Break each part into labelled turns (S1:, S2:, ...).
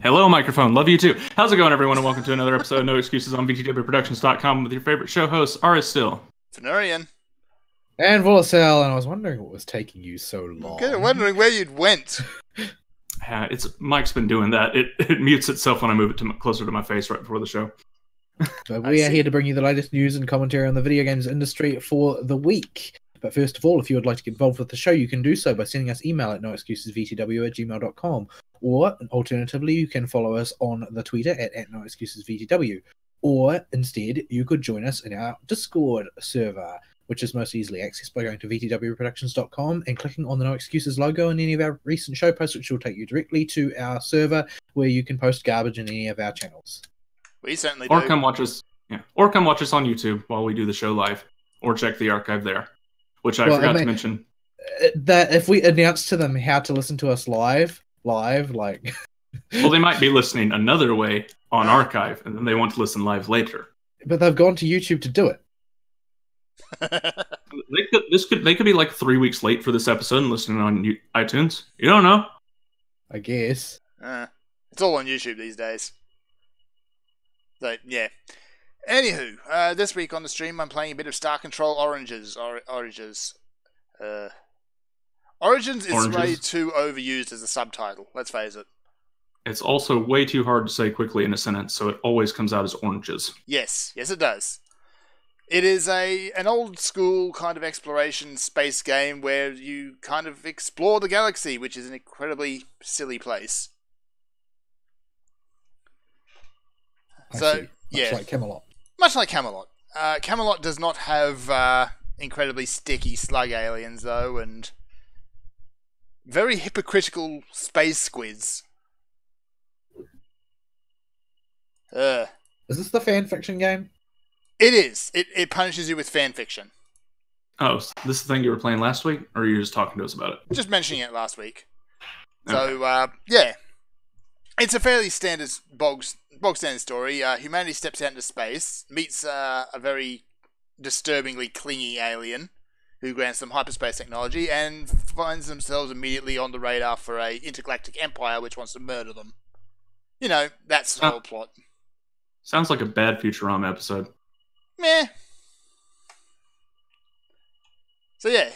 S1: Hello, microphone. Love you too. How's it going, everyone? And welcome to another episode of No Excuses on VTWProductions.com with your favorite show hosts, Aris Still.
S2: Fenurian.
S3: And Volacel, and I was wondering what was taking you so long.
S2: Okay, wondering where you'd went.
S1: It's Mike's been doing that. It mutes itself when I move it closer to my face right before the show.
S3: But we are here to bring you the latest news and commentary on the video games industry for the week. But first of all, if you would like to get involved with the show, you can do so by sending us email at noexcusesvtw@gmail.com. Or, alternatively, you can follow us on the Twitter at noexcusesvtw. Or, instead, you could join us in our Discord server, which is most easily accessed by going to vtwproductions.com and clicking on the No Excuses logo in any of our recent show posts, which will take you directly to our server where you can post garbage in any of our channels.
S2: We certainly do.
S1: Or come watch us on YouTube while we do the show live. Or check the archive there, which I forgot to mention.
S3: That if we announce to them how to listen to us live, like...
S1: Well, they might be listening another way on archive, and then they want to listen live later.
S3: But they've gone to YouTube to do it.
S1: They could be like 3 weeks late for this episode and listening on iTunes. You don't know.
S3: I guess.
S2: It's all on YouTube these days. So, yeah. Anywho, this week on the stream, I'm playing a bit of Star Control Origins. Origins is way too overused as a subtitle, let's face it.
S1: It's also way too hard to say quickly in a sentence, so it always comes out as oranges.
S2: Yes, it does. It is an old school kind of exploration space game where you kind of explore the galaxy, which is an incredibly silly place.
S3: Much like Camelot.
S2: Much like Camelot. Camelot does not have incredibly sticky slug aliens, though, and very hypocritical space squids.
S3: Is this the fan fiction game?
S2: It is. It punishes you with fan fiction.
S1: Oh, so this is the thing you were playing last week, or are you just talking to us about it?
S2: Just mentioning it last week.
S1: Okay.
S2: So, yeah. It's a fairly standard bog standard story. Humanity steps out into space, meets a very disturbingly clingy alien who grants them hyperspace technology, and finds themselves immediately on the radar for a intergalactic empire which wants to murder them. You know, that's the whole plot.
S1: Sounds like a bad Futurama episode.
S2: Meh. So yeah,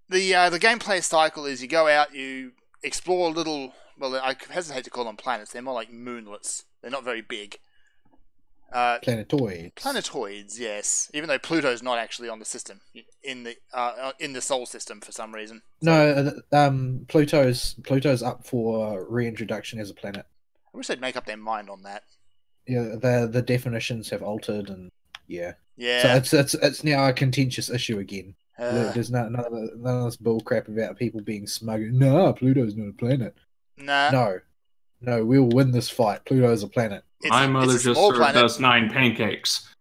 S2: the gameplay cycle is you go out, you explore little. Well, I hesitate to call them planets. They're more like moonlets. They're not very big.
S3: Planetoids.
S2: Planetoids, yes. Even though Pluto's not actually on the system in the Sol system for some reason.
S3: No, Pluto's up for reintroduction as a planet.
S2: I wish they'd make up their mind on that.
S3: Yeah, the definitions have altered, and yeah.
S2: Yeah.
S3: So it's now a contentious issue again. There's none of this bull crap about people being smug. No, Pluto's not a planet.
S2: Nah.
S3: No, we'll win this fight. Pluto's a planet.
S1: My mother just served us 9 pancakes.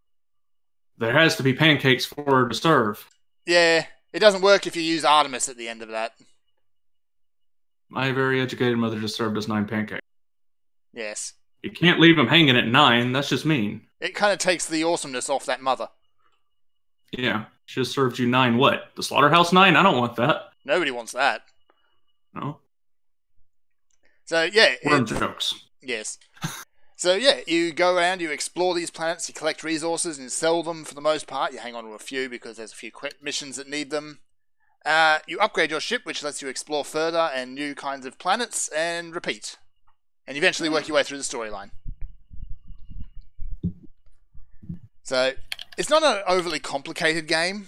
S1: There has to be pancakes for her to serve.
S2: Yeah, it doesn't work if you use Artemis at the end of that.
S1: My very educated mother just served us 9 pancakes.
S2: Yes.
S1: You can't leave them hanging at 9. That's just mean.
S2: It kind of takes the awesomeness off that mother.
S1: Yeah. She just served you 9 what? The Slaughterhouse 9? I don't want that.
S2: Nobody wants that.
S1: No.
S2: So, yeah.
S1: Worm jokes.
S2: Yes. So, yeah, you go around, you explore these planets, you collect resources and sell them for the most part. You hang on to a few because there's a few missions that need them. You upgrade your ship, which lets you explore further and new kinds of planets, and repeat. And eventually work your way through the storyline. So, it's not an overly complicated game.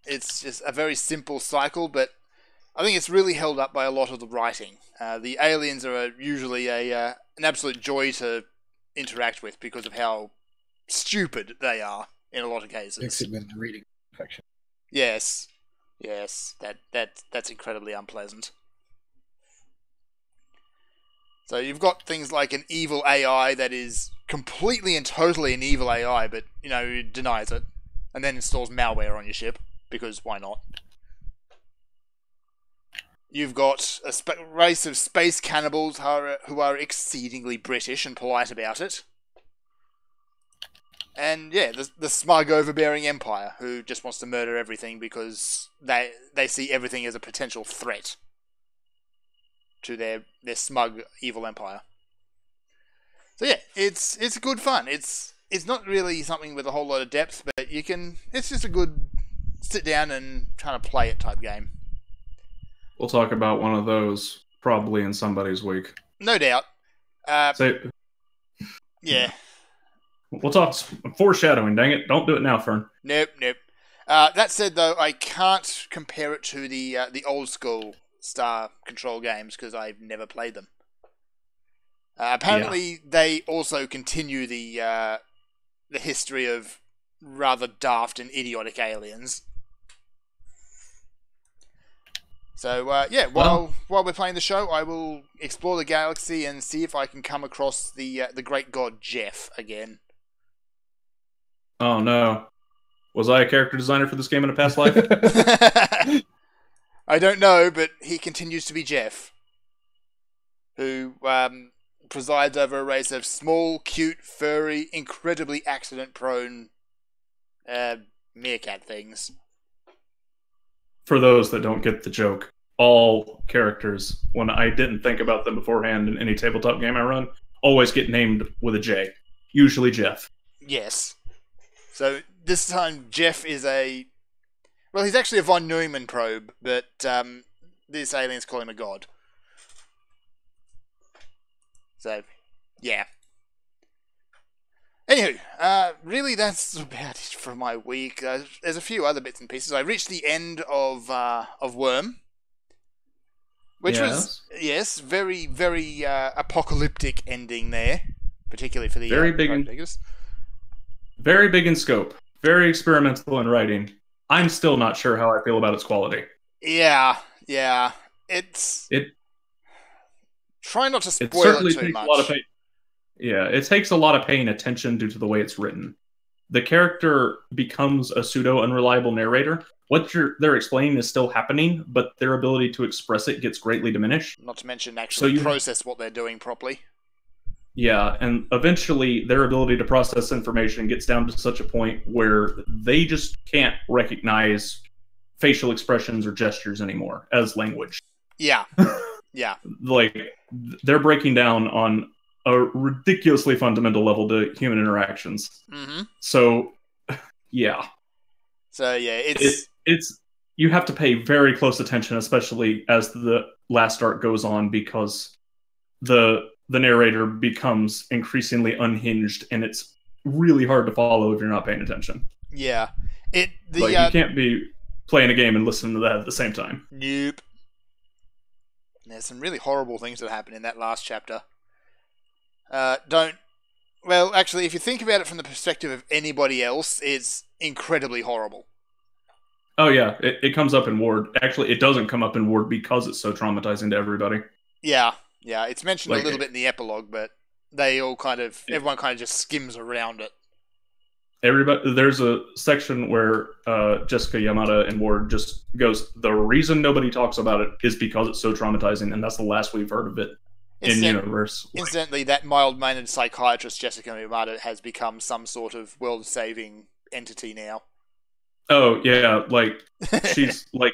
S2: It's just a very simple cycle, but I think it's really held up by a lot of the writing. The aliens are usually an absolute joy to interact with because of how stupid they are in a lot of cases.
S3: Except when they're reading fiction.
S2: Yes, that's incredibly unpleasant. So you've got things like an evil AI that is completely and totally an evil AI, but denies it, and then installs malware on your ship because why not? You've got a race of space cannibals who are exceedingly British and polite about it. And yeah, the smug, overbearing empire who just wants to murder everything because they see everything as a potential threat. to their smug evil empire. So yeah, it's good fun. It's not really something with a whole lot of depth, but it's just a good sit down and kind of play it type game.
S1: We'll talk about one of those probably in somebody's week.
S2: No doubt. Yeah.
S1: We'll talk foreshadowing, dang it. Don't do it now, Fern.
S2: Nope. That said, though, I can't compare it to the old school Star Control games because I've never played them. Apparently, they also continue the history of rather daft and idiotic aliens. So, while we're playing the show, I will explore the galaxy and see if I can come across the great god Jeff again.
S1: Oh, no. Was I a character designer for this game in a past life?
S2: I don't know, but he continues to be Jeff, who presides over a race of small, cute, furry, incredibly accident-prone meerkat things.
S1: For those that don't get the joke, all characters, when I didn't think about them beforehand in any tabletop game I run, always get named with a J. Usually Jeff.
S2: Yes. So this time Jeff is he's actually a von Neumann probe, but these aliens call him a god. So, yeah. Anywho, really that's about it for my week. There's a few other bits and pieces. I reached the end of Worm, which was very, very apocalyptic ending there, particularly for the
S1: very big in scope, very experimental in writing. I'm still not sure how I feel about its quality.
S2: Yeah. Try not to spoil it too much.
S1: It takes a lot of paying attention due to the way it's written. The character becomes a pseudo-unreliable narrator. What they're explaining is still happening, but their ability to express it gets greatly diminished.
S2: Not to mention actually process what they're doing properly.
S1: Yeah, and eventually their ability to process information gets down to such a point where they just can't recognize facial expressions or gestures anymore as language.
S2: Yeah. Yeah.
S1: Like, they're breaking down on a ridiculously fundamental level to human interactions.
S2: Mm-hmm.
S1: So, yeah.
S2: So, yeah,
S1: it's you have to pay very close attention, especially as the last arc goes on, because the narrator becomes increasingly unhinged, and it's really hard to follow if you're not paying attention.
S2: Yeah. You
S1: can't be playing a game and listening to that at the same time.
S2: Nope. There's some really horrible things that happen in that last chapter. Actually, if you think about it from the perspective of anybody else, it's incredibly horrible.
S1: Oh yeah, it comes up in Ward. Actually, it doesn't come up in Ward because it's so traumatizing to everybody.
S2: Yeah, it's mentioned a little bit in the epilogue, but everyone kind of just skims around it.
S1: There's a section where Jessica Yamada in Ward just goes, the reason nobody talks about it is because it's so traumatizing, and that's the last we've heard of it in universe.
S2: Incidentally, that mild-mannered psychiatrist Jessica Yamada has become some sort of world-saving entity now.
S1: Oh yeah, she's like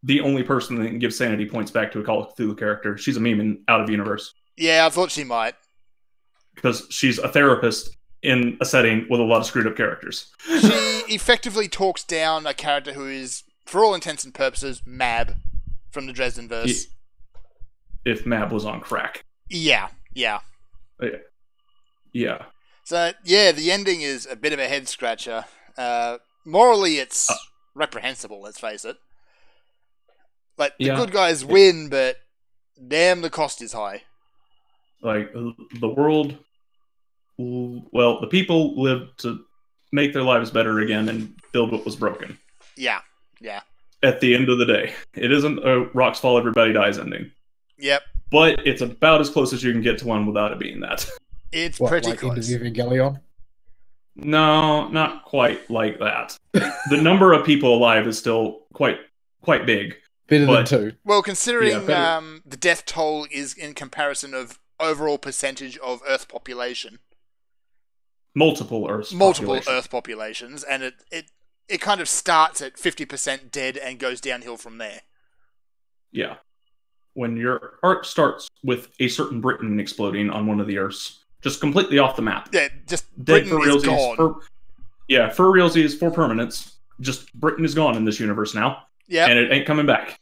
S1: the only person that can give sanity points back to a Call of Cthulhu character. She's a meme in Out of Universe.
S2: Yeah, I thought she might.
S1: Because she's a therapist in a setting with a lot of screwed up characters.
S2: She effectively talks down a character who is, for all intents and purposes, Mab from the Dresden verse.
S1: If Mab was on crack.
S2: Yeah. So, the ending is a bit of a head scratcher. Morally, it's reprehensible, let's face it. Like, the good guys win, but damn, the cost is high.
S1: Like, the world... Well, the people live to make their lives better again and build what was broken.
S2: Yeah.
S1: At the end of the day. It isn't a rocks fall, everybody dies ending.
S2: Yep.
S1: But it's about as close as you can get to one without it being that.
S2: It's pretty close.
S3: Evangelion?
S1: No, not quite like that. The number of people alive is still quite big.
S3: Better than 2.
S2: Well, considering the death toll is in comparison of overall percentage of Earth population.
S1: Multiple
S2: Earth populations, and it kind of starts at 50% dead and goes downhill from there.
S1: Yeah. when your arc starts with a certain Britain exploding on one of the Earths, just completely off the map.
S2: Yeah, just
S1: Dead
S2: Britain
S1: for
S2: is gone.
S1: For realsies, for permanence. Just Britain is gone in this universe now.
S2: Yeah.
S1: And it ain't coming back.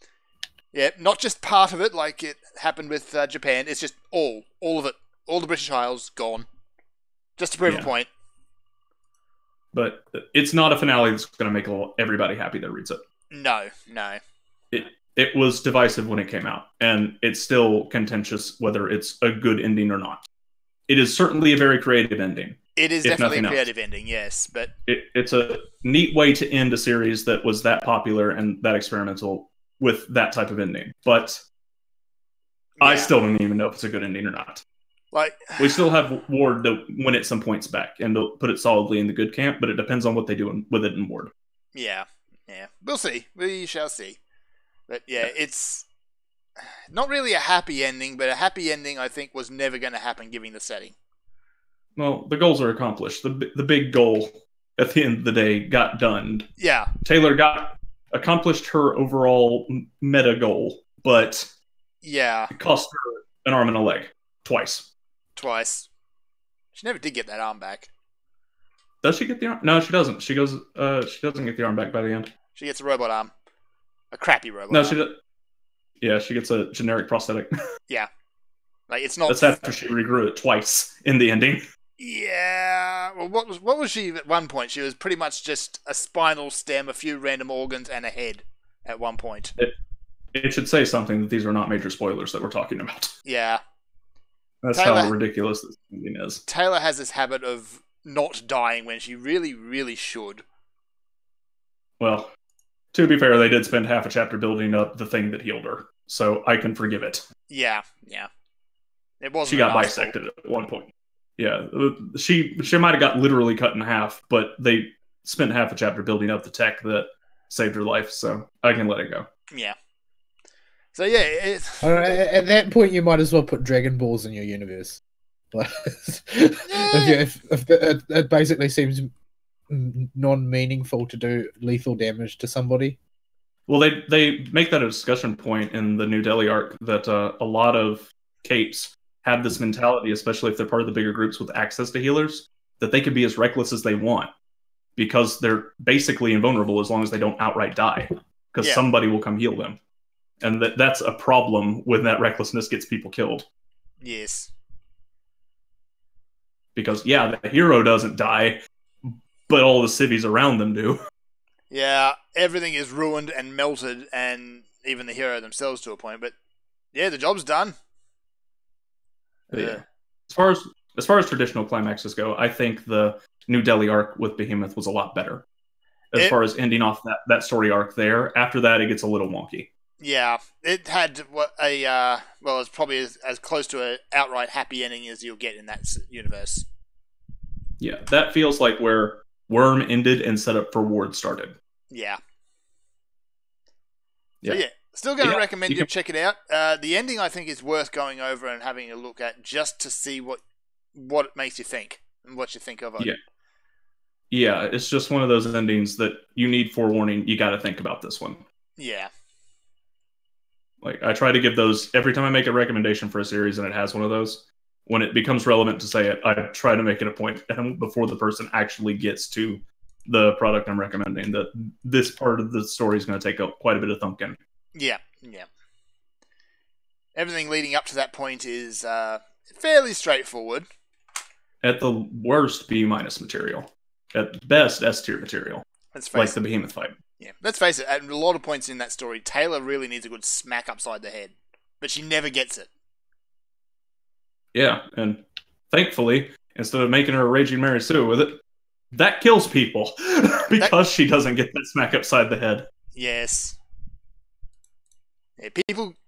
S2: Yeah, not just part of it like it happened with Japan. It's just all of it. All the British Isles gone. Just to prove a point.
S1: But it's not a finale that's going to make everybody happy that reads it.
S2: No.
S1: It was divisive when it came out, and it's still contentious whether it's a good ending or not. It is certainly a very creative ending.
S2: It is definitely a creative ending, yes, but
S1: it's a neat way to end a series that was that popular and that experimental with that type of ending. But I still don't even know if it's a good ending or not.
S2: Like,
S1: we still have Ward to win it some points back and to put it solidly in the good camp, but it depends on what they do with it in Ward.
S2: Yeah. We'll see. We shall see. But yeah, it's not really a happy ending, but a happy ending I think was never going to happen given the setting.
S1: Well, the goals are accomplished. The big goal at the end of the day got done.
S2: Yeah.
S1: Taylor accomplished her overall meta goal, but it cost her an arm and a leg. Twice.
S2: She never did get that arm back.
S1: Does she get the arm? No, she doesn't. She doesn't get the arm back by the end.
S2: She gets a robot arm. A crappy robot arm.
S1: She does. Yeah, she gets a generic prosthetic.
S2: Yeah. Like, it's not...
S1: That's after she regrew it twice in the ending.
S2: Yeah. Well, what was she at one point? She was pretty much just a spinal stem, a few random organs, and a head at one point.
S1: It should say something that these are not major spoilers that we're talking about.
S2: Yeah.
S1: That's how ridiculous this ending is.
S2: Taylor has this habit of not dying when she really, really should.
S1: Well, to be fair, they did spend half a chapter building up the thing that healed her, so I can forgive it.
S2: Yeah. It wasn't.
S1: She got bisected at one point. Yeah, she might have got literally cut in half, but they spent half a chapter building up the tech that saved her life, so I can let it go.
S2: Yeah. So yeah,
S3: at that point you might as well put Dragon Balls in your universe. If it basically seems non-meaningful to do lethal damage to somebody.
S1: Well, they make that a discussion point in the New Delhi arc that a lot of capes have this mentality, especially if they're part of the bigger groups with access to healers, that they can be as reckless as they want because they're basically invulnerable as long as they don't outright die, because somebody will come heal them. And that's a problem when that recklessness gets people killed.
S2: Yes.
S1: Because, the hero doesn't die, but all the civvies around them do.
S2: Yeah, everything is ruined and melted, and even the hero themselves to a point. But, the job's done.
S1: Yeah. As far as traditional climaxes go, I think the New Delhi arc with Behemoth was a lot better. As far as ending off that story arc there. After that, it gets a little wonky.
S2: Yeah, it had it's probably as close to an outright happy ending as you'll get in that universe.
S1: Yeah, that feels like where Worm ended and set up for Ward started.
S2: Yeah. So still going to recommend you check it out. The ending, I think, is worth going over and having a look at just to see what it makes you think and what you think of it.
S1: Yeah, it's just one of those endings that you need forewarning. You got to think about this one. Yeah. Like, I try to give those every time I make a recommendation for a series and it has one of those. When it becomes relevant to say it, I try to make it a point before the person actually gets to the product I'm recommending that this part of the story is going to take quite a bit of thumping. Yeah.
S2: Everything leading up to that point is fairly straightforward.
S1: At the worst, B- material. At best, S tier material. Like the Behemoth fight.
S2: Yeah, let's face it, at a lot of points in that story, Taylor really needs a good smack upside the head. But she never gets it.
S1: Yeah, and thankfully, instead of making her a Raging Mary Sue with it, that kills people. Because she doesn't get that smack upside the head.
S2: Yes. Yeah,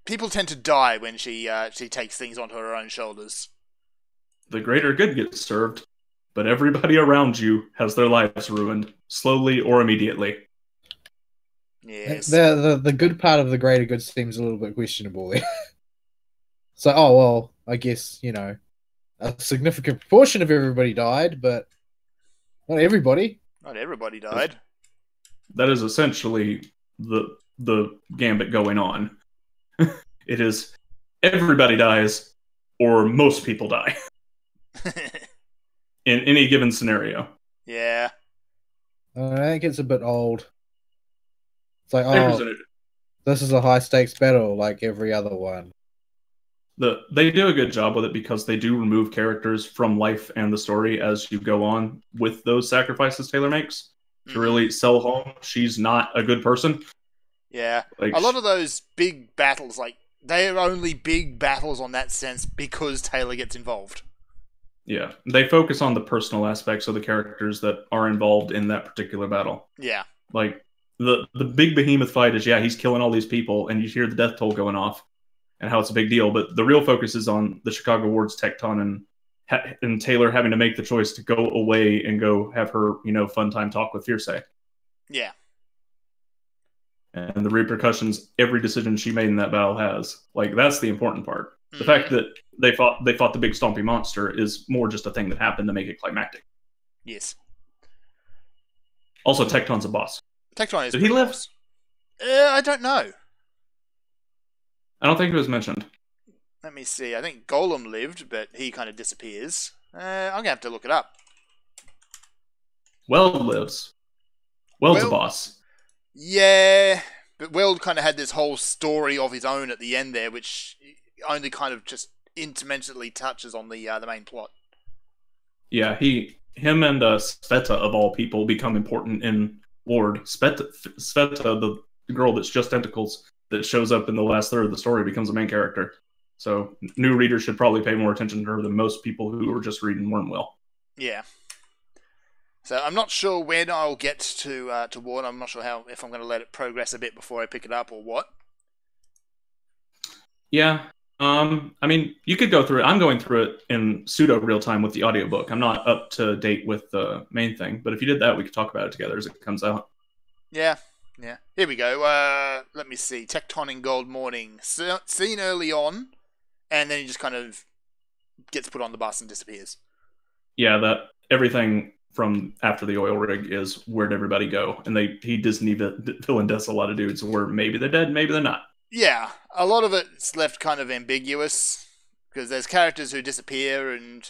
S2: people tend to die when she takes things onto her own shoulders.
S1: The greater good gets served, but everybody around you has their lives ruined, slowly or immediately.
S3: Yes. The good part of the greater good seems a little bit questionable there. So, I guess, a significant proportion of everybody died, but not everybody.
S2: Not everybody died.
S1: That is essentially the gambit going on. It is everybody dies or most people die in any given scenario.
S2: Yeah.
S3: That gets a bit old. It's like,
S1: They
S3: oh,
S1: presented it.
S3: this is a high stakes battle like every other one.
S1: They do a good job with it because they do remove characters from life and the story as you go on with those sacrifices Taylor makes to really sell home she's not a good person.
S2: Yeah.
S1: Like,
S2: a lot of those big battles, like, they are only big battles on that sense because Taylor gets involved.
S1: Yeah. They focus on the personal aspects of the characters that are involved in that particular battle.
S2: Yeah.
S1: Like, the big behemoth fight is, yeah, he's killing all these people, and you hear the death toll going off and how it's a big deal. But the real focus is on the Chicago Ward's Tecton and Taylor having to make the choice to go away and go have her, fun time talk with Fierce.
S2: Yeah.
S1: And the repercussions every decision she made in that battle has. Like, that's the important part. The fact that they fought the big stompy monster is more just a thing that happened to make it climactic.
S2: Yes.
S1: Also, Tecton's a boss.
S2: Tecton is.
S1: Did he live?
S2: I don't know.
S1: I don't think it was mentioned.
S2: Let me see. I think Golem lived, but he kind of disappears. I'm going to have to look it up.
S1: Weld lives. Weld's a boss.
S2: Yeah, but Weld kind of had this whole story of his own at the end there, which only kind of just intermittently touches on the main plot.
S1: Yeah, him and Sveta, of all people, become important in Ward. Sveta, the girl that's just tentacles, that shows up in the last third of the story, becomes a main character. So new readers should probably pay more attention to her than most people who are just reading Worm will.
S2: Yeah. So I'm not sure when I'll get to Ward. I'm not sure if I'm going to let it progress a bit before I pick it up or what.
S1: Yeah. I mean, you could go through it. I'm going through it in pseudo real time with the audiobook. I'm not up to date with the main thing, but if you did that, we could talk about it together as it comes out.
S2: Yeah. Yeah. Here we go. Let me see. Tecton in Gold Morning. Seen early on, and then he just kind of gets put on the bus and disappears.
S1: Yeah, that everything from after the oil rig is where'd everybody go, and he Disney villain does a lot of dudes where maybe they're dead, maybe they're not.
S2: Yeah, a lot of it's left kind of ambiguous because there's characters who disappear, and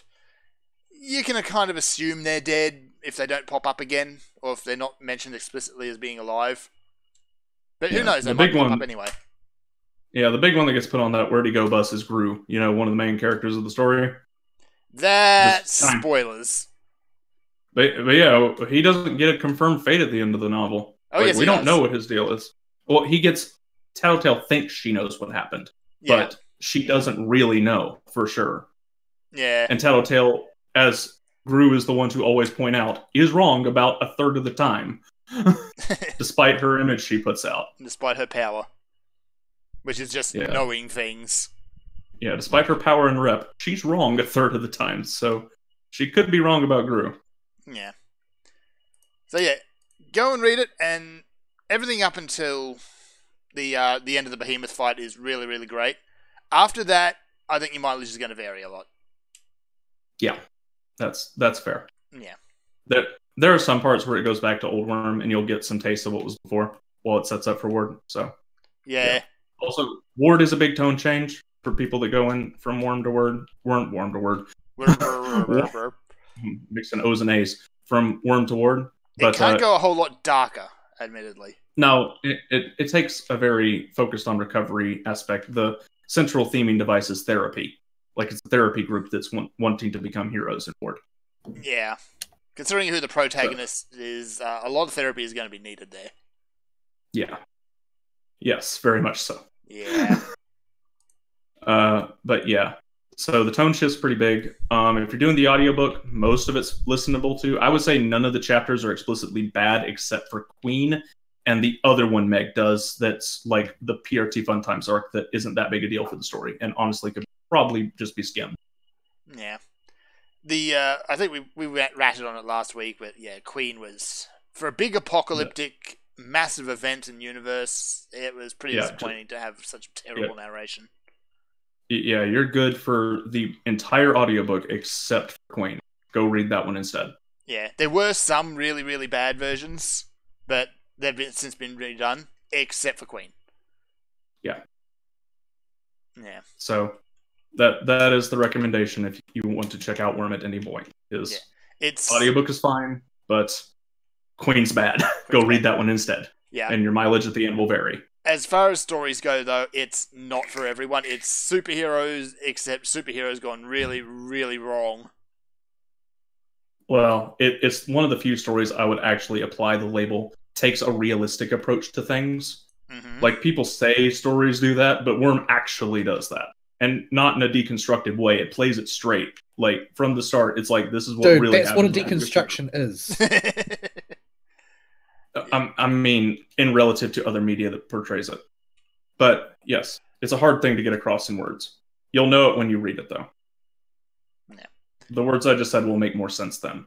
S2: you can kind of assume they're dead if they don't pop up again, or if they're not mentioned explicitly as being alive. But who knows? They might pop up anyway.
S1: Yeah, the big one that gets put on that where'd he go bus is Gru. One of the main characters of the story.
S2: That's spoilers.
S1: But yeah, he doesn't get a confirmed fate at the end of the novel.
S2: Oh, yes,
S1: we don't know what his deal is. Well, he gets... Tattletale thinks she knows what happened, but she doesn't really know for sure.
S2: Yeah.
S1: And Tattletale, as Gru is the one to always point out, is wrong about a third of the time, despite her image she puts out.
S2: Despite her power, which is just knowing things.
S1: Yeah, despite her power and rep, she's wrong a third of the time, so she could be wrong about Gru.
S2: Yeah. So yeah, go and read it, and everything up until the end of the Behemoth fight is really, really great. After that, I think your mileage is going to vary a lot.
S1: Yeah, that's fair.
S2: Yeah.
S1: There are some parts where it goes back to Old Worm, and you'll get some taste of what was before while it sets up for Ward. So
S2: yeah.
S1: Also, Ward is a big tone change for people that go in from Worm to Word. Worm to Word. Mixing O's and A's from Worm to Ward.
S2: It can't go a whole lot darker, admittedly.
S1: No, it takes a very focused on recovery aspect. The central theming device is therapy. Like, it's a therapy group that's wanting to become heroes in Ward.
S2: Yeah. Considering who the protagonist is, a lot of therapy is going to be needed there.
S1: Yeah. Yes, very much so.
S2: Yeah.
S1: But yeah. So the tone shift's pretty big. If you're doing the audiobook, most of it's listenable to. I would say none of the chapters are explicitly bad except for Queen and the other one Meg does that's like the PRT Fun Times arc that isn't that big a deal for the story and honestly could probably just be skimmed.
S2: Yeah. I think we ratted on it last week, but yeah, Queen was, for a big apocalyptic massive event in universe, it was pretty disappointing to have such terrible narration.
S1: Yeah, you're good for the entire audiobook except for Queen. Go read that one instead.
S2: Yeah, there were some really, really bad versions, but they've since been redone, except for Queen.
S1: Yeah.
S2: Yeah.
S1: So that is the recommendation if you want to check out Worm at any point.
S2: It's
S1: audiobook is fine, but Queen's bad. Go read that one instead.
S2: Yeah.
S1: And your mileage at the end will vary.
S2: As far as stories go, though, it's not for everyone. It's superheroes, except superheroes gone really, really wrong.
S1: Well, it's one of the few stories I would actually apply the label takes a realistic approach to things.
S2: Mm-hmm.
S1: Like, people say stories do that, but Worm actually does that. And not in a deconstructed way. It plays it straight. Like, from the start, it's like, this is what really
S3: that's what a
S1: happens.
S3: deconstruction is.
S1: I mean, in relative to other media that portrays it. But, yes, it's a hard thing to get across in words. You'll know it when you read it, though.
S2: Yeah.
S1: The words I just said will make more sense then.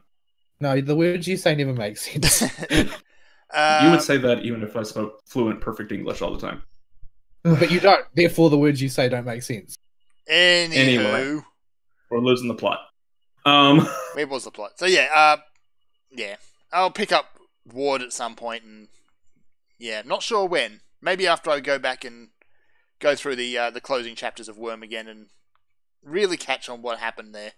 S3: No, the words you say never make sense.
S1: You would say that even if I spoke fluent, perfect English all the time.
S3: But you don't. Therefore, the words you say don't make sense.
S2: Anyway.
S1: We're losing the plot.
S2: Where was the plot? So, yeah. I'll pick up Ward at some point, and not sure when. Maybe after I go back and go through the closing chapters of Worm again and really catch on what happened there.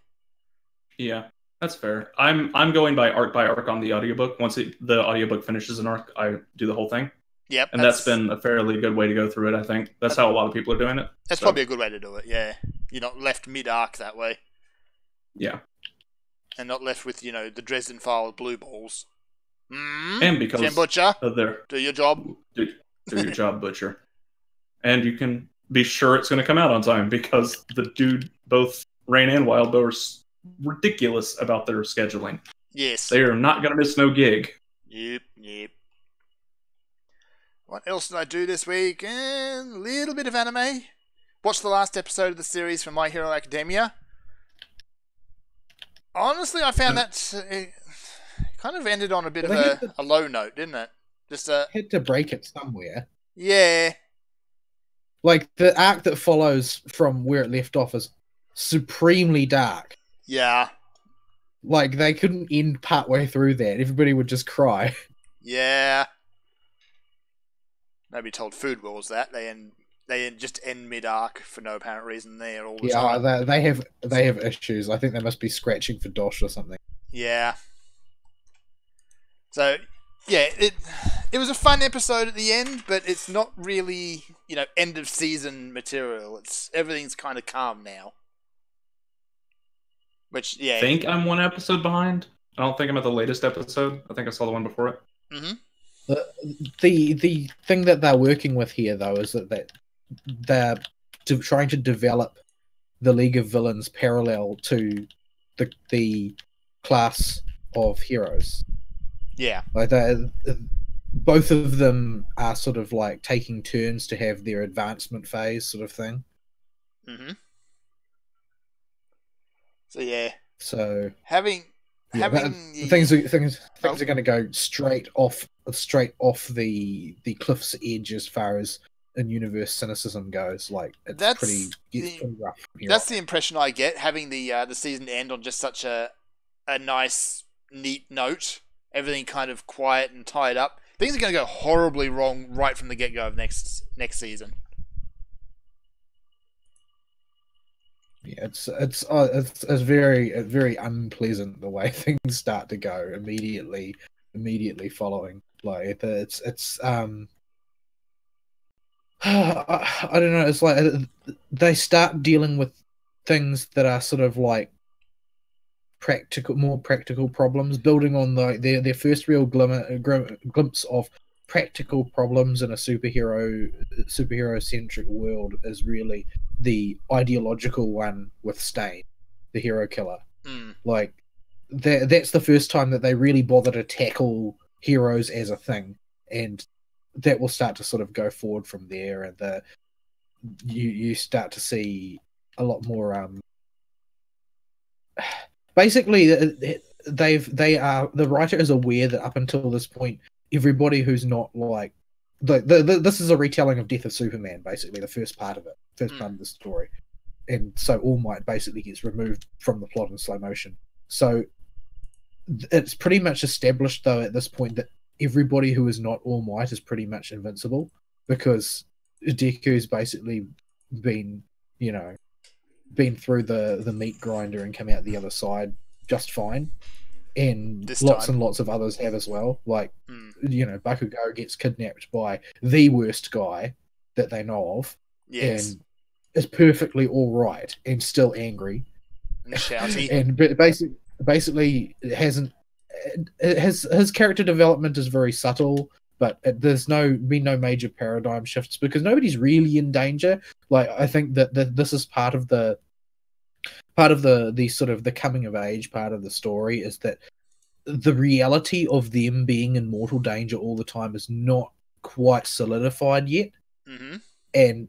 S1: Yeah, that's fair. I'm going by arc on the audiobook. Once the audiobook finishes an arc, I do the whole thing.
S2: Yep.
S1: And that's been a fairly good way to go through it, I think. That's how a lot of people are doing it.
S2: That's probably a good way to do it, yeah. You're not left mid-arc that way.
S1: Yeah.
S2: And not left with, the Dresden Files blue balls.
S1: And because
S2: Jim Butcher,
S1: do
S2: your job.
S1: Do your job, Butcher. And you can be sure it's going to come out on time because the dude, both Rain and Wildbow, are ridiculous about their scheduling.
S2: Yes.
S1: They are not going to miss no gig.
S2: Yep. What else did I do this week? A little bit of anime. Watched the last episode of the series from My Hero Academia. Honestly, I found that it kind of ended on a bit of a low note, didn't it? Just
S3: had to break it somewhere.
S2: Yeah.
S3: Like, the arc that follows from where it left off is supremely dark.
S2: Yeah.
S3: Like, they couldn't end partway through that. Everybody would just cry.
S2: Yeah. Nobody told Food Wars that. They just end mid-arc for no apparent reason there all the time.
S3: Yeah, they have issues. I think they must be scratching for Dosh or something.
S2: Yeah. So, yeah, it was a fun episode at the end, but it's not really, end of season material. Everything's kind of calm now. Which, yeah.
S1: I think I'm one episode behind. I don't think I'm at the latest episode. I think I saw the one before it.
S2: Mm-hmm.
S3: The thing that they're working with here, though, is that they're trying to develop the League of Villains parallel to the class of heroes.
S2: Yeah.
S3: Like, both of them are sort of like taking turns to have their advancement phase sort of thing.
S2: Mm-hmm. So, yeah.
S3: So
S2: things
S3: are going to go straight off the cliff's edge as far as in-universe cynicism goes. Like, it's pretty rough.
S2: That's the impression I get, having the season end on just such a nice, neat note. Everything kind of quiet and tied up. Things are going to go horribly wrong right from the get-go of next season.
S3: Yeah, it's very unpleasant the way things start to go immediately following. Like, it's I don't know. It's like they start dealing with things that are sort of like more practical problems, building on their first real glimpse of practical problems in a superhero centric world is really the ideological one with Stain, the hero killer. Like, that's the first time that they really bother to tackle heroes as a thing, and that will start to sort of go forward from there, and you start to see a lot more. Basically, the writer is aware that up until this point, everybody who's not like this is a retelling of Death of Superman, basically the first part of the story, and so All Might basically gets removed from the plot in slow motion. So it's pretty much established, though, at this point that everybody who is not All Might is pretty much invincible, because Deku's basically been you know, been through the meat grinder and come out the other side just fine. And and lots of others have as well. Like, you know, Bakugo gets kidnapped by the worst guy that they know of.
S2: Yes.
S3: And is perfectly all right and still angry.
S2: And shouty.
S3: And basically his character development is very subtle, but there's been no major paradigm shifts because nobody's really in danger. Like, I think that this is part of the sort of the coming of age part of the story, is that the reality of them being in mortal danger all the time is not quite solidified yet. And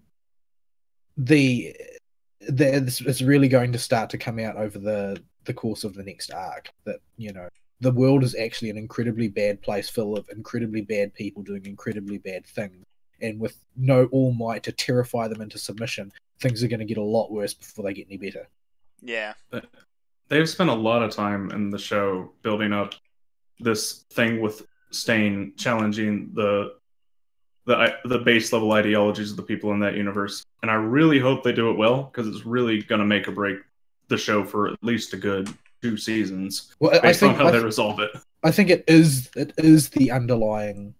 S3: it's really going to start to come out over the course of the next arc, that, you know, the world is actually an incredibly bad place full of incredibly bad people doing incredibly bad things, and with no All Might to terrify them into submission, things are going to get a lot worse before they get any better.
S2: Yeah.
S1: They've spent a lot of time in the show building up this thing with Stain challenging the base level ideologies of the people in that universe, and I really hope they do it well, because it's really going to make or break the show for at least a good 2 seasons, based on how they resolve it.
S3: I think it is the underlying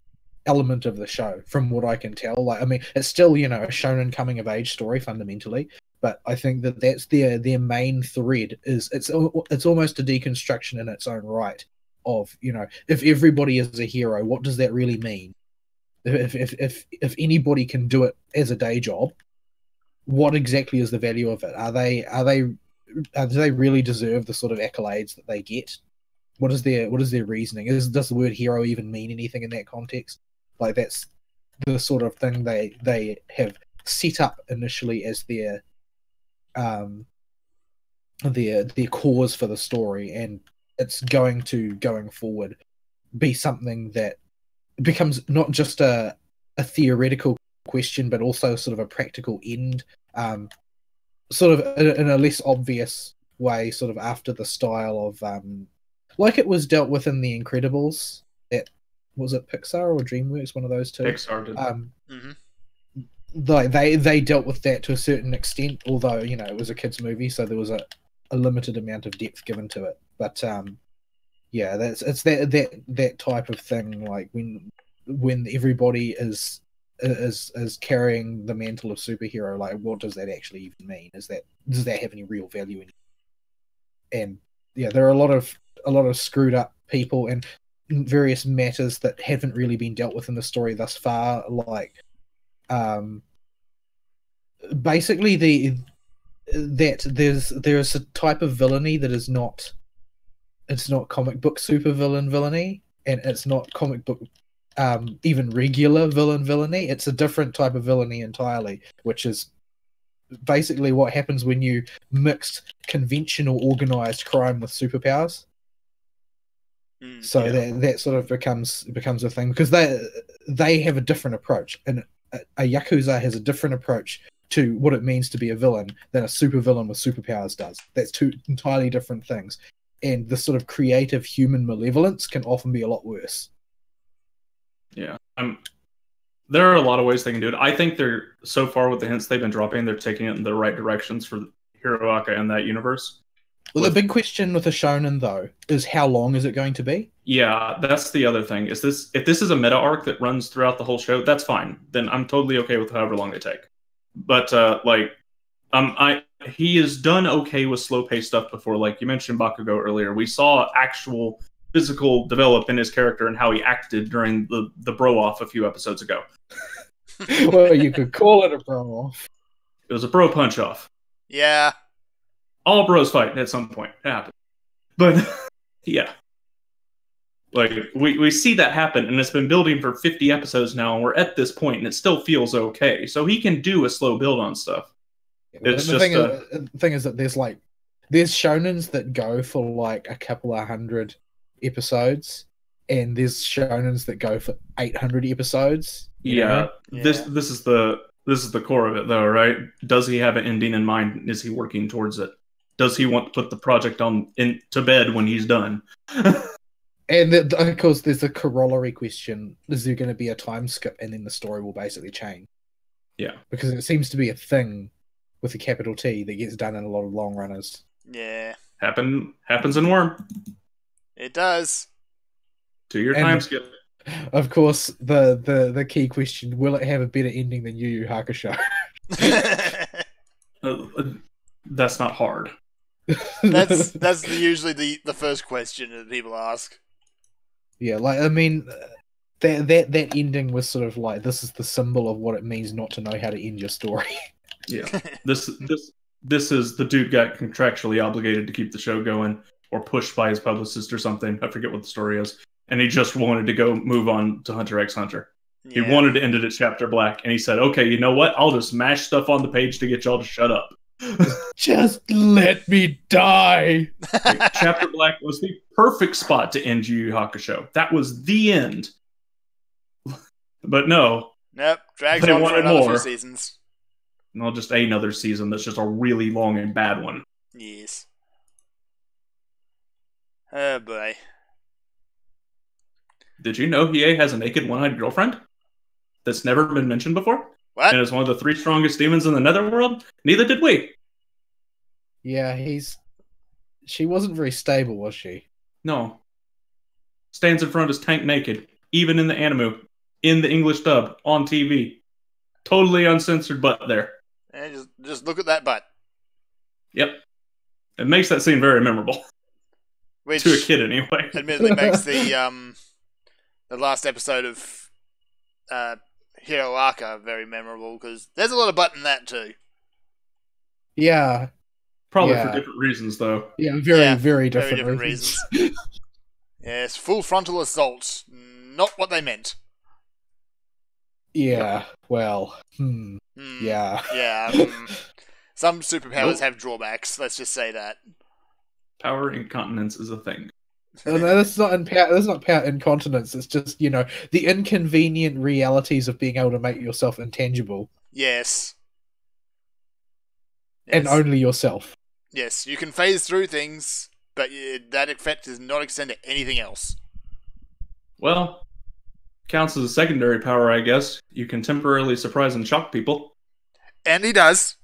S3: element of the show, from what I can tell. Like, I mean, it's still, you know, a shonen coming of age story fundamentally, but I think that that's their main thread. Is it's almost a deconstruction in its own right of, you know, if everybody is a hero, what does that really mean? If anybody can do it as a day job, what exactly is the value of it? Do they really deserve the sort of accolades that they get? What is their reasoning? Does the word hero even mean anything in that context? Like, that's the sort of thing they have set up initially as their cause for the story, and it's going forward be something that becomes not just a theoretical question, but also sort of a practical end, sort of in a less obvious way, sort of after the style of like it was dealt with in The Incredibles. Was it Pixar or DreamWorks? One of those two.
S1: Pixar did.
S3: They dealt with that to a certain extent, although, you know, it was a kids' movie, so there was a limited amount of depth given to it. But yeah, it's that type of thing. Like, when everybody is carrying the mantle of superhero, like, what does that actually even mean? Does that have any real value in it? And yeah, there are a lot of screwed up people and various matters that haven't really been dealt with in the story thus far, like basically there's a type of villainy that is not, it's not comic book supervillain villainy, and it's not comic book even regular villainy. It's a different type of villainy entirely, which is basically what happens when you mix conventional organized crime with superpowers. So yeah, that sort of becomes a thing, because they have a different approach, and a Yakuza has a different approach to what it means to be a villain than a supervillain with superpowers does. That's two entirely different things, and the sort of creative human malevolence can often be a lot worse.
S1: Yeah, there are a lot of ways they can do it. I think they're, so far with the hints they've been dropping, they're taking it in the right directions for Hiroaka and that universe.
S3: Well, the big question with a shonen, though, is how long is it going to be?
S1: Yeah, that's the other thing. If this is a meta arc that runs throughout the whole show, that's fine. Then I'm totally okay with however long they take. But he has done okay with slow-paced stuff before. Like you mentioned Bakugo earlier, we saw actual physical develop in his character and how he acted during the bro-off a few episodes ago.
S3: Well, you could call it a bro-off.
S1: It was a bro punch-off.
S2: Yeah.
S1: All bros fight at some point. It happens. But, yeah. Like, we see that happen, and it's been building for 50 episodes now, and we're at this point, and it still feels okay. So he can do a slow build on stuff.
S3: Yeah, the thing is that there's shonens that go for like a couple of hundred episodes, and there's shonens that go for 800 episodes.
S1: Yeah. This is the core of it, though, right? Does he have an ending in mind? Is he working towards it? Does he want to put the project to bed when he's done?
S3: And of course, there's a corollary question: is there going to be a time skip, and then the story will basically change?
S1: Yeah,
S3: because it seems to be a thing with a capital T that gets done in a lot of long runners.
S2: Yeah.
S1: Happens in Worm.
S2: It does.
S1: 2-year time skip.
S3: Of course, the key question: will it have a better ending than Yu Yu Hakusho?
S1: That's not hard.
S2: That's usually the first question that people ask.
S3: Yeah, like I mean, that ending was sort of like, this is the symbol of what it means not to know how to end your story.
S1: Yeah, this is the dude got contractually obligated to keep the show going, or pushed by his publicist or something. I forget what the story is, and he just wanted to go move on to Hunter x Hunter. Yeah. He wanted to end it at Chapter Black, and he said, "Okay, you know what? I'll just mash stuff on the page to get y'all to shut up.
S3: Just let me die."
S1: Chapter Black was the perfect spot to end Yu Yu Hakusho. That was the end. But no.
S2: Nope. Drags on for another few seasons.
S1: Not just another season that's just a really long and bad one.
S2: Yes. Oh boy.
S1: Did you know Hiei has a naked one-eyed girlfriend that's never been mentioned before?
S2: What?
S1: And is one of the 3 strongest demons in the Netherworld? Neither did we.
S3: Yeah, she wasn't very stable, was she?
S1: No. Stands in front of his tank naked, even in the anime, in the English dub, on TV. Totally uncensored butt there.
S2: And just look at that butt.
S1: Yep. It makes that scene very memorable.
S2: Which,
S1: to a kid, anyway.
S2: Admittedly makes the last episode of Hero Arca very memorable, because there's a lot of butt in that too.
S3: Yeah.
S1: Probably for different reasons, though.
S3: Yeah, very different reasons.
S2: Yes, full frontal assault. Not what they meant.
S3: Yeah, well, yeah.
S2: Yeah, some superpowers have drawbacks, let's just say that.
S1: Power incontinence is a thing.
S3: No, that's not power incontinence, it's just, the inconvenient realities of being able to make yourself intangible.
S2: Yes.
S3: And only yourself.
S2: Yes, you can phase through things, but that effect does not extend to anything else.
S1: Well, counts as a secondary power, I guess. You can temporarily surprise and shock people.
S2: And he does.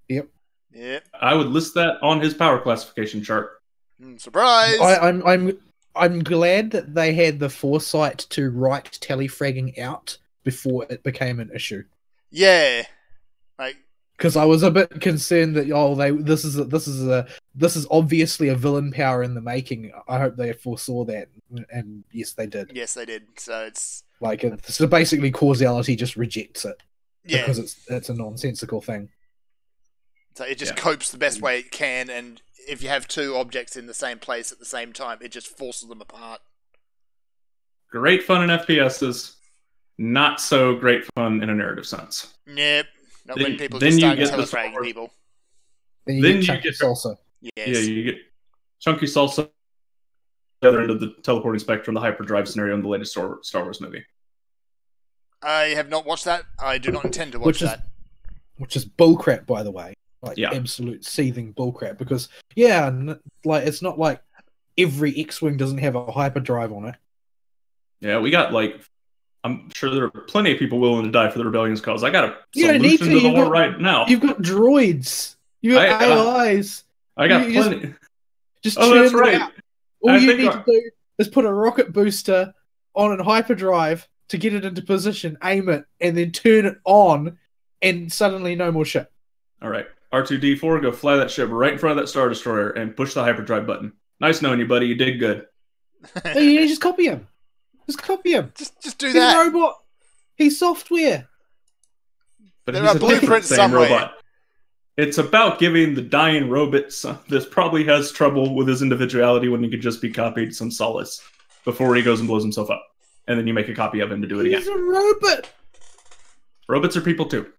S3: Yep.
S1: I would list that on his power classification chart.
S2: Surprise!
S3: I'm glad that they had the foresight to write telefragging out before it became an issue.
S2: Yeah.
S3: Because I was a bit concerned that this is obviously a villain power in the making. I hope they foresaw that, and yes, they did.
S2: Yes, they did. So it's
S3: so basically causality just rejects it,
S2: because
S3: it's a nonsensical thing.
S2: So it just copes the best way it can, and if you have 2 objects in the same place at the same time, it just forces them apart.
S1: Great fun in FPSs, not so great fun in a narrative sense.
S2: Yep. Not when people just start telefragging people.
S3: Then you get Chunky Salsa.
S2: Yes.
S1: Yeah, you get Chunky Salsa, the other end of the teleporting spectrum, the hyperdrive scenario in the latest Star Wars movie.
S2: I have not watched that. I do not intend to watch that.
S3: Which is bullcrap, by the way. Absolute seething bullcrap. Because, it's not like every X-Wing doesn't have a hyperdrive on it.
S1: Yeah, we got, I'm sure there are plenty of people willing to die for the rebellion's cause. I got a solution to the war right now.
S3: You've got droids. You've got AIs.
S1: I got plenty.
S3: Just that's right. Out. All you need to do is put a rocket booster on a hyperdrive to get it into position, aim it, and then turn it on, and suddenly no more shit.
S1: All right. R2-D4, go fly that ship right in front of that Star Destroyer and push the hyperdrive button. Nice knowing you, buddy. You did good.
S3: You just copy him. Just copy him.
S2: Just do that.
S3: He's a robot. He's software.
S1: But there are blueprints somewhere. Robot. It's about giving the dying robot that probably has trouble with his individuality when he could just be copied some solace before he goes and blows himself up. And then you make a copy of him to do it again.
S3: He's a robot.
S1: Robots are people too.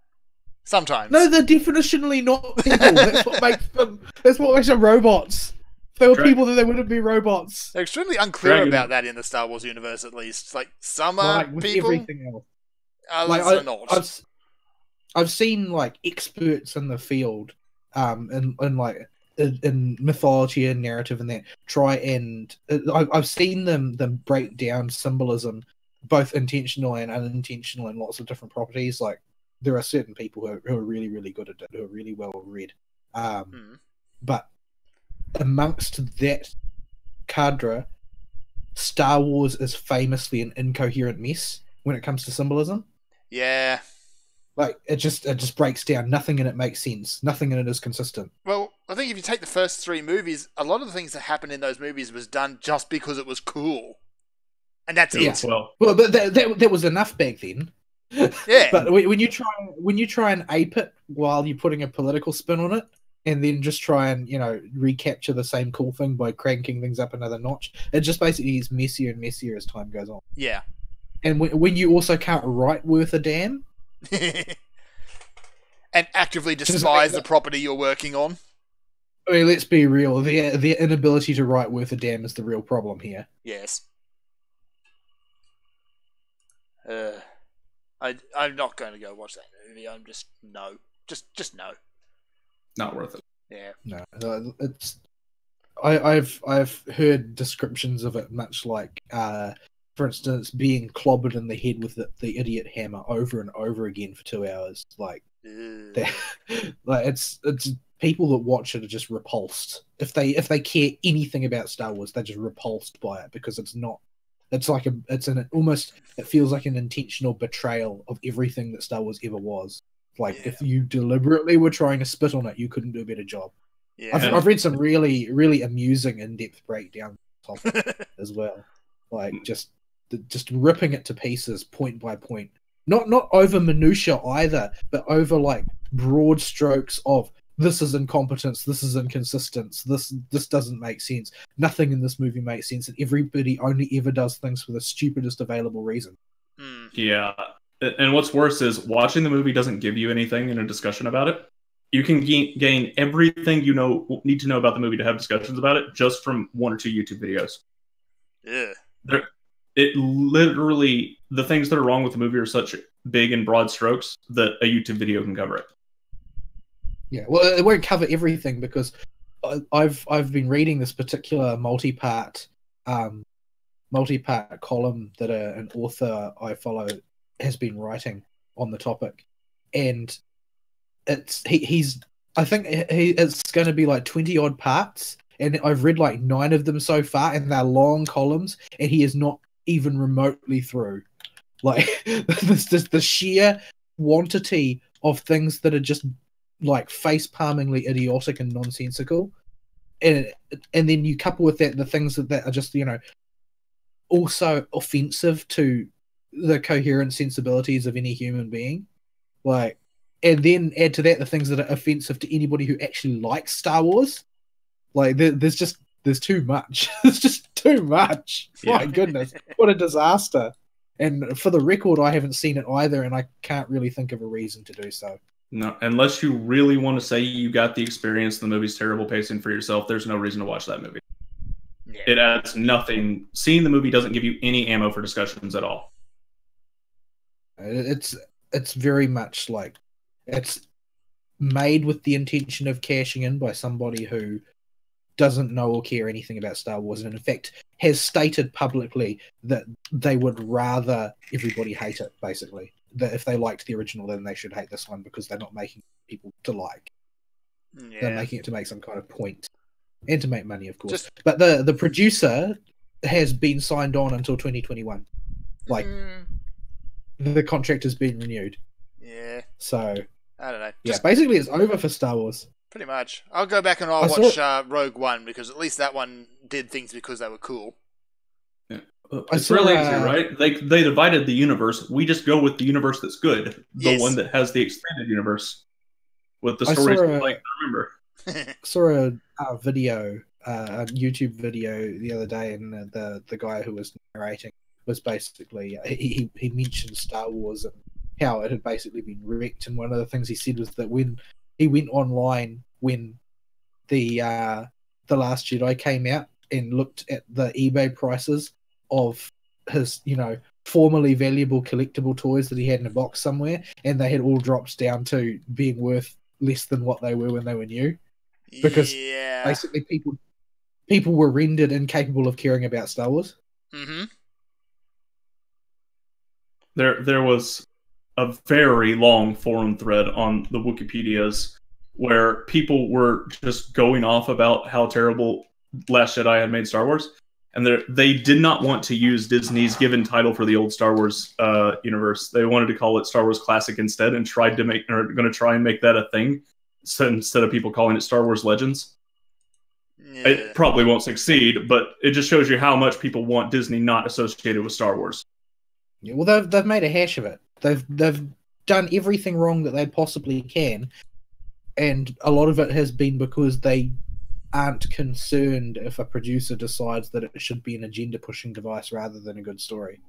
S2: Sometimes.
S3: No, they're definitionally not people. That's what makes them robots. If they were people, then they wouldn't be robots.
S2: They're extremely unclear about that in the Star Wars universe, at least. Some are people,
S3: everything else.
S2: Others are not.
S3: I've seen experts in the field, in mythology and narrative and that try and I've seen them break down symbolism, both intentional and unintentional, in lots of different properties. there are certain people who are really, really good at it, who are really well read. But amongst that cadre, Star Wars is famously an incoherent mess when it comes to symbolism.
S2: Yeah.
S3: Like, it just breaks down. Nothing in it makes sense. Nothing in it is consistent.
S2: Well, I think if you take the first 3 movies, a lot of the things that happened in those movies was done just because it was cool. And that's it.
S1: Well,
S3: but that was enough back then.
S2: Yeah.
S3: But when you try and ape it while you're putting a political spin on it, and then just try and, recapture the same cool thing by cranking things up another notch, it just basically is messier and messier as time goes on.
S2: Yeah.
S3: And when you also can't write worth a damn,
S2: and actively despise the property you're working on.
S3: I mean, let's be real. Their inability to write worth a damn is the real problem here.
S2: Yes. I'm not going to go watch that movie. I'm just no. Just no.
S1: Not worth it.
S2: Yeah.
S3: No, it's. I've heard descriptions of it much like, for instance, being clobbered in the head with the idiot hammer over and over again for 2 hours. Like it's people that watch it are just repulsed. If they care anything about Star Wars, they're just repulsed by it because it's not. It's like it feels like an intentional betrayal of everything that Star Wars ever was. Like, if you deliberately were trying to spit on it, you couldn't do a better job.
S2: Yeah.
S3: I've read some really, really amusing in-depth breakdowns as well. Like, just ripping it to pieces point by point. Not over minutia either, but over like broad strokes of this is incompetence, this is inconsistence, this doesn't make sense. Nothing in this movie makes sense, and everybody only ever does things for the stupidest available reason.
S1: Yeah. And what's worse is watching the movie doesn't give you anything in a discussion about it. You can gain everything you need to know about the movie to have discussions about it just from 1 or 2 YouTube videos.
S2: Yeah.
S1: It literally, the things that are wrong with the movie are such big and broad strokes that a YouTube video can cover it. Yeah,
S3: well, it won't cover everything because I've been reading this particular multi-part column that an author I follow has been writing on the topic, and it's I think it's going to be like 20 odd parts, and I've read like 9 of them so far, and they're long columns, and he is not even remotely through. Like, there's just the sheer quantity of things that are just like face-palmingly idiotic and nonsensical, and then you couple with that the things that are just also offensive to the coherent sensibilities of any human being, like, and then add to that the things that are offensive to anybody who actually likes Star Wars. Like, there's too much. There's just too much. Yeah. My goodness, what a disaster! And for the record, I haven't seen it either, and I can't really think of a reason to do so.
S1: No, unless you really want to say you got the experience, the movie's terrible pacing for yourself, there's no reason to watch that movie. Yeah. It adds nothing. Seeing the movie doesn't give you any ammo for discussions at all.
S3: It's very much like it's made with the intention of cashing in by somebody who doesn't know or care anything about Star Wars, and in fact has stated publicly that they would rather everybody hate it, basically. That if they liked the original, then they should hate this one because they're not making people to like. Yeah. They're making it to make some kind of point. And to make money, of course. But the producer has been signed on until 2021. Like, the contract has been renewed.
S2: Yeah.
S3: So,
S2: I don't know.
S3: Yeah, basically it's over for Star Wars.
S2: Pretty much. I'll go back and I'll watch Rogue One, because at least that one did things because they were cool.
S1: Yeah. It's really easy, right? They divided the universe. We just go with the universe that's good. The one that has the expanded universe. With the stories we like to remember.
S3: I saw a video, a YouTube video the other day, and the guy who was narrating was basically, he mentioned Star Wars and how it had basically been wrecked, and one of the things he said was that when he went online when the Last Jedi came out and looked at the eBay prices of his, formerly valuable collectible toys that he had in a box somewhere, and they had all dropped down to being worth less than what they were when they were new. Because basically people were rendered incapable of caring about Star Wars.
S2: Mm-hmm.
S1: There was a very long forum thread on the Wikipedias where people were just going off about how terrible Last Jedi had made Star Wars, and they did not want to use Disney's given title for the old Star Wars universe. They wanted to call it Star Wars Classic instead, and going to try and make that a thing. So instead of people calling it Star Wars Legends. Yeah. It probably won't succeed, but it just shows you how much people want Disney not associated with Star Wars.
S3: Yeah, well, they've made a hash of it. They've done everything wrong that they possibly can, and a lot of it has been because they aren't concerned if a producer decides that it should be an agenda-pushing device rather than a good story.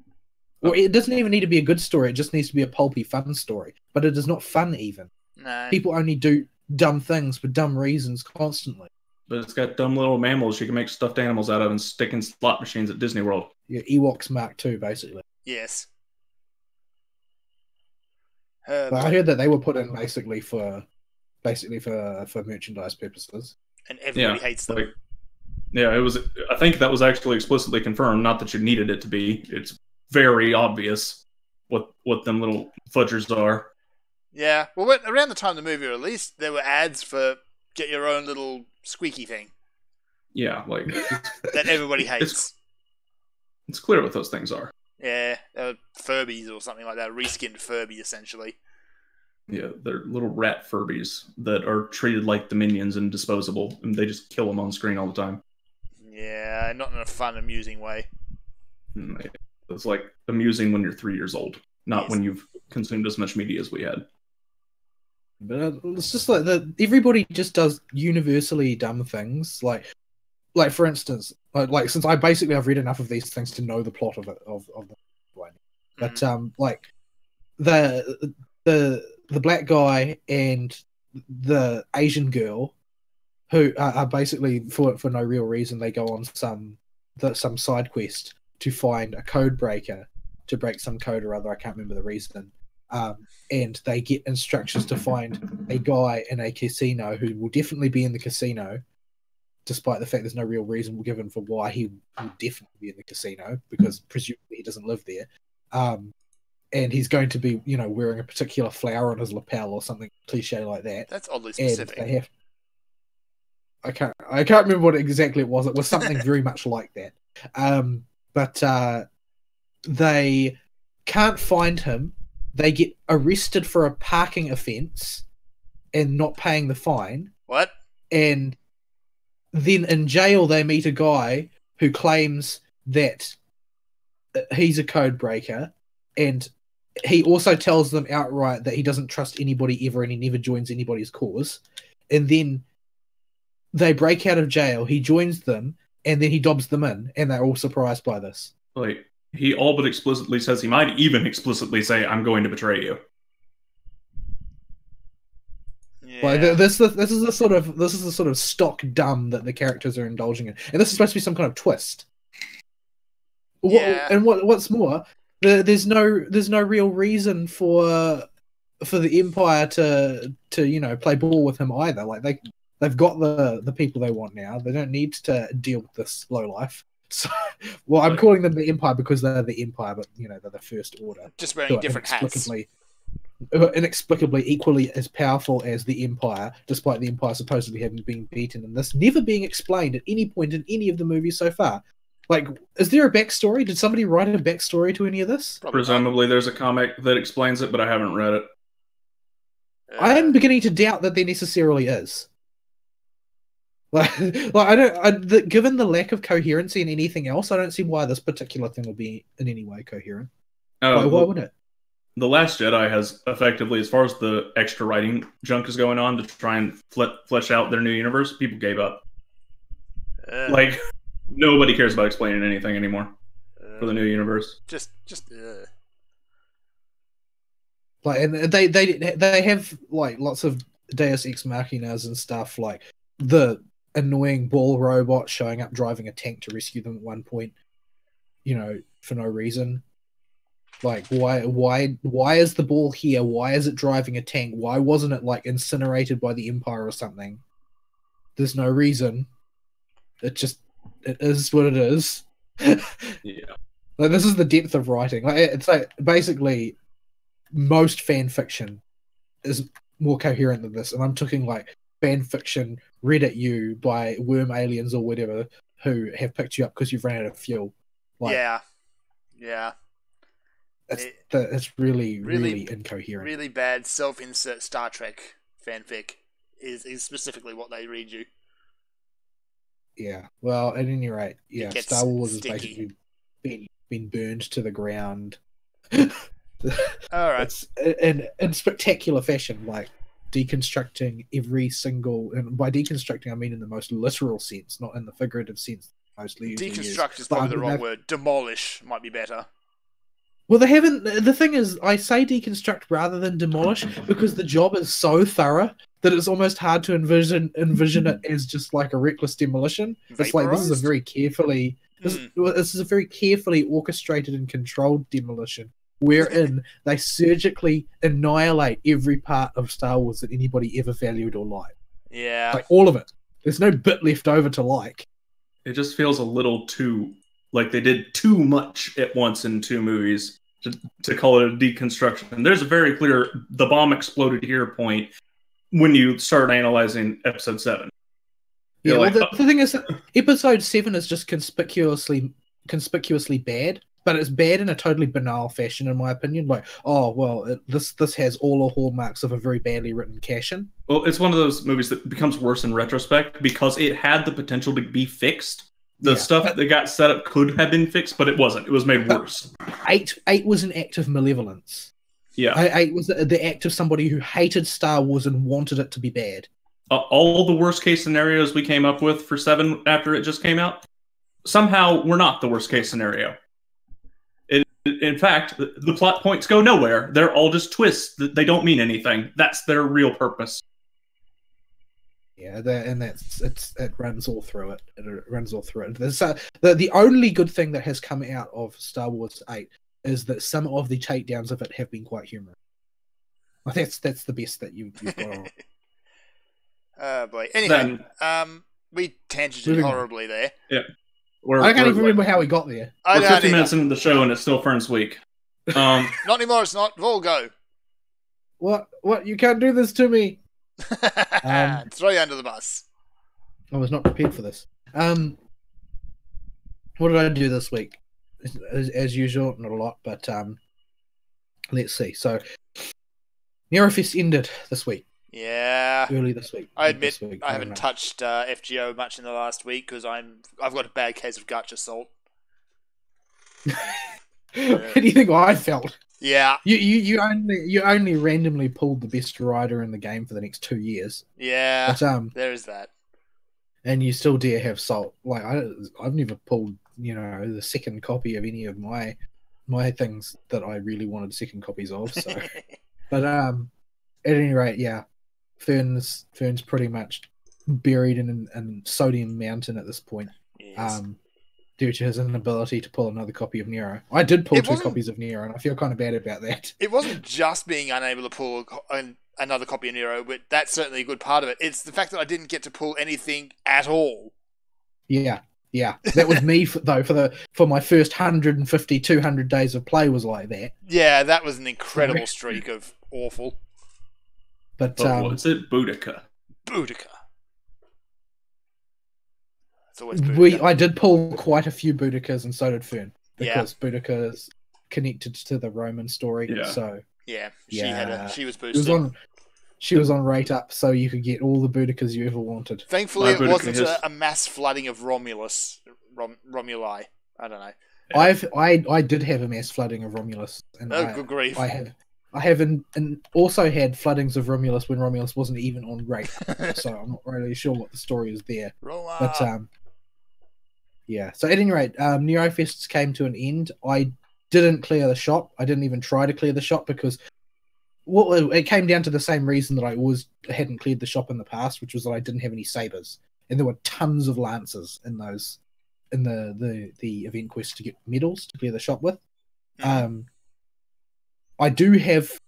S3: Or it doesn't even need to be a good story, it just needs to be a pulpy, fun story. But it is not fun, even.
S2: No.
S3: People only do dumb things for dumb reasons constantly.
S1: But it's got dumb little mammals you can make stuffed animals out of and stick in slot machines at Disney World.
S3: Yeah, Ewoks Mark II, basically.
S2: Yes.
S3: I heard that they were put in basically for merchandise purposes.
S2: And everybody hates them.
S1: It was. I think that was actually explicitly confirmed. Not that you needed it to be. It's very obvious what them little fudgers are.
S2: Yeah. Well, around the time the movie released, there were ads for get your own little squeaky thing.
S1: Yeah, like
S2: that everybody hates.
S1: It's clear what those things are.
S2: Yeah, Furbies or something like that. Reskinned Furby, essentially.
S1: Yeah, they're little rat Furbies that are treated like the minions and disposable, and they just kill them on screen all the time.
S2: Yeah, not in a fun, amusing way.
S1: It's like amusing when you're 3 years old, not when you've consumed as much media as we had.
S3: But it's just like everybody just does universally dumb things. Like for instance, like since I've read enough of these things to know the plot of it of the one. But like the black guy and the Asian girl, who are basically for no real reason, they go on some side quest to find a code breaker to break some code or other. I can't remember the reason. And they get instructions to find a guy in a casino who will definitely be in the casino, despite the fact there's no real reason given for why he will definitely be in the casino, because presumably he doesn't live there. And he's going to be, wearing a particular flower on his lapel or something cliche like that.
S2: That's oddly specific.
S3: And I can't remember what exactly it was. It was something very much like that. But they can't find him. They get arrested for a parking offence and not paying the fine.
S2: What?
S3: And then in jail they meet a guy who claims that he's a code breaker, and he also tells them outright that he doesn't trust anybody ever and he never joins anybody's cause. And then they break out of jail, he joins them, and then he dobs them in, and they're all surprised by this.
S1: Like, he all but explicitly says, he might even explicitly say, I'm going to betray you.
S3: Yeah. Like, this is the sort of stock dumb that the characters are indulging in. And this is supposed to be some kind of twist.
S2: Yeah.
S3: And what's more, there's no real reason for the Empire to play ball with him either. Like they've got the people they want now. They don't need to deal with this lowlife. So, well, I'm calling them the Empire because they're the Empire, but they're the First Order.
S2: Just wearing different hats.
S3: Inexplicably equally as powerful as the Empire, despite the Empire supposedly having been beaten, and this never being explained at any point in any of the movies so far. Like, is there a backstory? Did somebody write a backstory to any of this?
S1: Presumably there's a comic that explains it, but I haven't read it.
S3: I am beginning to doubt that there necessarily is. Given the lack of coherency in anything else, I don't see why this particular thing will be in any way coherent. Why would it?
S1: The Last Jedi has effectively, as far as the extra writing junk is going on to try and flesh out their new universe, people gave up. Nobody cares about explaining anything anymore for the new universe.
S3: And they have like lots of Deus Ex Machinas and stuff, like the annoying ball robot showing up driving a tank to rescue them at one point, for no reason. Like, why is the ball here? Why is it driving a tank? Why wasn't it like incinerated by the Empire or something? There's no reason. It is what it is.
S1: Yeah.
S3: Like, this is the depth of writing. Like, it's like basically most fan fiction is more coherent than this, and I'm talking like fan fiction read at you by worm aliens or whatever who have picked you up because you've ran out of fuel. Like,
S2: yeah.
S3: It's really incoherent.
S2: Really bad self-insert Star Trek fanfic is specifically what they read you.
S3: Yeah. Well, at any rate, yeah, Star Wars has
S2: sticky.
S3: basically been burned to the ground.
S2: All right.
S3: It's in spectacular fashion, like deconstructing every single, and by deconstructing I mean in the most literal sense, not in the figurative sense. Mostly
S2: Deconstruct is probably the wrong word. Demolish might be better.
S3: Well, they haven't. The thing is, I say deconstruct rather than demolish because the job is so thorough that it's almost hard to envision it as just like a reckless demolition. It's like this is a very carefully this is a very carefully orchestrated and controlled demolition, wherein they surgically annihilate every part of Star Wars that anybody ever valued or liked.
S2: Yeah,
S3: like all of it. There's no bit left over to like.
S1: It just feels a little too like they did too much at once in two movies to call it a deconstruction. And there's a very clear the bomb exploded here point when you start analyzing episode 7.
S3: Yeah, well, the thing is that episode 7 is just conspicuously bad, but it's bad in a totally banal fashion, in my opinion. Like, oh well, this has all the hallmarks of a very badly written cash-in.
S1: Well, it's one of those movies that becomes worse in retrospect because it had the potential to be fixed. The stuff that got set up could have been fixed, but it wasn't. It was made worse.
S3: 8 was an act of malevolence.
S1: Yeah,
S3: 8 was the act of somebody who hated Star Wars and wanted it to be bad.
S1: All the worst case scenarios we came up with for 7 after it just came out, somehow were not the worst case scenario. In fact, the plot points go nowhere. They're all just twists. They don't mean anything. That's their real purpose.
S3: Yeah, it runs all through it. It runs all through it. The only good thing that has come out of Star Wars 8 is that some of the takedowns of it have been quite humorous. Well, that's the best that you've got on.
S2: Oh boy. Anyway, we tangented horribly there.
S1: Yeah.
S3: I can't even remember how we got there.
S1: We're 50 minutes into the show and it's still Fern's week.
S2: Not anymore, it's not. Volgo.
S3: What? You can't do this to me.
S2: Throw you under the bus.
S3: I was not prepared for this. What did I do this week? As usual, not a lot, but let's see. So, Neurofest ended this week.
S2: Yeah,
S3: early this week.
S2: I admit I haven't touched FGO much in the last week because I've got a bad case of Gutch assault.
S3: How do you think I felt?
S2: Yeah,
S3: you only randomly pulled the best rider in the game for the next 2 years.
S2: Yeah, but, there is that.
S3: And you still dare have salt. Like I've never pulled, the second copy of any of my things that I really wanted second copies of. So, but at any rate, yeah, Fern's pretty much buried in Sodium Mountain at this point. Yes. Due to his inability to pull another copy of Nero. I did pull 2 copies of Nero, and I feel kind of bad about that.
S2: It wasn't just being unable to pull another copy of Nero, but that's certainly a good part of it. It's the fact that I didn't get to pull anything at all.
S3: Yeah. That was me, for my first 150, 200 days of play was like that.
S2: Yeah, that was an incredible streak of awful.
S3: But
S1: what's it? Boudica.
S3: I did pull quite a few Boudicas, and so did Fern, because Boudica is connected to the Roman story.
S1: Yeah.
S3: So
S2: she was boosted.
S3: She was on rate up, so you could get all the Boudicas you ever wanted.
S2: Thankfully, it wasn't a mass flooding of Romuli. I don't know.
S3: I did have a mass flooding of Romulus, and
S2: good grief!
S3: I have also had floodings of Romulus when Romulus wasn't even on rate, so I'm not really sure what the story is there. But yeah. So at any rate, Neurofests came to an end. I didn't clear the shop. I didn't even try to clear the shop because it came down to the same reason that I always hadn't cleared the shop in the past, which was that I didn't have any sabers, and there were tons of lancers in the event quest to get medals to clear the shop with. I do have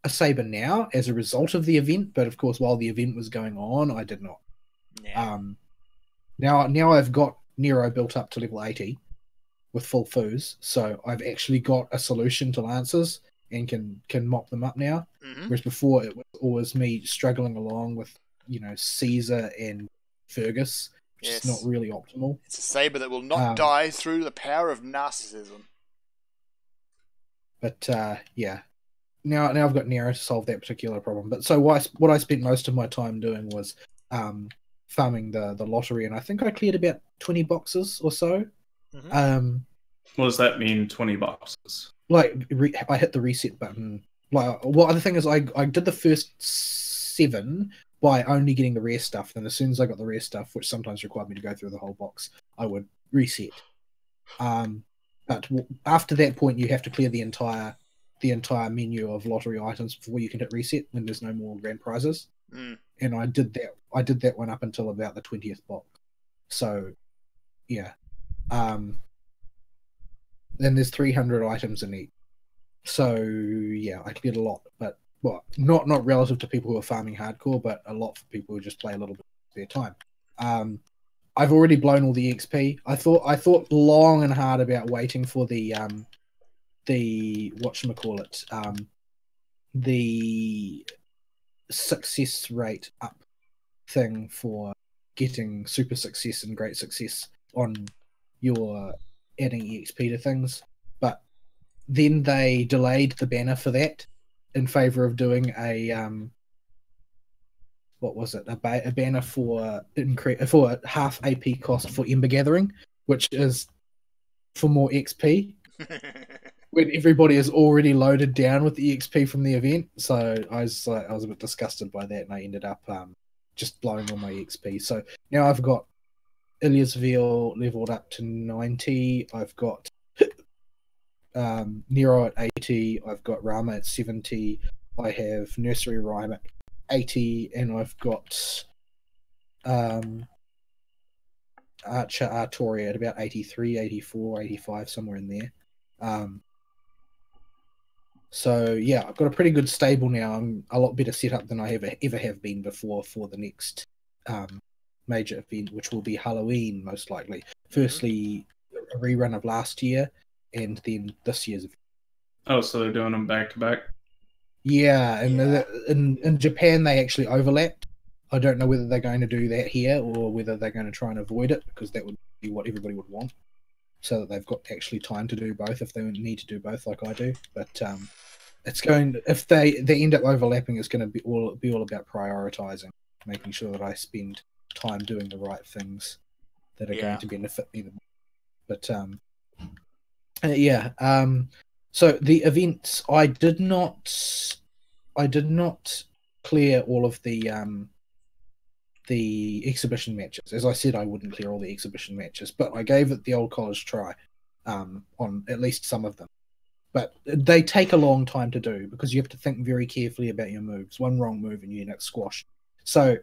S3: a saber now as a result of the event, but of course, while the event was going on, I did not. Yeah. Now I've got Nero built up to level 80 with full foos, so I've actually got a solution to lancers, and can mop them up now.
S2: Mm-hmm.
S3: Whereas before it was always me struggling along with Caesar and Fergus, which is not really optimal.
S2: It's a saber that will not die through the power of narcissism.
S3: But yeah, now I've got Nero to solve that particular problem. But so what I spent most of my time doing was farming the lottery, and I think I cleared about 20 boxes or so.
S2: Mm-hmm.
S1: What does that mean, 20 boxes?
S3: Like I hit the reset button. Like, the thing is, I did the first 7 by only getting the rare stuff. Then as soon as I got the rare stuff, which sometimes required me to go through the whole box, I would reset. But after that point, you have to clear the entire menu of lottery items before you can hit reset when there's no more grand prizes. And I did that one up until about the 20th box. So yeah. Then there's 300 items in each. So yeah, I cleared a lot, but not relative to people who are farming hardcore, but a lot for people who just play a little bit of their time. I've already blown all the XP. I thought long and hard about waiting for the whatchamacallit, the success rate up thing for getting super success and great success on your adding EXP to things, but then they delayed the banner for that in favor of doing a a banner for half AP cost for Ember Gathering, which is for more XP when everybody is already loaded down with the XP from the event. So I was a bit disgusted by that, and I ended up just blowing all my XP. So now I've got Iliasville leveled up to 90. I've got Nero at 80. I've got Rama at 70. I have Nursery Rhyme at 80, and I've got Archer Artoria at about 83, 84, 85, somewhere in there. So yeah, I've got a pretty good stable now. I'm a lot better set up than I ever have been before for the next major event, which will be Halloween most likely. Firstly, a rerun of last year, and then this year's event.
S1: Oh, so they're doing them back to back?
S3: Yeah, and in Japan they actually overlapped. I don't know whether they're going to do that here or whether they're going to try and avoid it, because that would be what everybody would want, so that they've got actually time to do both if they need to do both like I do. But it's going to, if they end up overlapping, it's going to be all about prioritizing, making sure that I spend time doing the right things that are going to benefit me the most. But so the events, I did not clear all of the exhibition matches. As I said, I wouldn't clear all the exhibition matches, but I gave it the old college try on at least some of them. But they take a long time to do because you have to think very carefully about your moves. One wrong move and you end up squashed. So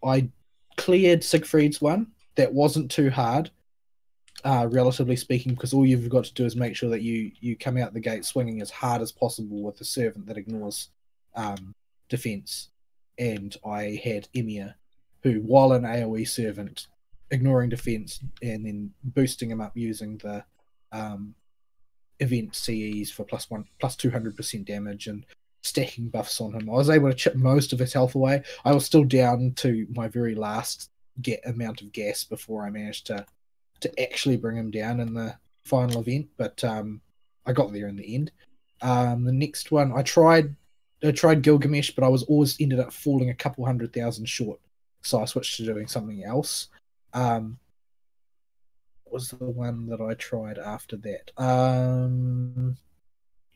S3: I cleared Siegfried's one. That wasn't too hard, relatively speaking, because all you've got to do is make sure that you come out the gate swinging as hard as possible with the servant that ignores defense. And I had Emir, who, while an AoE servant, ignoring defense and then boosting him up using the event CEs for plus 200% damage and stacking buffs on him. I was able to chip most of his health away. I was still down to my very last amount of gas before I managed to actually bring him down in the final event, but I got there in the end. The next one, I tried Gilgamesh, but I was always ended up falling a couple 100,000 short, so I switched to doing something else. What was the one that I tried after that?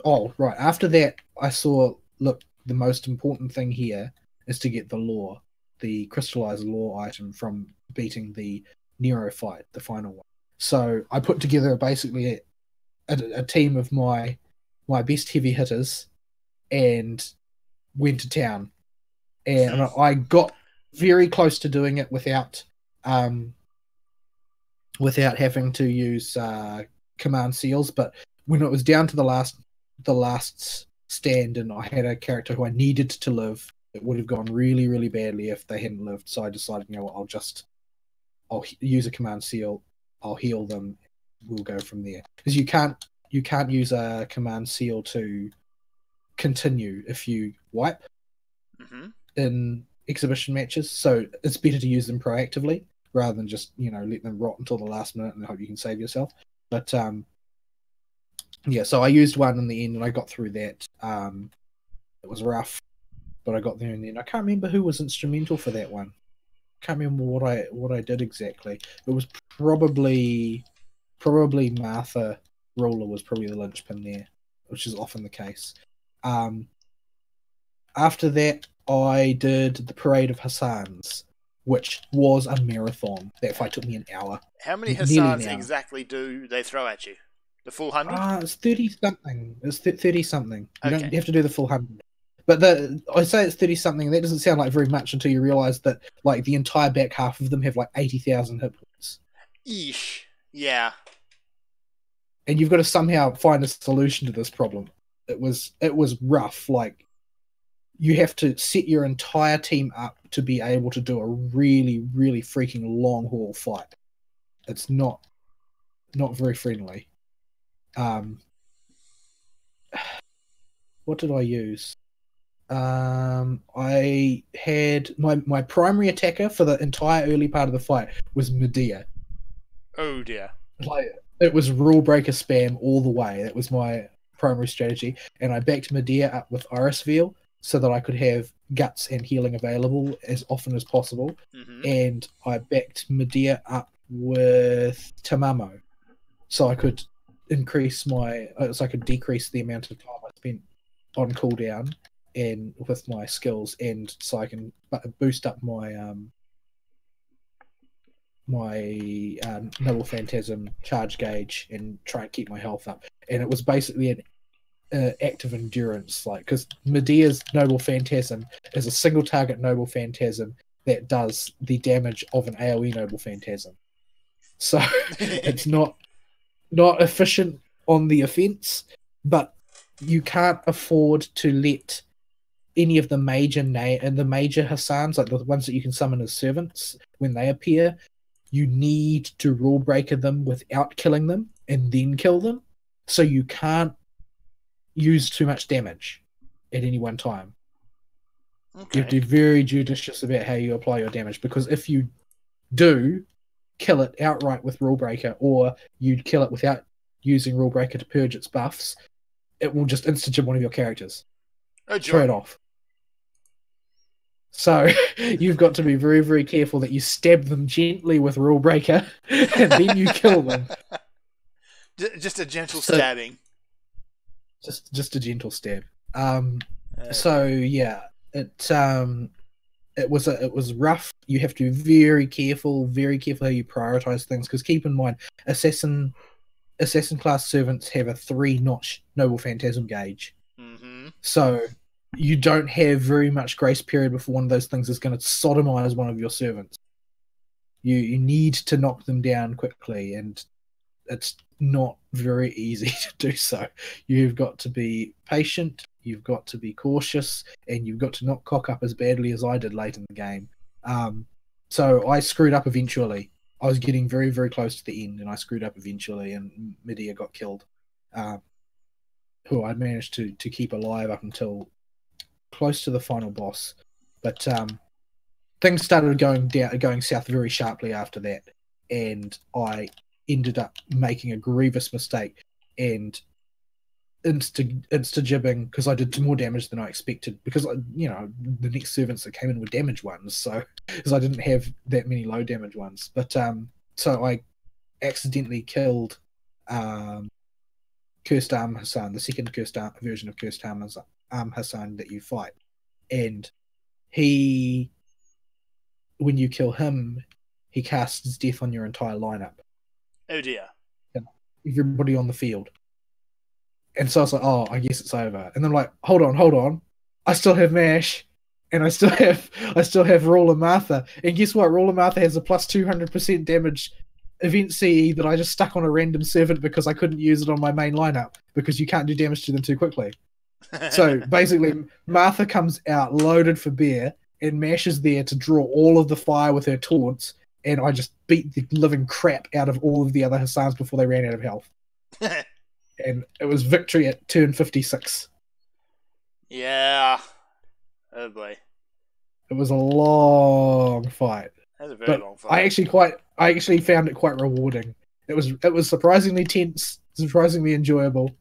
S3: After that, I saw, look, the most important thing here is to get the lore, the crystallized lore item from beating the Nero fight, the final one. So I put together basically a team of my best heavy hitters and went to town. And I got very close to doing it without having to use command seals. But when it was down to the last stand and I had a character who I needed to live, it would have gone really, really badly if they hadn't lived. So I decided, you know what, I'll use a command seal, I'll heal them, we'll go from there. Because you can't use a command seal to continue if you wipe
S2: Mm-hmm.
S3: in exhibition matches. So it's better to use them proactively rather than just, let them rot until the last minute and hope you can save yourself. But yeah, so I used one in the end and I got through that. It was rough, but I got there in the end. I can't remember who was instrumental for that one. Can't remember what I did exactly. It was probably Martha Ruler was probably the linchpin there, which is often the case. After that, I did the Parade of Hassans, which was a marathon. That fight took me an hour.
S2: How many
S3: Nearly an
S2: Hassans
S3: hour.
S2: exactly do they throw at you? The full 100?
S3: It's 30-something. It's 30-something. You
S2: Okay.
S3: don't have to do the full 100. But I say it's 30-something, that doesn't sound like very much until you realise that like the entire back half of them have like 80,000 hit points.
S2: Eesh. Yeah.
S3: And you've got to somehow find a solution to this problem. It was rough. Like, you have to set your entire team up to be able to do a really, really freaking long haul fight. It's not very friendly. What did I use? I had my primary attacker for the entire early part of the fight was Medea.
S2: Oh dear.
S3: Like, it was rule breaker spam all the way. That was my primary strategy, and I backed Medea up with Iris Veil so that I could have guts and healing available as often as possible.
S2: Mm-hmm.
S3: And I backed Medea up with Tamamo, so I could decrease the amount of time I spent on cooldown and with my skills, and so I can boost up my Noble Phantasm charge gauge and try and keep my health up. And it was basically an act of endurance, like, because Medea's Noble Phantasm is a single target Noble Phantasm that does the damage of an AoE Noble Phantasm. So it's not efficient on the offense, but you can't afford to let any of the major Hassans, like the ones that you can summon as servants, when they appear, you need to rule breaker them without killing them and then kill them. So you can't use too much damage at any one time.
S2: Okay.
S3: You have to be very judicious about how you apply your damage, because if you do kill it outright with rule breaker, or you kill it without using rule breaker to purge its buffs, it will just insta-jib one of your characters. Straight off. So you've got to be very, very careful that you stab them gently with rule breaker and then you kill them.
S2: Just a gentle stabbing.
S3: Just a gentle stab. So yeah, it was rough. You have to be very careful how you prioritize things, because keep in mind, assassin class servants have a 3-notch Noble Phantasm gauge.
S2: Mm-hmm.
S3: So you don't have very much grace period before one of those things is going to sodomize one of your servants. You need to knock them down quickly, and it's not very easy to do so. You've got to be patient, you've got to be cautious, and you've got to not cock up as badly as I did late in the game. So I screwed up eventually. I was getting very, very close to the end, and I screwed up eventually, and Medea got killed, who I managed to keep alive up until close to the final boss. But things started going south very sharply after that, and I ended up making a grievous mistake and insta-jibbing, because I did more damage than I expected, because the next servants that came in were damage ones, so because I didn't have that many low damage ones. But so I accidentally killed Cursed Arm Hassan, the second version of Cursed Arm Hassan that you fight, and when you kill him, he casts death on your entire lineup.
S2: Oh dear.
S3: Everybody on the field. And so I was like, oh, I guess it's over. And then I'm like, hold on. I still have Mash, and I still have Ruler Martha. And guess what? Ruler Martha has a plus 200% damage event CE that I just stuck on a random servant because I couldn't use it on my main lineup, because you can't do damage to them too quickly. So basically, Martha comes out loaded for bear, and Mash is there to draw all of the fire with her taunts, and I just beat the living crap out of all of the other Hassans before they ran out of health. And it was victory at turn 56.
S2: Yeah. Oh boy.
S3: It was a long fight.
S2: That was a very
S3: But
S2: long fight.
S3: I actually found it quite rewarding. It was surprisingly tense, surprisingly enjoyable.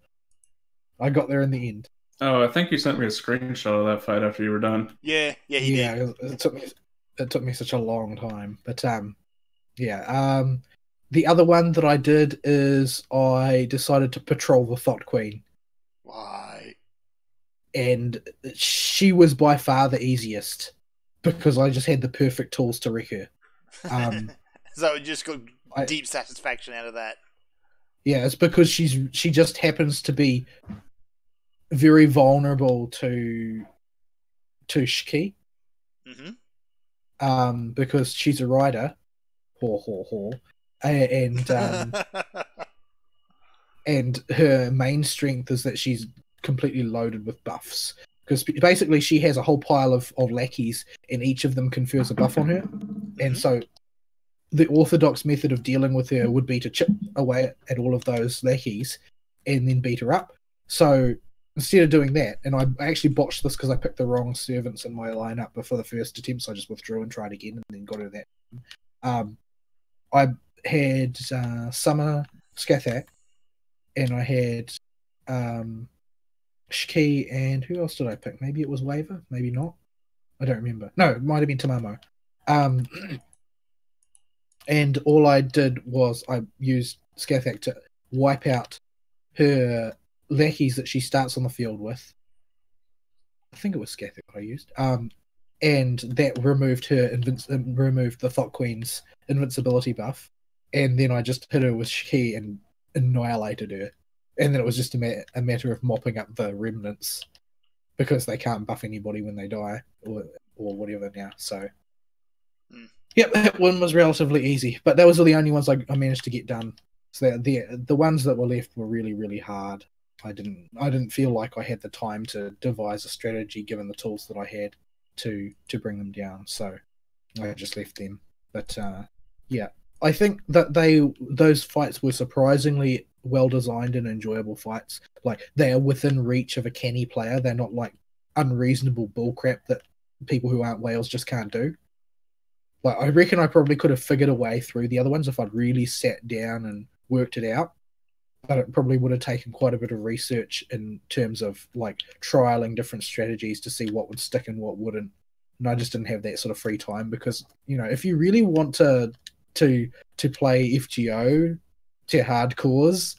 S3: I got there in the end.
S1: Oh, I think you sent me a screenshot of that fight after you were done.
S2: Yeah, he did.
S3: It took me such a long time. But the other one that I did is I decided to patrol the Thought Queen.
S2: Why?
S3: And she was by far the easiest because I just had the perfect tools to wreck her.
S2: So you just got deep satisfaction out of that.
S3: Yeah, it's because she just happens to be very vulnerable to Shiki.
S2: Mm-hmm.
S3: Because she's a rider. And and her main strength is that she's completely loaded with buffs. Because basically she has a whole pile of lackeys and each of them confers a buff on her. Mm-hmm. And so the orthodox method of dealing with her would be to chip away at all of those lackeys and then beat her up. So instead of doing that, and I actually botched this because I picked the wrong servants in my lineup before the first attempt, so I just withdrew and tried again and then got her that. I had Summer Skathak, and I had Shiki, and who else did I pick? Maybe it was Waver, maybe not. I don't remember. No, it might have been Tamamo. And all I did was I used Skathak to wipe out her lackeys that she starts on the field with. I think it was Skathak I used. And that removed removed the Thought Queen's invincibility buff. And then I just hit her with Shiki and annihilated her. And then it was just a matter of mopping up the remnants because they can't buff anybody when they die or whatever now. So, Yep, that one was relatively easy. But those were the only ones I managed to get done. So the ones that were left were really, really hard. I didn't feel like I had the time to devise a strategy given the tools that I had to bring them down. So I just left them. But yeah, I think that those fights were surprisingly well designed and enjoyable fights. Like they are within reach of a canny player. They're not like unreasonable bullcrap that people who aren't whales just can't do. Like I reckon I probably could have figured a way through the other ones if I'd really sat down and worked it out. But it probably would have taken quite a bit of research in terms of like trialing different strategies to see what would stick and what wouldn't. And I just didn't have that sort of free time because, if you really want to play FGO to hardcores,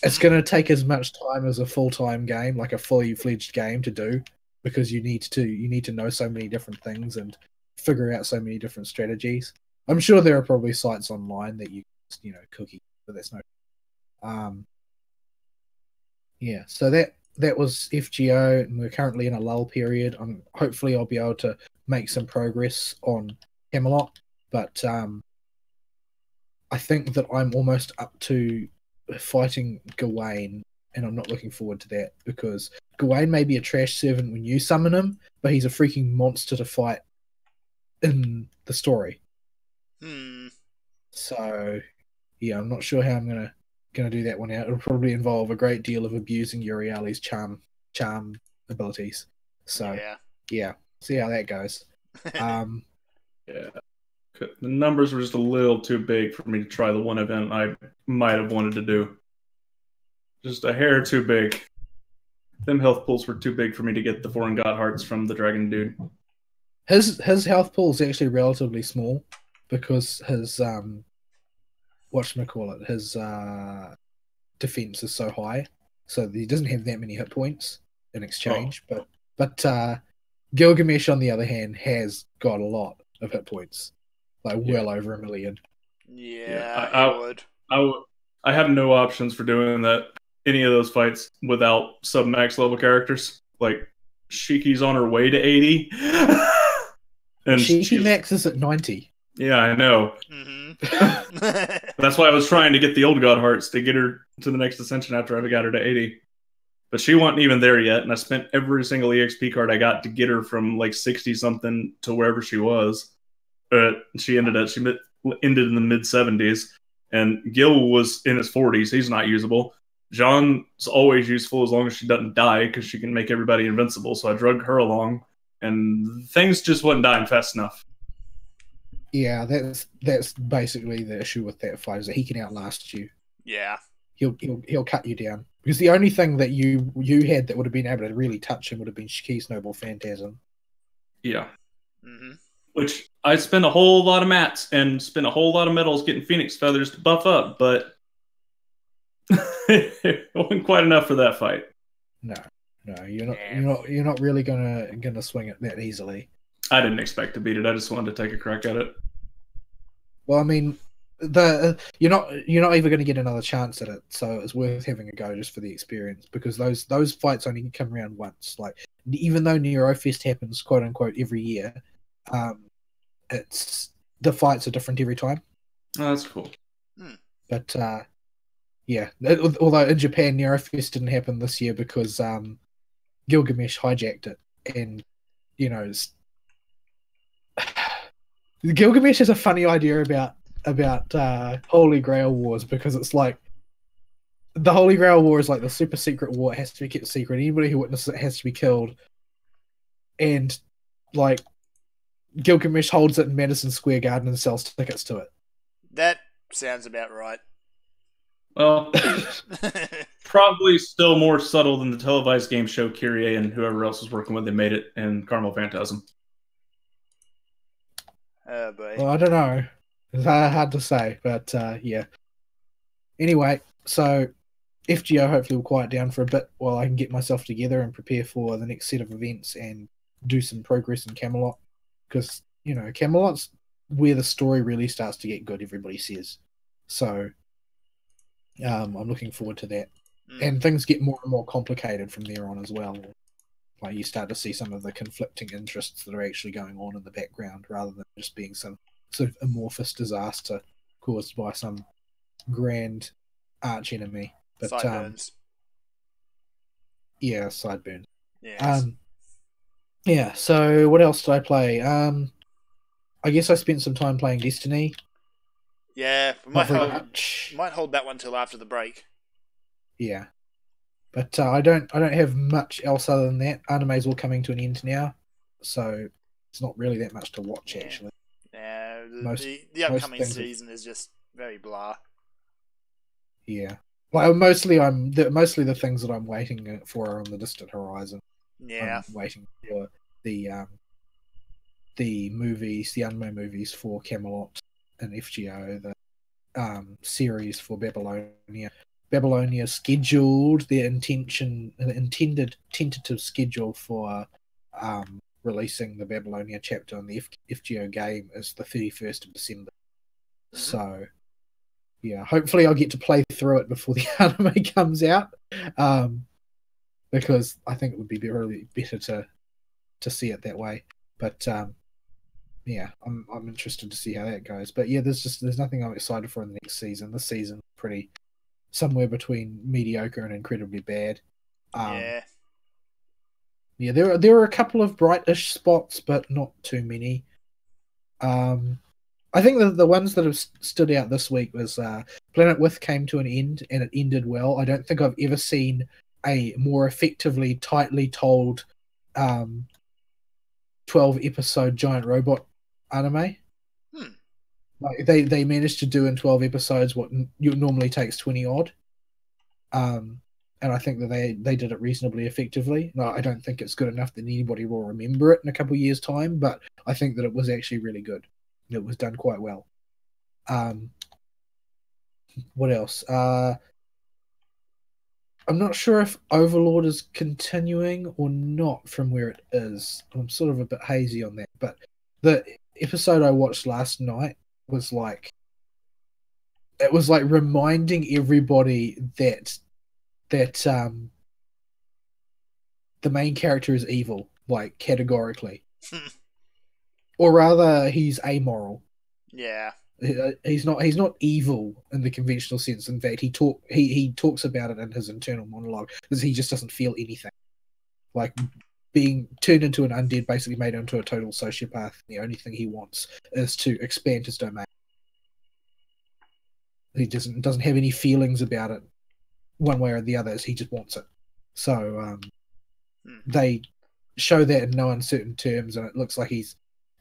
S3: it's going to take as much time as a full-time game, like a fully fledged game to do, because you need to know so many different things and figure out so many different strategies. I'm sure there are probably sites online that you cookie, but that's no. Yeah, so that was FGO, and we're currently in a lull period. Hopefully I'll be able to make some progress on Camelot, but I think that I'm almost up to fighting Gawain, and I'm not looking forward to that because Gawain may be a trash servant when you summon him, but he's a freaking monster to fight in the story. So yeah, I'm not sure how I'm gonna do that one out. It'll probably involve a great deal of abusing Uriali's charm abilities. So yeah, see how that goes.
S1: Yeah, the numbers were just a little too big for me to try the one event I might have wanted to do. Just a hair too big. Them health pools were too big for me to get the foreign god hearts from the dragon dude.
S3: His health pool is actually relatively small because his his defense is so high, so he doesn't have that many hit points in exchange. But Gilgamesh, on the other hand, has got a lot of hit points, like well over 1 million.
S1: I have no options for doing any of those fights without sub-max level characters. Like Shiki's on her way to 80.
S3: And Shiki max is at 90.
S1: Yeah, I know. That's why I was trying to get the old god hearts to get her to the next ascension after I got her to 80. But she wasn't even there yet, and I spent every single EXP card I got to get her from like 60 something to wherever she was. But she ended in the mid 70s, and Gil was in his 40s. He's not usable. Jean's always useful as long as she doesn't die, because she can make everybody invincible. So I drug her along, and things just wasn't dying fast enough.
S3: Yeah, that's basically the issue with that fight, is that he can outlast you.
S2: Yeah.
S3: He'll cut you down. Because the only thing that you had that would have been able to really touch him would have been Shiki Snowball Phantasm.
S1: Yeah.
S2: Mm-hmm.
S1: Which I spent a whole lot of mats and spent a whole lot of medals getting Phoenix Feathers to buff up, but it wasn't quite enough for that fight.
S3: No, you're not really gonna swing it that easily.
S1: I didn't expect to beat it. I just wanted to take a crack at it.
S3: Well, I mean, you're not even going to get another chance at it, so it's worth having a go just for the experience, because those fights only come around once. Like, even though Neurofest happens quote unquote every year, it's the fights are different every time.
S1: Oh, that's cool.
S3: But yeah, although in Japan Neurofest didn't happen this year because Gilgamesh hijacked it, and you know, Gilgamesh has a funny idea about Holy Grail Wars, because it's like the Holy Grail War is like the super secret war. It has to be kept secret. Anybody who witnesses it has to be killed. And like Gilgamesh holds it in Madison Square Garden and sells tickets to it.
S2: That sounds about right.
S1: Well, probably still more subtle than the televised game show Kyrie and whoever else was working with they made it in Carmel Phantasm.
S2: Oh boy.
S3: Well, I don't know. It's hard to say, but yeah. Anyway, so FGO hopefully will quiet down for a bit while I can get myself together and prepare for the next set of events and do some progress in Camelot, because you know Camelot's where the story really starts to get good. Everybody says so. I'm looking forward to that, and things get more and more complicated from there on as well. Like you start to see some of the conflicting interests that are actually going on in the background, rather than just being some sort of amorphous disaster caused by some grand arch enemy. But
S2: Sideburns.
S3: Yeah, Sideburns.
S2: Yes.
S3: Yeah, so what else did I play? I guess I spent some time playing Destiny.
S2: Yeah, we might hold that one till after the break.
S3: Yeah. But I don't have much else other than that. Anime's all coming to an end now, so it's not really that much to watch actually.
S2: Yeah, the upcoming season is just very blah.
S3: Yeah. Well, mostly the things that I'm waiting for are on the distant horizon.
S2: Yeah.
S3: I'm waiting for the movies, the anime movies for Camelot and FGO, the series for Babylonia. Babylonia scheduled their intended tentative schedule for releasing the Babylonia chapter on the FGO game is the 31st of December. Mm-hmm. So, yeah, hopefully I'll get to play through it before the anime comes out, because I think it would be really better to see it that way. But yeah, I'm interested to see how that goes. But yeah, there's nothing I'm excited for in the next season. This season pretty somewhere between mediocre and incredibly bad. Yeah, there are a couple of brightish spots, but not too many. I think the ones that have stood out this week was Planet With came to an end, and it ended well. I don't think I've ever seen a more effectively, tightly told 12-episode giant robot anime. Like they managed to do in 12 episodes what normally takes 20 odd. And I think that they did it reasonably effectively. No, I don't think it's good enough that anybody will remember it in a couple of years' time, but I think that it was actually really good. It was done quite well. What else? I'm not sure if Overlord is continuing or not from where it is. I'm sort of a bit hazy on that, but the episode I watched last night was like reminding everybody that the main character is evil, like categorically. Or rather, he's amoral.
S2: Yeah.
S3: He's not evil in the conventional sense. In fact, he talks about it in his internal monologue, because he just doesn't feel anything. Like being turned into an undead, basically made into a total sociopath. The only thing he wants is to expand his domain. He doesn't have any feelings about it. one way or the other, is he just wants it. So they show that in no uncertain terms, and it looks like he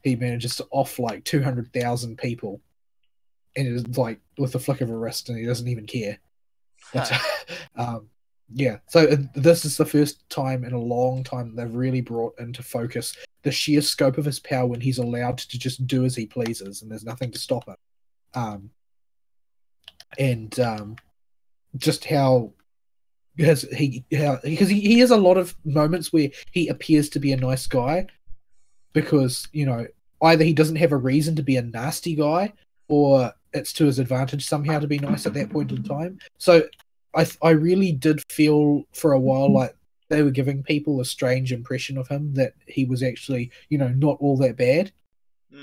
S3: manages to off like 200,000 people, and it is like with the flick of a wrist, and he doesn't even care. But, yeah, so this is the first time in a long time they've really brought into focus the sheer scope of his power when he's allowed to just do as he pleases, and there's nothing to stop him. Just how because he has a lot of moments where he appears to be a nice guy, because either he doesn't have a reason to be a nasty guy, or it's to his advantage somehow to be nice at that point in time. So I really did feel for a while like they were giving people a strange impression of him, that he was actually not all that bad,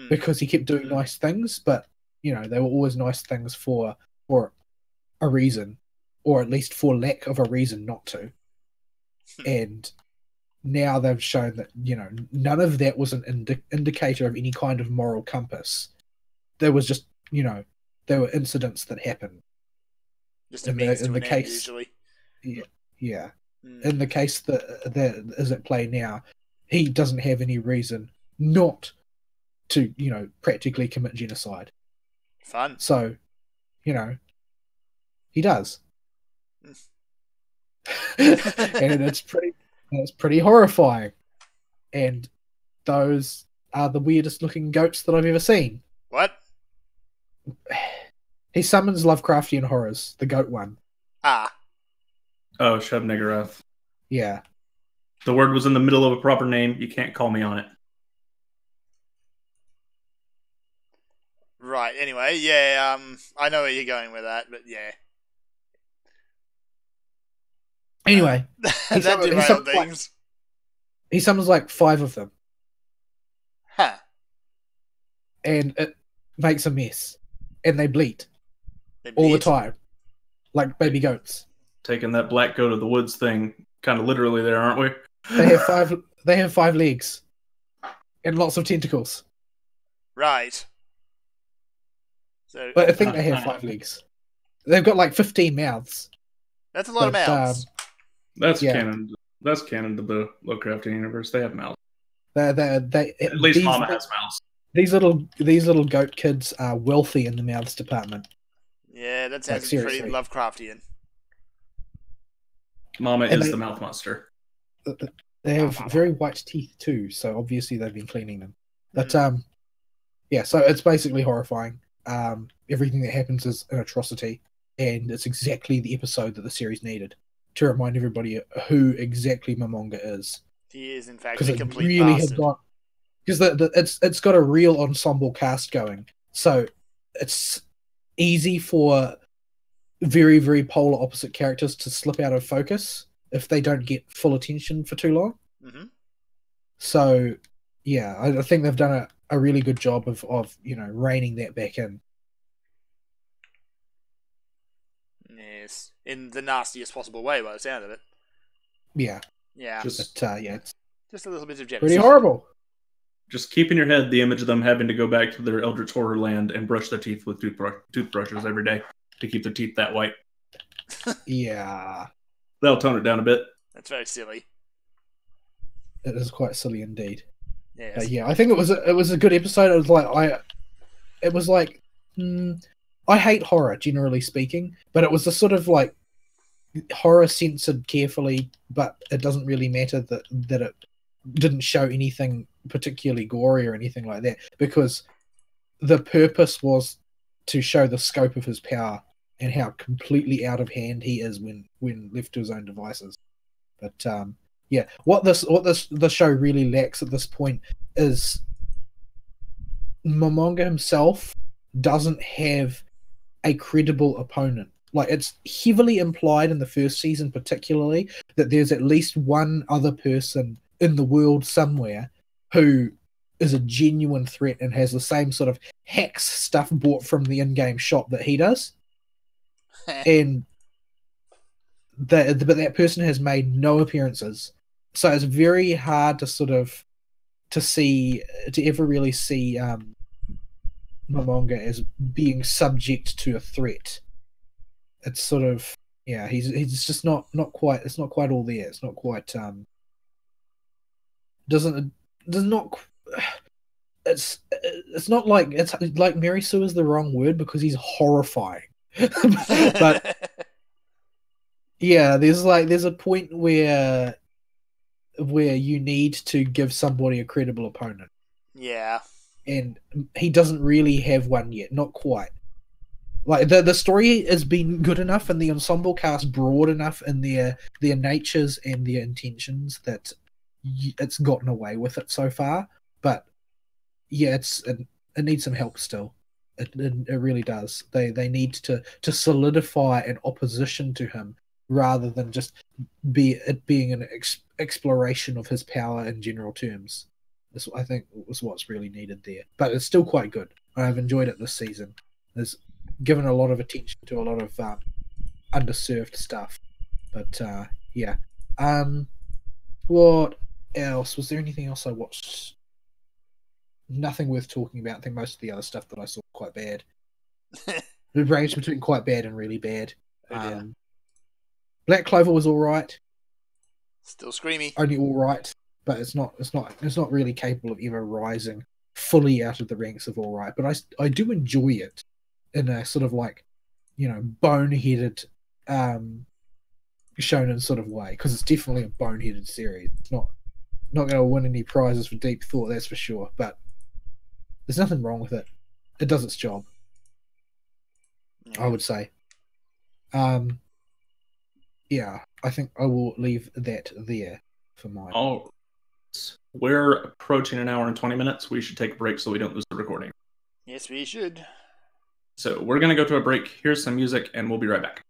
S3: because he kept doing nice things, but they were always nice things for a reason, or at least for lack of a reason not to. And now they've shown that none of that was an indicator of any kind of moral compass. There was just there were incidents that happened.
S2: Just in the case, usually.
S3: Yeah. In the case that is at play now, he doesn't have any reason not to practically commit genocide.
S2: Fun.
S3: So, he does. And it's pretty horrifying. And those are the weirdest looking goats that I've ever seen.
S2: What?
S3: He summons Lovecraftian horrors, the goat one.
S2: Ah.
S1: Oh, Shub-Niggurath.
S3: Yeah.
S1: The word was in the middle of a proper name. You can't call me on it.
S2: Right, anyway, yeah, I know where you're going with that, but yeah.
S3: Anyway.
S2: That derailed things.
S3: He summons like 5 of them.
S2: Huh.
S3: And it makes a mess. And they bleat. All the time. Like baby goats.
S1: Taking that black goat of the woods thing kind of literally there, aren't we?
S3: They have 5 legs. And lots of tentacles.
S2: Right. So,
S3: but I think they have 5 legs. They've got like 15 mouths.
S2: That's a lot of mouths.
S1: That's canon. That's canon to the Lovecraftian universe. They have mouths.
S3: They
S1: at least Mama has mouths.
S3: These little goat kids are wealthy in the mouths department.
S2: Yeah, that sounds pretty Lovecraftian.
S1: Mama is the mouth monster.
S3: They have very white teeth too, so obviously they've been cleaning them. But yeah, so it's basically horrifying. Everything that happens is an atrocity, and it's exactly the episode that the series needed to remind everybody who exactly Momonga is.
S2: He is, in fact, a complete bastard.
S3: Because it's got a real ensemble cast going, so it's easy for very, very polar opposite characters to slip out of focus if they don't get full attention for too long.
S2: Mm-hmm.
S3: So, yeah, I think they've done a really good job of reining that back in.
S2: Yes, in the nastiest possible way, by the sound of it.
S3: Yeah.
S2: Yeah.
S3: It's
S2: just a little bit of jealousy.
S3: Pretty horrible.
S1: Just keep in your head the image of them having to go back to their Eldritch Horror land and brush their teeth with toothbrushes every day to keep their teeth that white.
S3: Yeah.
S1: That'll tone it down a bit.
S2: That's very silly.
S3: It is quite silly indeed.
S2: Yes.
S3: Yeah, I think it was a good episode. It was like I hate horror generally speaking, but it was a sort of like horror censored carefully, but it doesn't really matter that it didn't show anything particularly gory or anything like that, because the purpose was to show the scope of his power and how completely out of hand he is when left to his own devices. But yeah, what the show really lacks at this point is Momonga himself doesn't have a credible opponent. Like, it's heavily implied in the first season particularly that there's at least one other person in the world somewhere who is a genuine threat and has the same sort of hacks stuff bought from the in-game shop that he does. And but that person has made no appearances. So it's very hard to ever really see Momonga as being subject to a threat. It's sort of, Yeah, he's just not quite. It's not quite all there. It's not quite. Does not. It's not like it's like Mary Sue is the wrong word because he's horrifying. But yeah, there's a point where you need to give somebody a credible opponent.
S2: Yeah. And
S3: he doesn't really have one yet, not quite. Like the story has been good enough and the ensemble cast broad enough in their natures and their intentions that it's gotten away with it so far. But yeah, it needs some help still. It really does. They need to solidify an opposition to him rather than just being an exploration of his power in general terms. This, I think, was what's really needed there. But it's still quite good. I've enjoyed it this season. There's given a lot of attention to a lot of underserved stuff. But yeah. What else? Was there anything else I watched? Nothing worth talking about. I think most of the other stuff that I saw was quite bad. It ranged between quite bad and really bad. Black Clover was all right.
S2: Still screamy.
S3: Only all right, but it's not really capable of ever rising fully out of the ranks of all right. But I do enjoy it in a sort of like, boneheaded shonen sort of way, because it's definitely a boneheaded series. It's not going to win any prizes for deep thought, that's for sure. But there's nothing wrong with it. It does its job, I would say. Yeah, I think I will leave that there for mine.
S1: Oh, we're approaching an hour and 20 minutes. We should take a break so we don't lose the recording.
S2: Yes, we should.
S1: So we're going to go to a break. Here's some music, and we'll be right back.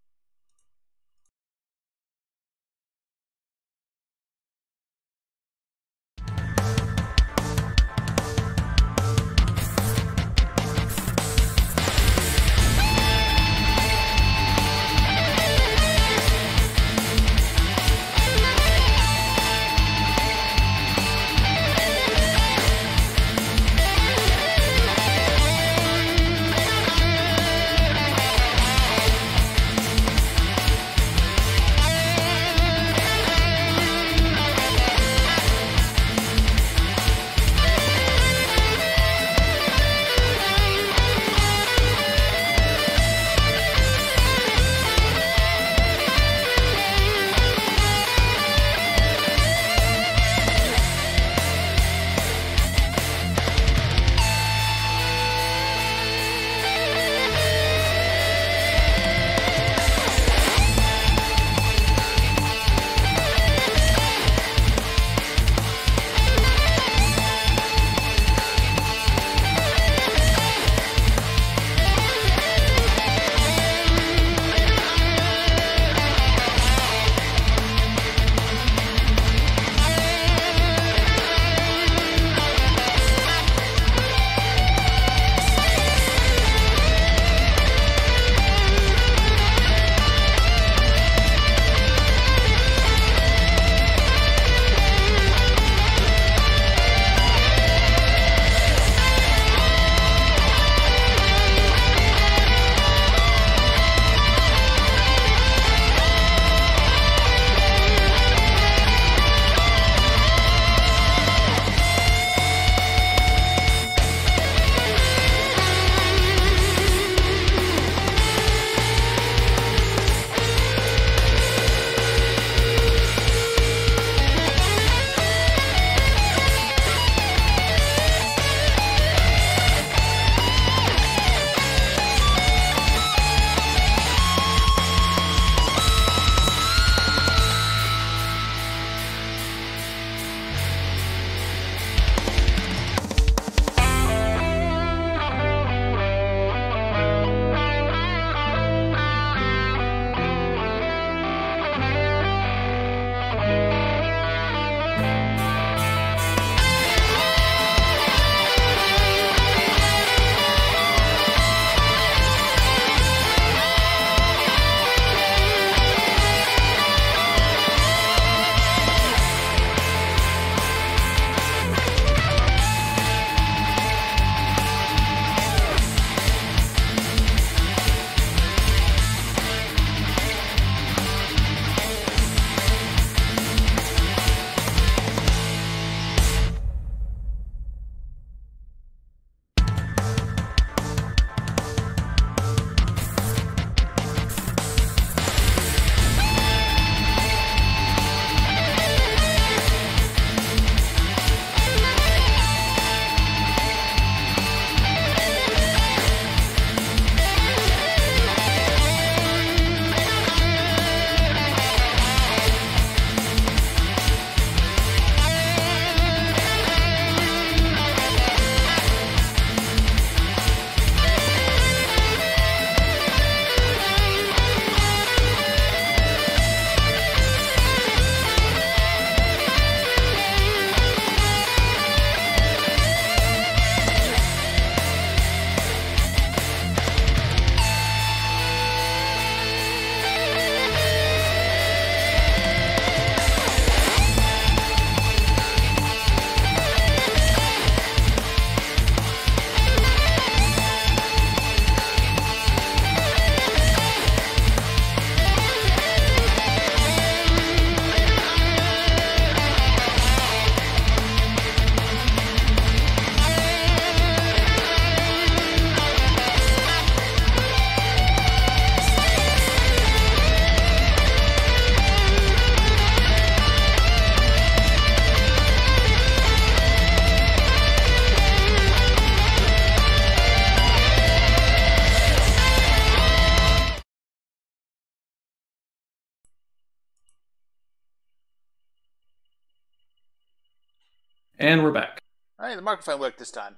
S1: And we're back.
S2: Hey, the microphone worked this time.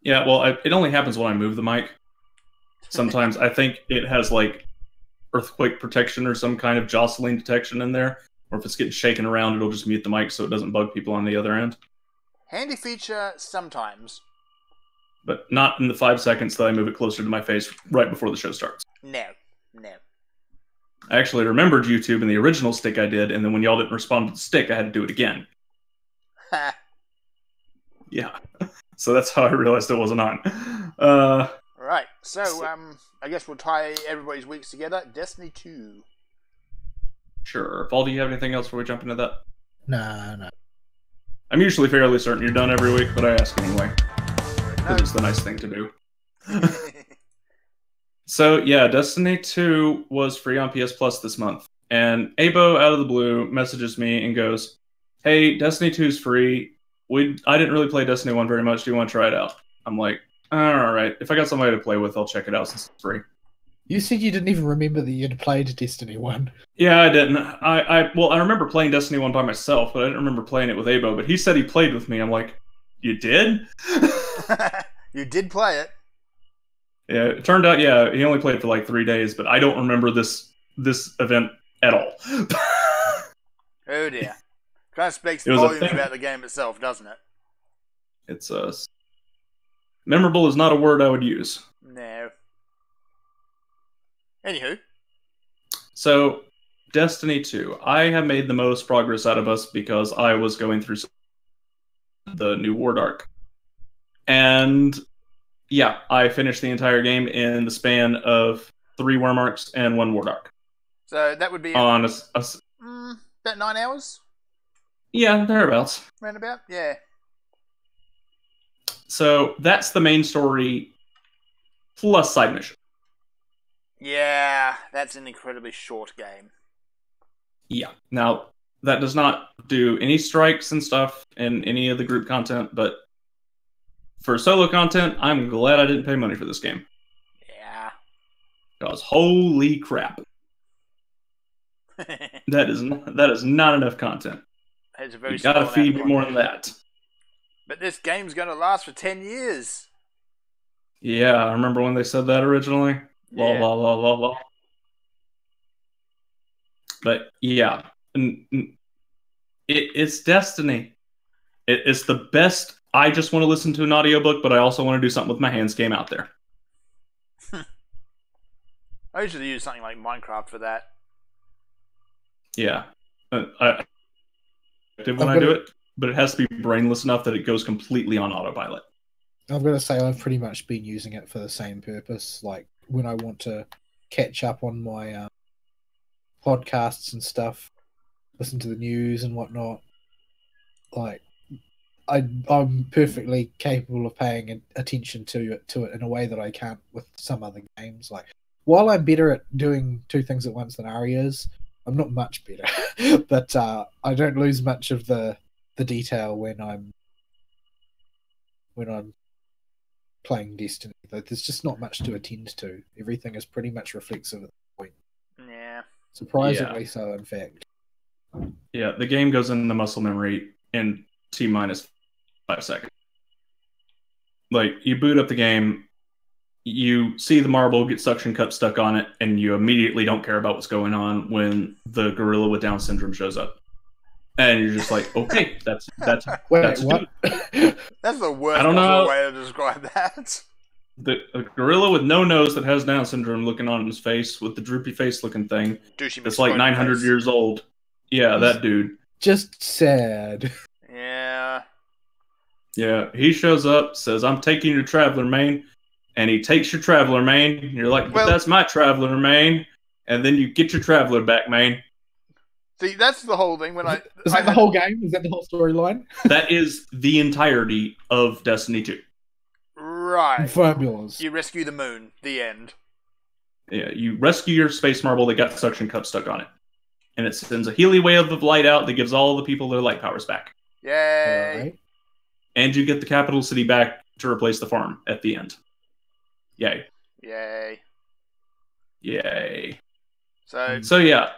S1: Yeah, well, it only happens when I move the mic. Sometimes I think it has like earthquake protection or some kind of jostling detection in there. Or if it's getting shaken around, it'll just mute the mic so it doesn't bug people on the other end.
S2: Handy feature sometimes.
S1: But not in the 5 seconds that I move it closer to my face right before the show starts.
S2: No.
S1: I actually remembered YouTube in the original stick I did, and then when y'all didn't respond to the stick, I had to do it again. Yeah. So that's how I realized it wasn't on.
S2: Right. So, I guess we'll tie everybody's weeks together. Destiny 2.
S1: Sure. Paul, do you have anything else before we jump into that?
S3: No.
S1: I'm usually fairly certain you're done every week, but I ask anyway. Because it's the nice thing to do. So, yeah, Destiny 2 was free on PS Plus this month. And Abo, out of the blue, messages me and goes, hey, Destiny 2 is free. I didn't really play Destiny 1 very much. Do you want to try it out? I'm like, all right. If I got somebody to play with, I'll check it out since it's free.
S3: You said you didn't even remember that you'd played Destiny 1.
S1: Yeah, I didn't. I remember playing Destiny 1 by myself, but I didn't remember playing it with Abo. But he said he played with me. I'm like, you did?
S2: You did play it.
S1: Yeah, it turned out, yeah, he only played for like 3 days, but I don't remember this event at all.
S2: Oh dear. Kind of speaks volumes about the game itself, doesn't it?
S1: It's memorable is not a word I would use.
S2: No. Anywho.
S1: So, Destiny 2. I have made the most progress out of us because I was going through the new War Dark. And yeah, I finished the entire game in the span of 3 War Marks and 1 War Dark.
S2: So that would be
S1: on
S2: about 9 hours?
S1: Yeah, thereabouts.
S2: Roundabout? Yeah.
S1: So that's the main story plus side mission.
S2: Yeah, that's an incredibly short game.
S1: Yeah. Now, that does not do any strikes and stuff in any of the group content, but for solo content, I'm glad I didn't pay money for this game.
S2: Yeah.
S1: Because holy crap. That is not enough content.
S2: It's a very
S1: you gotta feed me more than that.
S2: But this game's gonna last for 10 years.
S1: Yeah, I remember when they said that originally.
S2: Yeah.
S1: La. But yeah, it's Destiny. It's the best. I just want to listen to an audiobook, but I also want to do something with my hands game out there.
S2: I usually use something like Minecraft for that.
S1: Yeah. I when I do it, but it has to be brainless enough that it goes completely on autopilot.
S3: I've got to say, I've pretty much been using it for the same purpose. Like, when I want to catch up on my podcasts and stuff, listen to the news and whatnot, like, I'm perfectly capable of paying attention to it in a way that I can't with some other games. Like, while I'm better at doing 2 things at once than Ari is, I'm not much better. But I don't lose much of the detail when I'm playing Destiny. There's just not much to attend to. Everything is pretty much reflexive at the point.
S2: Yeah.
S3: Surprisingly so, in fact.
S1: Yeah, the game goes into muscle memory in T-minus 5 seconds. Like, you boot up the game, you see the marble get suction cup stuck on it, and you immediately don't care about what's going on when the gorilla with Down syndrome shows up. And you're just like, okay, that's
S3: Wait,
S1: that's
S3: what?
S2: That's the worst
S1: I don't know.
S2: way to describe that.
S1: A gorilla with no nose that has Down syndrome looking on his face with the droopy face looking thing. It's like 900 years old. Yeah, that dude.
S3: Just sad.
S2: Yeah.
S1: Yeah, he shows up, says, I'm taking your Traveler main. And he takes your Traveler main. And you're like, but that's my Traveler main. And then you get your Traveler back main.
S2: See, that's the whole thing.
S3: Is that the whole game? Is that the whole storyline?
S1: That is the entirety of Destiny 2.
S2: Right.
S3: Fabulous.
S2: You rescue the moon. The end.
S1: Yeah, you rescue your space marble that got suction cup stuck on it. And it sends a Healy wave of light out that gives all the people their light powers back.
S2: Yay.
S3: Right.
S1: And you get the capital city back to replace the farm at the end. Yay.
S2: Yay.
S1: Yay.
S2: So
S1: yeah,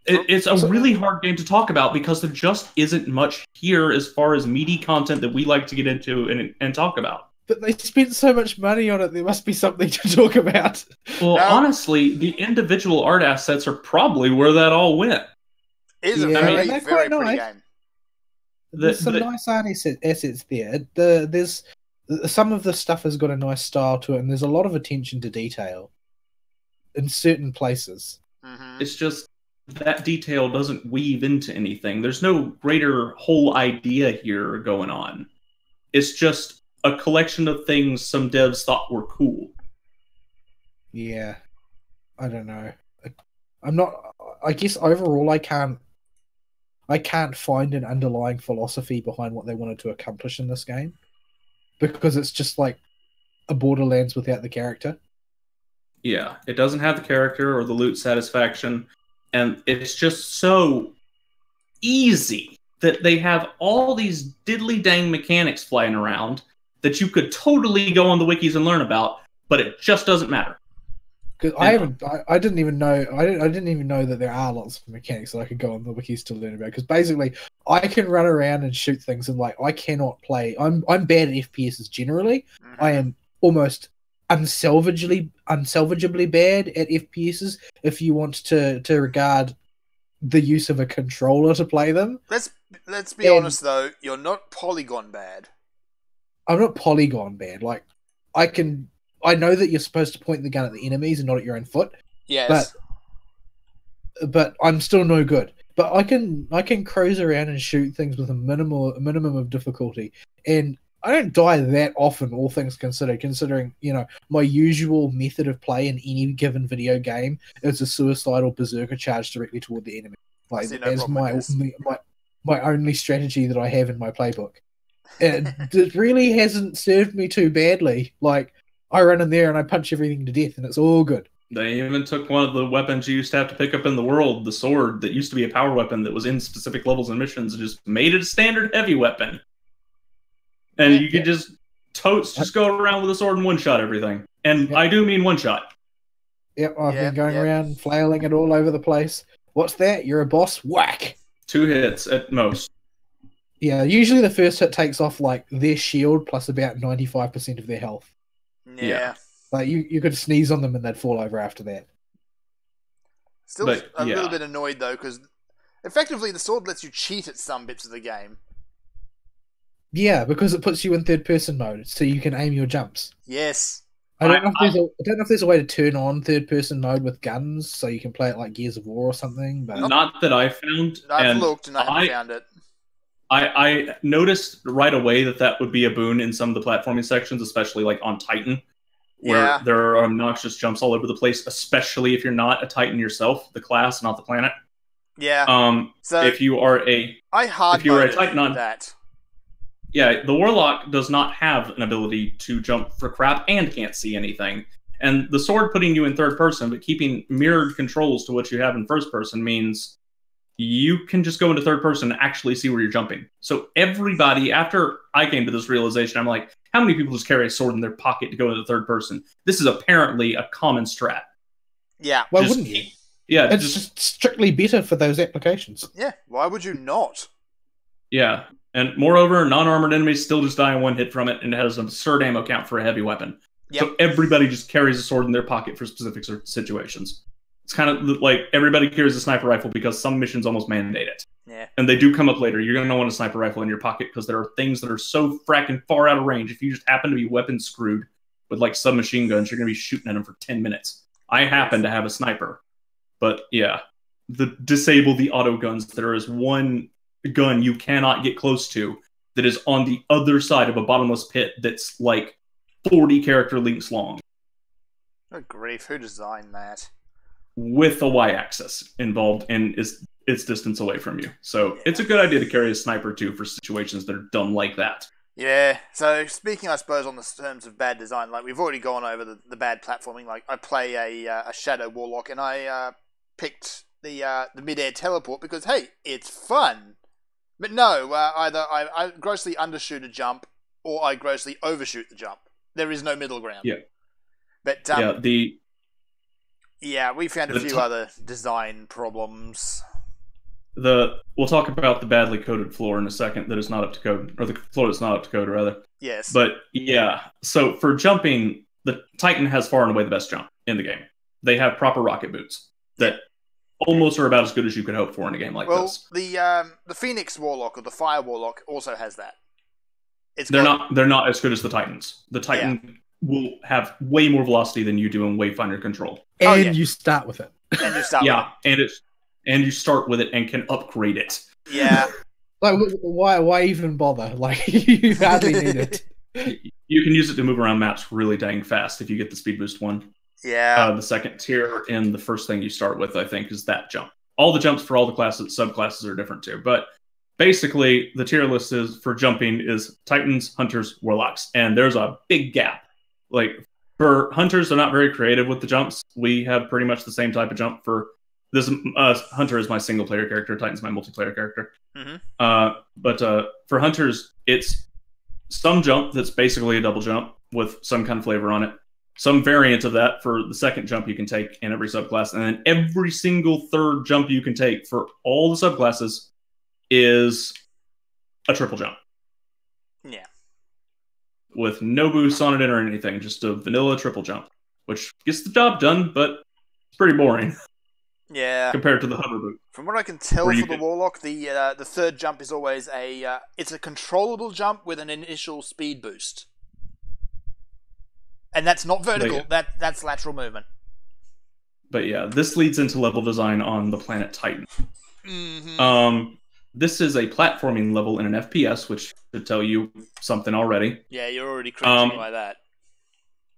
S1: It's a really hard game to talk about because there just isn't much here as far as meaty content that we like to get into and talk about.
S3: But they spent so much money on it, there must be something to talk about.
S1: Well, honestly, the individual art assets are probably where that all went.
S2: It is a very pretty game.
S3: There's some nice art assets there. There's some of the stuff has got a nice style to it, and there's a lot of attention to detail in certain places.
S2: Mm-hmm.
S1: It's just that detail doesn't weave into anything. There's no greater whole idea here going on. It's just a collection of things some devs thought were cool.
S3: Yeah. I don't know. I guess overall I can't find an underlying philosophy behind what they wanted to accomplish in this game. Because it's just like a Borderlands without the character.
S1: Yeah, it doesn't have the character or the loot satisfaction. And it's just so easy that they have all these diddly dang mechanics flying around that you could totally go on the wikis and learn about, but it just doesn't matter.
S3: Because I didn't even know that there are lots of mechanics that I could go on the wikis to learn about. Because basically, I can run around and shoot things, and like I cannot play. I'm bad at FPSs generally.
S2: Mm-hmm.
S3: I am almost unsalvageably bad at FPSs. If you want to regard the use of a controller to play them,
S2: let's be honest though, you're not polygon bad.
S3: I'm not polygon bad. Like I know that you're supposed to point the gun at the enemies and not at your own foot.
S2: Yes.
S3: But I'm still no good. But I can cruise around and shoot things with a minimum of difficulty. And I don't die that often, all things considered, considering, my usual method of play in any given video game is a suicidal berserker charge directly toward the enemy. Like as my only strategy that I have in my playbook. And it really hasn't served me too badly. Like I run in there and I punch everything to death, and it's all good.
S1: They even took one of the weapons you used to have to pick up in the world, the sword that used to be a power weapon that was in specific levels and missions, and just made it a standard heavy weapon. And you could just go around with a sword and one-shot everything. And I do mean one-shot.
S3: Yep, I've been going around flailing it all over the place. What's that? You're a boss? Whack!
S1: 2 hits at most.
S3: Yeah, usually the first hit takes off like their shield plus about 95% of their health.
S2: Yeah.
S3: Like you could sneeze on them and they'd fall over after that.
S2: Still a little bit annoyed though, because effectively the sword lets you cheat at some bits of the game.
S3: Yeah, because it puts you in third-person mode, so you can aim your jumps.
S2: Yes.
S3: I don't know if there's a way to turn on third-person mode with guns, so you can play it like Gears of War or something. But
S1: not that I found.
S2: I've looked and I haven't found it.
S1: I noticed right away that would be a boon in some of the platforming sections, especially like on Titan, where there are obnoxious jumps all over the place, especially if you're not a Titan yourself, the class, not the planet.
S2: Yeah.
S1: So if you are a Titan on
S2: that.
S1: Yeah, the Warlock does not have an ability to jump for crap and can't see anything. And the sword putting you in third person, but keeping mirrored controls to what you have in first person means you can just go into third person and actually see where you're jumping. So everybody, after I came to this realization, I'm like, how many people just carry a sword in their pocket to go into third person? This is apparently a common strat.
S2: Yeah.
S3: Why wouldn't you?
S1: Yeah.
S3: It's just strictly better for those applications.
S2: Yeah, why would you not?
S1: Yeah. And moreover, non-armored enemies still just die in one hit from it, and it has an absurd ammo count for a heavy weapon. Yep. So everybody just carries a sword in their pocket for specific situations. It's kind of like everybody carries a sniper rifle because some missions almost mandate it.
S2: Yeah.
S1: And they do come up later. You're going to want a sniper rifle in your pocket because there are things that are so fracking far out of range. If you just happen to be weapon screwed with like submachine guns, you're going to be shooting at them for 10 minutes. I happen to have a sniper. But yeah, disable the auto guns. There is one gun you cannot get close to that is on the other side of a bottomless pit that's like 40 character links long.
S2: Good grief, who designed that?
S1: With a Y-axis involved in its distance away from you. So it's a good idea to carry a sniper too for situations that are done like that.
S2: Yeah, so speaking I suppose on the terms of bad design, like we've already gone over the bad platforming. Like I play a Shadow Warlock and I picked the mid-air teleport because hey, it's fun. But no, either I grossly undershoot a jump or I grossly overshoot the jump. There is no middle ground.
S1: Yeah.
S2: But we found a few other design problems.
S1: we'll talk about the badly coded floor in a second that is not up to code, or the floor that's not up to code, rather.
S2: Yes.
S1: But yeah, so for jumping, the Titan has far and away the best jump in the game. They have proper rocket boots that almost are about as good as you could hope for in a game like this.
S2: Well, the Phoenix Warlock or the Fire Warlock also has that.
S1: They're not as good as the Titans. The Titan will have way more velocity than you do in Wayfinder control.
S3: And you start with it.
S2: And you start with it.
S1: And you start with it and can upgrade it.
S2: Yeah.
S3: Like, why even bother? Like, you hardly need it.
S1: You can use it to move around maps really dang fast if you get the speed boost one.
S2: Yeah.
S1: The second tier and the first thing you start with, I think, is that jump. All the jumps for all the classes, subclasses are different too. But basically, the tier list is for jumping is Titans, Hunters, Warlocks. And there's a big gap. Like, for Hunters, they're not very creative with the jumps. We have pretty much the same type of jump for this. Hunter is my single player character. Titan's my multiplayer character.
S2: Mm-hmm.
S1: But for Hunters, it's some jump that's basically a double jump with some kind of flavor on it. Some variant of that for the second jump you can take in every subclass. And then every single third jump you can take for all the subclasses is a triple jump.
S2: Yeah.
S1: With no boost on it or anything. Just a vanilla triple jump. Which gets the job done, but it's pretty boring.
S2: Yeah.
S1: Compared to the hover boot.
S2: From what I can tell for the Warlock, the third jump is always it's a controllable jump with an initial speed boost. And that's not vertical, that's lateral movement.
S1: But yeah, this leads into level design on the planet Titan.
S2: Mm-hmm.
S1: This is a platforming level in an FPS, which should tell you something already.
S2: Yeah, you're already cringing by that.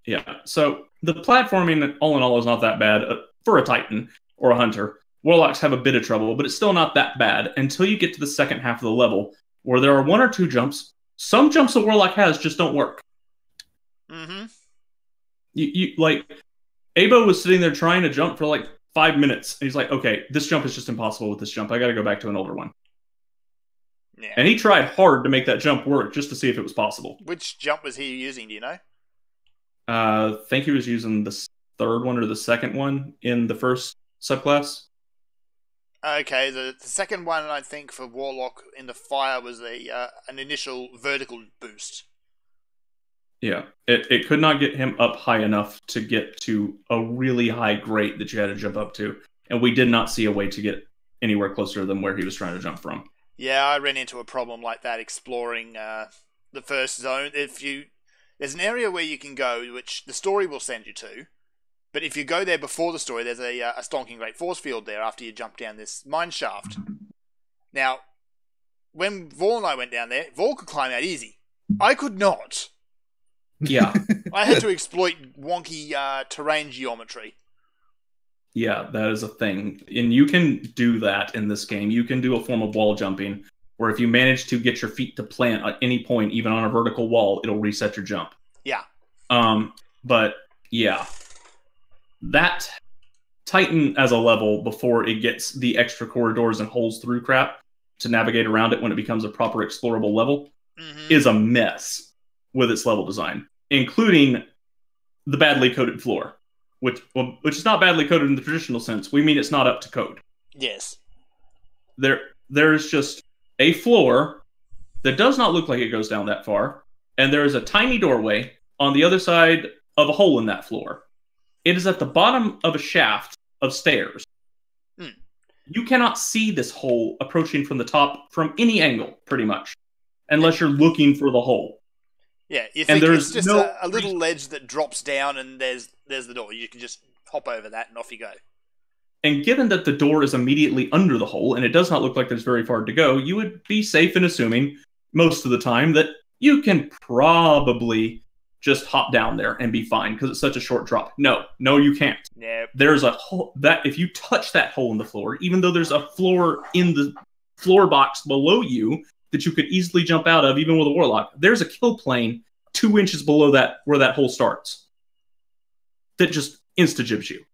S1: Yeah, so the platforming, all in all, is not that bad for a Titan or a Hunter. Warlocks have a bit of trouble, but it's still not that bad until you get to the second half of the level, where there are one or two jumps. Some jumps that Warlock has just don't work.
S2: Mm-hmm.
S1: You like, Abo was sitting there trying to jump for like 5 minutes, and he's like, okay, this jump is just impossible with this jump. I gotta go back to an older one.
S2: Yeah.
S1: And he tried hard to make that jump work just to see if it was possible.
S2: Which jump was he using, do you know?
S1: I think he was using the third one or the second one in the first subclass.
S2: Okay, the second one, I think, for Warlock in the Fire was an initial vertical boost.
S1: Yeah, it could not get him up high enough to get to a really high grade that you had to jump up to. And we did not see a way to get anywhere closer than where he was trying to jump from.
S2: Yeah, I ran into a problem like that exploring the first zone. There's an area where you can go, which the story will send you to. But if you go there before the story, there's a stonking great force field there after you jump down this mine shaft. Now, when Vol and I went down there, Vol could climb out easy. I could not.
S1: Yeah.
S2: I had to exploit wonky terrain geometry.
S1: Yeah, that is a thing. And you can do that in this game. You can do a form of wall jumping, where if you manage to get your feet to plant at any point, even on a vertical wall, it'll reset your jump.
S2: Yeah.
S1: But, yeah. That Titan as a level, before it gets the extra corridors and holes through crap to navigate around it when it becomes a proper explorable level, is a mess with its level design, including the badly coded floor, which is not badly coded in the traditional sense. We mean it's not up to code.
S2: Yes.
S1: There's just a floor that does not look like it goes down that far, and there is a tiny doorway on the other side of a hole in that floor. It is at the bottom of a shaft of stairs. You cannot see this hole approaching from the top from any angle, pretty much, unless you're looking for the hole.
S2: Yeah, you think it's just a little ledge that drops down and there's the door. You can just hop over that and off you go.
S1: And given that the door is immediately under the hole and it does not look like there's very far to go, you would be safe in assuming most of the time that you can probably just hop down there and be fine because it's such a short drop. No, you can't.
S2: Nope.
S1: There's a hole that if you touch that hole in the floor, even though there's a floor in the floor box below you that you could easily jump out of, even with a Warlock, there's a kill plane 2 inches below that where that hole starts that just insta-jibs you.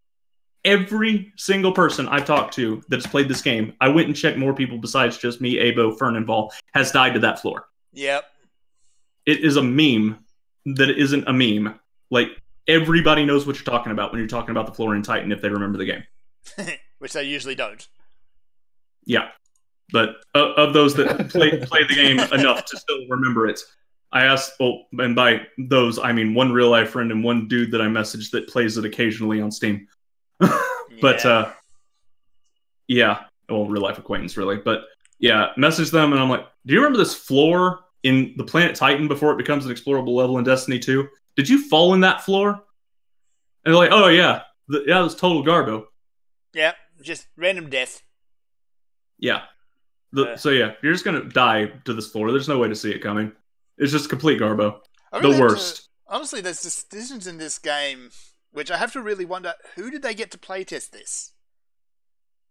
S1: Every single person I've talked to that has played this game, I went and checked more people besides just me, Abo, Fern, and Vol, has died to that floor.
S2: Yep.
S1: It is a meme that isn't a meme. Like, everybody knows what you're talking about when you're talking about the floor in Titan if they remember the game.
S2: Which they usually don't.
S1: Yeah. But of those that play the game enough to still remember it, I asked, well, and by those, I mean one real life friend and one dude that I messaged that plays it occasionally on Steam. But, yeah, well, real life acquaintance, really. But, yeah, message them, and I'm like, do you remember this floor in the planet Titan before it becomes an explorable level in Destiny 2? Did you fall in that floor? And they're like, oh, yeah. Yeah, it was total garbo.
S2: Yeah, just random death.
S1: Yeah. So, yeah, if you're just going to die to this floor, there's no way to see it coming. It's just complete garbo. The worst.
S2: Honestly, there's decisions in this game which I have to really wonder, who did they get to playtest this?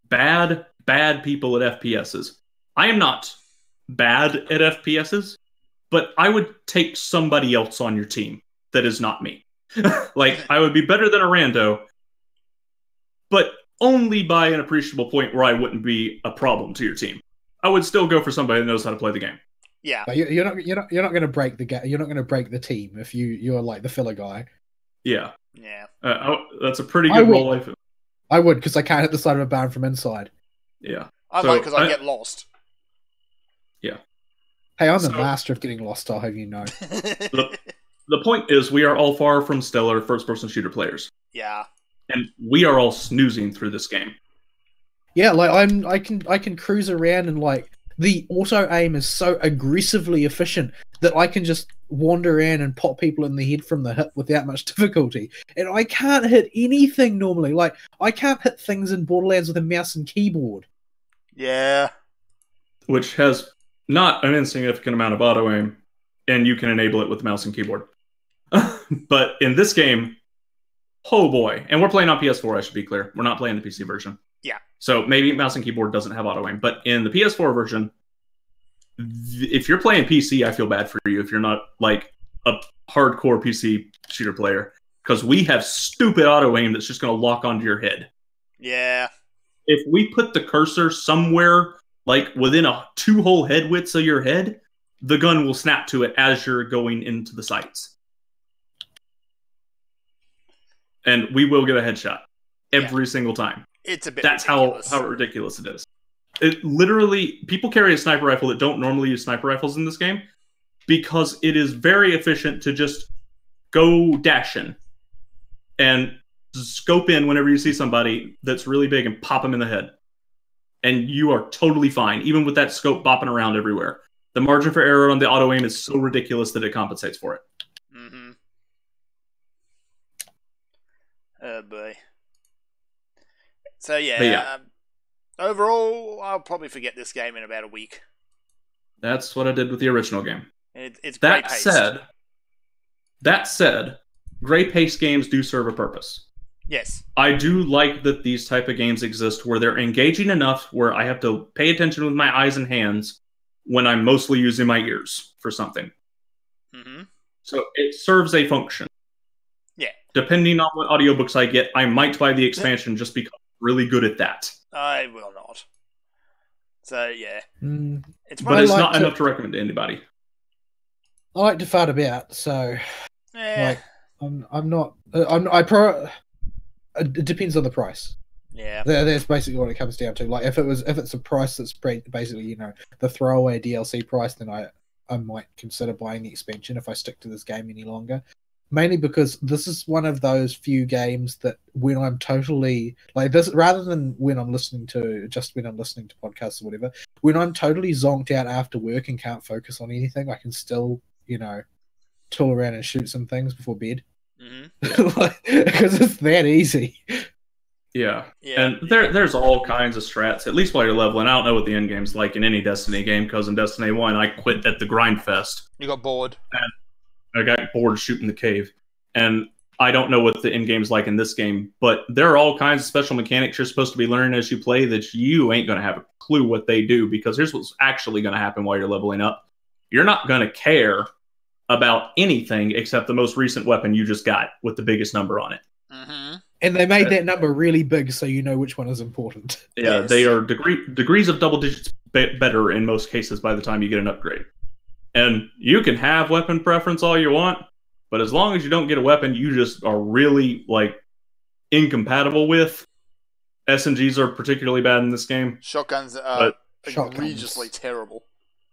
S1: Bad people at FPSs. I am not bad at FPSs, but I would take somebody else on your team that is not me. Like, I would be better than a rando, but only by an appreciable point where I wouldn't be a problem to your team. I would still go for somebody that knows how to play the game.
S2: Yeah,
S3: but you're not going to break the you're not going to break the team if you're like the filler guy.
S1: Yeah. That's a pretty
S3: good
S1: role.
S3: I would, because I can't hit the side of a barn from inside.
S1: Yeah,
S2: I might because I get lost.
S1: Yeah.
S3: Hey, I'm the master of getting lost. I'll have you know.
S1: The point is, we are all far from stellar first-person shooter players.
S2: Yeah.
S1: And we are all snoozing through this game.
S3: Yeah, like I can cruise around, and like the auto aim is so aggressively efficient that I can just wander around and pop people in the head from the hip without much difficulty. And I can't hit anything normally. Like, I can't hit things in Borderlands with a mouse and keyboard.
S2: Yeah.
S1: Which has not an insignificant amount of auto aim, and you can enable it with mouse and keyboard. But in this game, oh boy. And we're playing on PS4, I should be clear. We're not playing the PC version.
S2: Yeah.
S1: So maybe mouse and keyboard doesn't have auto aim, but in the PS4 version, if you're playing PC, I feel bad for you if you're not like a hardcore PC shooter player, because we have stupid auto aim that's just going to lock onto your head.
S2: Yeah.
S1: If we put the cursor somewhere like within a 2 whole head widths of your head, the gun will snap to it as you're going into the sights. And we will get a headshot every single time.
S2: It's a bit
S1: That's
S2: ridiculous.
S1: how ridiculous it is. It literally, people carry a sniper rifle that don't normally use sniper rifles in this game because it is very efficient to just go dashing and scope in whenever you see somebody that's really big and pop them in the head. And you are totally fine, even with that scope bopping around everywhere. The margin for error on the auto aim is so ridiculous that it compensates for it.
S2: Mm-hmm. Oh boy. So yeah, overall, I'll probably forget this game in about a week.
S1: That's what I did with the original game.
S2: It's
S1: that said, great pace games do serve a purpose.
S2: Yes.
S1: I do like that these type of games exist where they're engaging enough where I have to pay attention with my eyes and hands when I'm mostly using my ears for something.
S2: Mm-hmm.
S1: So it serves a function.
S2: Yeah.
S1: Depending on what audiobooks I get, I might buy the expansion just because I'm really good at that.
S2: I will not. So yeah.
S1: But it's not enough to recommend to anybody.
S3: I like to fart about, so like I'm not. It depends on the price.
S2: Yeah,
S3: that's basically what it comes down to. Like if it's a price that's basically the throwaway DLC price, then I might consider buying the expansion if I stick to this game any longer. Mainly because this is one of those few games that when I'm totally like this, rather than when I'm listening to podcasts or whatever, when I'm totally zonked out after work and can't focus on anything, I can still tool around and shoot some things before bed. Because it's that easy.
S1: Yeah. And there's all kinds of strats, at least while you're leveling. I don't know what the end game's like in any Destiny game, because in Destiny 1, I quit at the grind fest.
S2: You got bored.
S1: And I got bored shooting the cave. And I don't know what the end game's like in this game, but there are all kinds of special mechanics you're supposed to be learning as you play that you ain't going to have a clue what they do, because here's what's actually going to happen while you're leveling up. You're not going to care about anything except the most recent weapon you just got with the biggest number on it.
S2: Mm-hmm.
S3: And they made that number really big so you know which one is important.
S1: Yeah, yes. They are degrees of double digits better in most cases by the time you get an upgrade. And you can have weapon preference all you want, but as long as you don't get a weapon you just are really incompatible with. SMGs are particularly bad in this game.
S2: Shotguns egregiously terrible.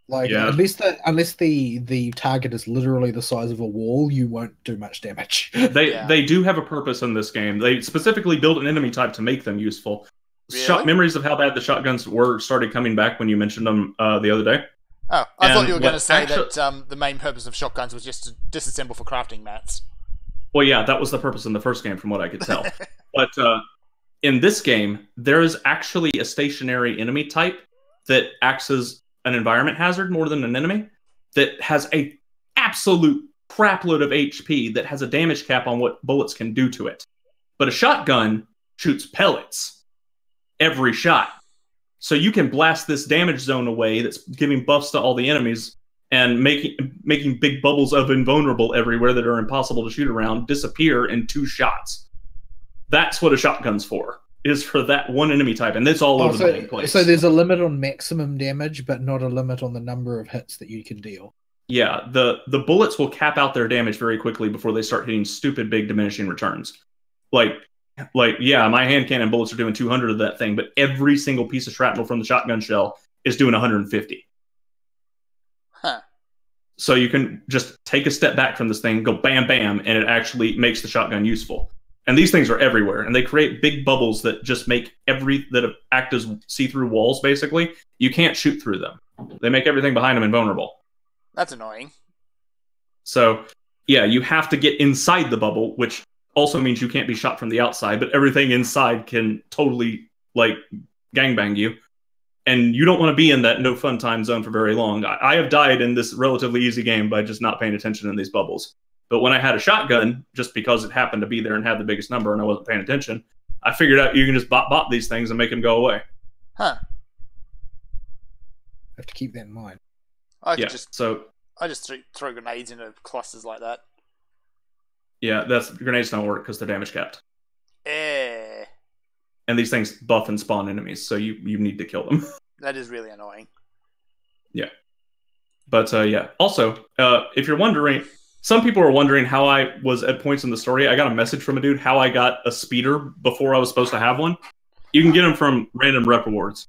S3: Like unless the target is literally the size of a wall, you won't do much damage.
S1: They do have a purpose in this game. They specifically built an enemy type to make them useful.
S2: Really?
S1: Memories of how bad the shotguns were started coming back when you mentioned them the other day.
S2: Oh, I thought you were going to say that the main purpose of shotguns was just to disassemble for crafting mats.
S1: Well, yeah, that was the purpose in the first game, from what I could tell. But in this game, there is actually a stationary enemy type that acts as an environment hazard more than an enemy, that has a absolute crapload of HP, that has a damage cap on what bullets can do to it. But a shotgun shoots pellets every shot. So you can blast this damage zone away that's giving buffs to all the enemies and making big bubbles of invulnerable everywhere that are impossible to shoot around disappear in 2 shots. That's what a shotgun's for, is for that one enemy type, and it's all over the place.
S3: So there's a limit on maximum damage, but not a limit on the number of hits that you can deal.
S1: Yeah, the bullets will cap out their damage very quickly before they start hitting stupid big diminishing returns. Like, yeah, my hand cannon bullets are doing 200 of that thing, but every single piece of shrapnel from the shotgun shell is doing 150.
S2: Huh.
S1: So you can just take a step back from this thing, go bam, bam, and it actually makes the shotgun useful. And these things are everywhere, and they create big bubbles that just make that act as see-through walls, basically. You can't shoot through them. They make everything behind them invulnerable.
S2: That's annoying.
S1: So, yeah, you have to get inside the bubble, which also means you can't be shot from the outside, but everything inside can totally, gangbang you. And you don't want to be in that no fun time zone for very long. I have died in this relatively easy game by just not paying attention in these bubbles. But when I had a shotgun, just because it happened to be there and had the biggest number and I wasn't paying attention, I figured out you can just bot these things and make them go away.
S2: Huh.
S3: Have to keep that in mind.
S2: I just throw grenades into clusters like that.
S1: Yeah, grenades don't work because they're damage capped.
S2: Eh.
S1: And these things buff and spawn enemies, so you need to kill them.
S2: That is really annoying.
S1: Yeah. But yeah. Also, if you're wondering, some people are wondering how I was at points in the story. I got a message from a dude how I got a speeder before I was supposed to have one. You can get them from random rep rewards.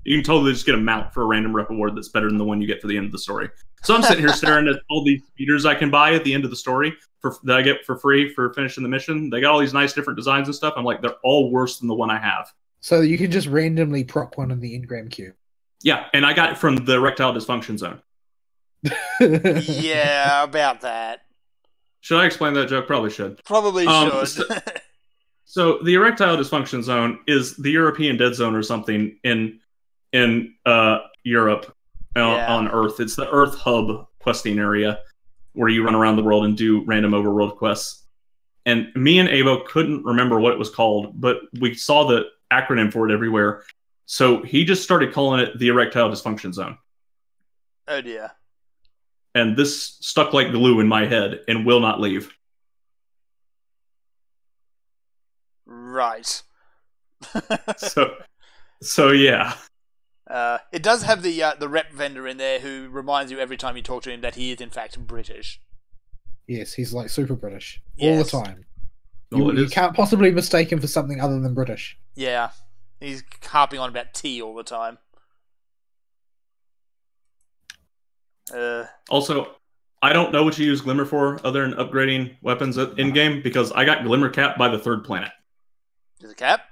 S1: You can totally just get a mount for a random rep reward that's better than the one you get for the end of the story. So I'm sitting here staring at all these speeders I can buy at the end of the story that I get for free for finishing the mission. They got all these nice different designs and stuff. I'm like, they're all worse than the one I have.
S3: So you can just randomly proc one in the engram queue.
S1: Yeah, and I got it from the erectile dysfunction zone.
S2: Yeah, about that.
S1: Should I explain that joke? Probably should.
S2: Probably should.
S1: So the erectile dysfunction zone is the European dead zone or something in Europe on Earth. It's the Earth hub questing area where you run around the world and do random overworld quests. And me and Avo couldn't remember what it was called, but we saw the acronym for it everywhere. So he just started calling it the erectile dysfunction zone.
S2: Oh dear.
S1: And this stuck like glue in my head and will not leave.
S2: Right.
S1: So yeah.
S2: It does have the rep vendor in there who reminds you every time you talk to him that he is in fact British.
S3: Yes, he's like super British all the time.
S1: Well,
S3: you can't possibly mistake him for something other than British.
S2: Yeah, he's harping on about tea all the time.
S1: Also, I don't know what you use Glimmer for other than upgrading weapons in game because I got Glimmer Cap by the 3rd planet.
S2: There's a cap?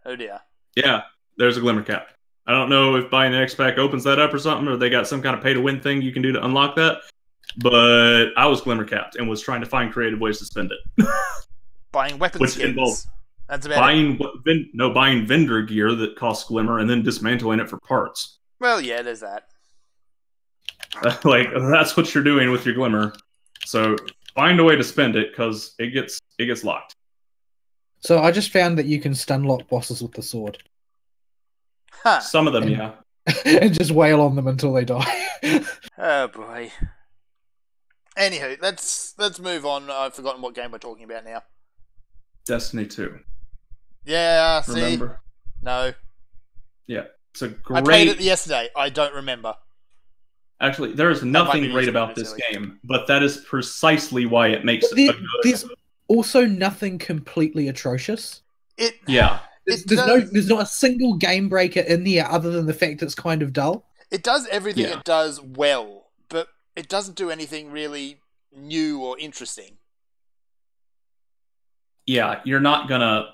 S2: Oh dear.
S1: Yeah, there's a Glimmer Cap. I don't know if buying an X-Pack opens that up or something, or they got some kind of pay-to-win thing you can do to unlock that. But I was Glimmer Capped and was trying to find creative ways to spend it.
S2: Buying weapon skins. Involved that's about
S1: buying vendor gear that costs Glimmer and then dismantling it for parts.
S2: Well, yeah, there's that.
S1: That's what you're doing with your Glimmer. So find a way to spend it because it gets locked.
S3: So I just found that you can stun lock bosses with the sword.
S2: Huh.
S1: Some of them, yeah.
S3: And just wail on them until they die.
S2: Oh boy. Anywho, let's move on. I've forgotten what game we're talking about now.
S1: Destiny 2.
S2: Yeah, see?
S1: Remember?
S2: No.
S1: Yeah. It's a great...
S2: I played it yesterday. I don't remember.
S1: Actually, there is nothing great about this game, but that is precisely why it makes it a good...
S3: There's also nothing completely atrocious.
S1: Yeah.
S3: There's not a single game breaker in there other than the fact it's kind of dull.
S2: It does everything it does well, but it doesn't do anything really new or interesting.
S1: Yeah, you're not gonna,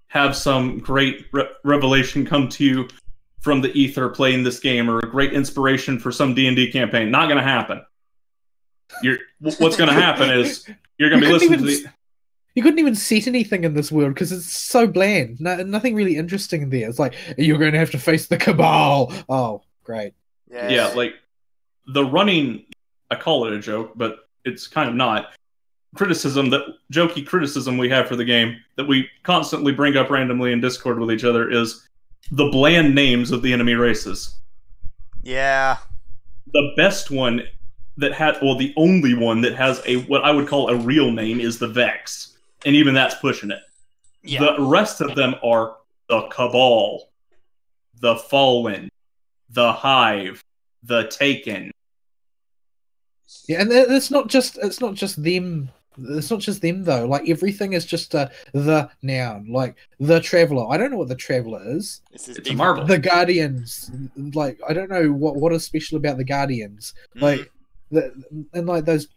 S1: have some great revelation come to you from the ether playing this game, or a great inspiration for some D&D campaign. Not gonna happen. What's gonna happen is you're gonna be listening to the...
S3: You couldn't even set anything in this world because it's so bland. Nothing really interesting there. It's like, you're going to have to face the Cabal. Oh, great.
S1: Yeah, like the running, I call it a joke, but it's kind of not. Jokey criticism we have for the game that we constantly bring up randomly in Discord with each other is the bland names of the enemy races.
S2: Yeah.
S1: The best one the only one that has what I would call a real name is the Vex. And even that's pushing it. Yeah. The rest of them are the Cabal, the Fallen, the Hive, the Taken.
S3: Yeah, and it's not just them. It's not just them though. Like everything is just the noun. Like the Traveler. I don't know what the Traveler is.
S1: It's a marble.
S3: The Guardians. Like I don't know what is special about the Guardians. Like and like those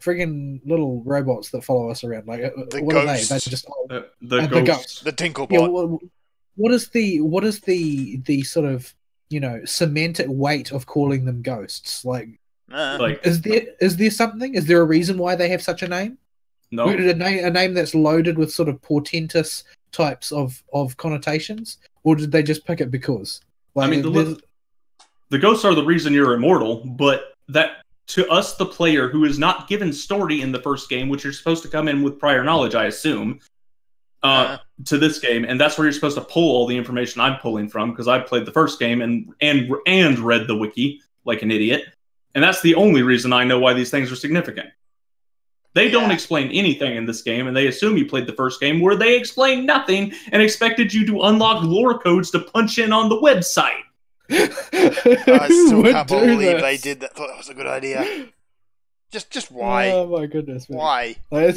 S3: friggin' little robots that follow us around. Like
S2: the
S3: what
S2: ghosts.
S3: are they? They're just
S1: the ghosts.
S2: The Tinklebot.
S3: Yeah, what is the sort of semantic weight of calling them ghosts? Like is there something? Is there a reason why they have such a name?
S1: No.
S3: A name that's loaded with sort of portentous types of connotations, or did they just pick it because? Like,
S1: I mean, the ghosts are the reason you're immortal, but that. To us, the player who is not given story in the first game, which you're supposed to come in with prior knowledge, I assume, to this game, and that's where you're supposed to pull all the information I'm pulling from, because I played the first game and read the wiki like an idiot, and that's the only reason I know why these things are significant. They don't explain anything in this game, and they assume you played the first game, where they explained nothing and expected you to unlock lore codes to punch in on the website.
S2: I still can't believe they did that. Thought that was a good idea. Just why?
S3: Oh my goodness! Man.
S2: Why?
S3: Like,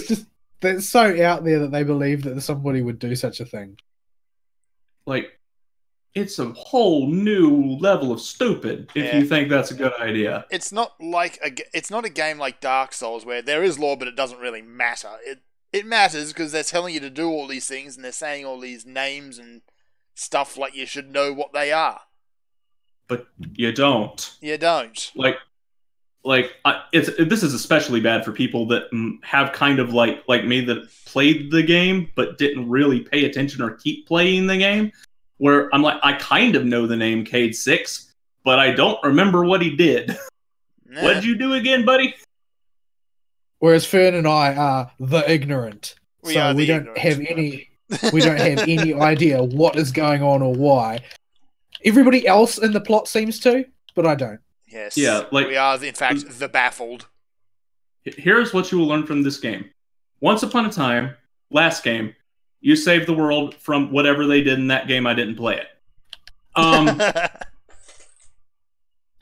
S3: it's so out there that they believe that somebody would do such a thing.
S1: Like, it's a whole new level of stupid if you think that's a good idea.
S2: It's not a game like Dark Souls where there is lore, but it doesn't really matter. It matters because they're telling you to do all these things and they're saying all these names and stuff like you should know what they are.
S1: But you don't.
S2: You don't.
S1: This is especially bad for people that have kind of like me that played the game but didn't really pay attention or keep playing the game. Where I'm like, I kind of know the name Cade Six, but I don't remember what he did. What'd you do again, buddy?
S3: Whereas Fern and I are the ignorant, we don't have any idea what is going on or why. Everybody else in the plot seems to, but I don't.
S2: Yes.
S1: Yeah,
S2: we are, in fact, the baffled.
S1: Here's what you will learn from this game. Once upon a time, last game, you saved the world from whatever they did in that game. I didn't play it.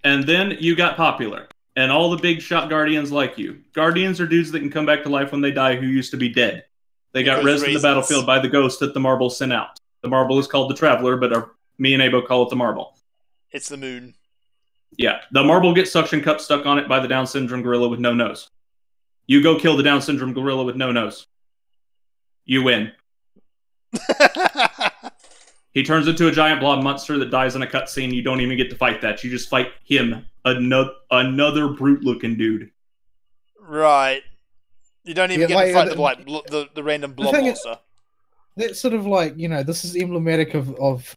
S1: And then you got popular. And all the big shot guardians like you. Guardians are dudes that can come back to life when they die who used to be dead. They got rezzed in the battlefield by the ghost that the marble sent out. The marble is called the Traveler, but me and Abo call it the marble.
S2: It's the moon.
S1: Yeah, the marble gets suction cup stuck on it by the Down syndrome gorilla with no nose. You go kill the Down syndrome gorilla with no nose. You win. He turns into a giant blob monster that dies in a cutscene. You don't even get to fight that. You just fight him, another brute-looking dude.
S2: Right. You don't even get to fight the random blob monster.
S3: That's sort of like, this is emblematic of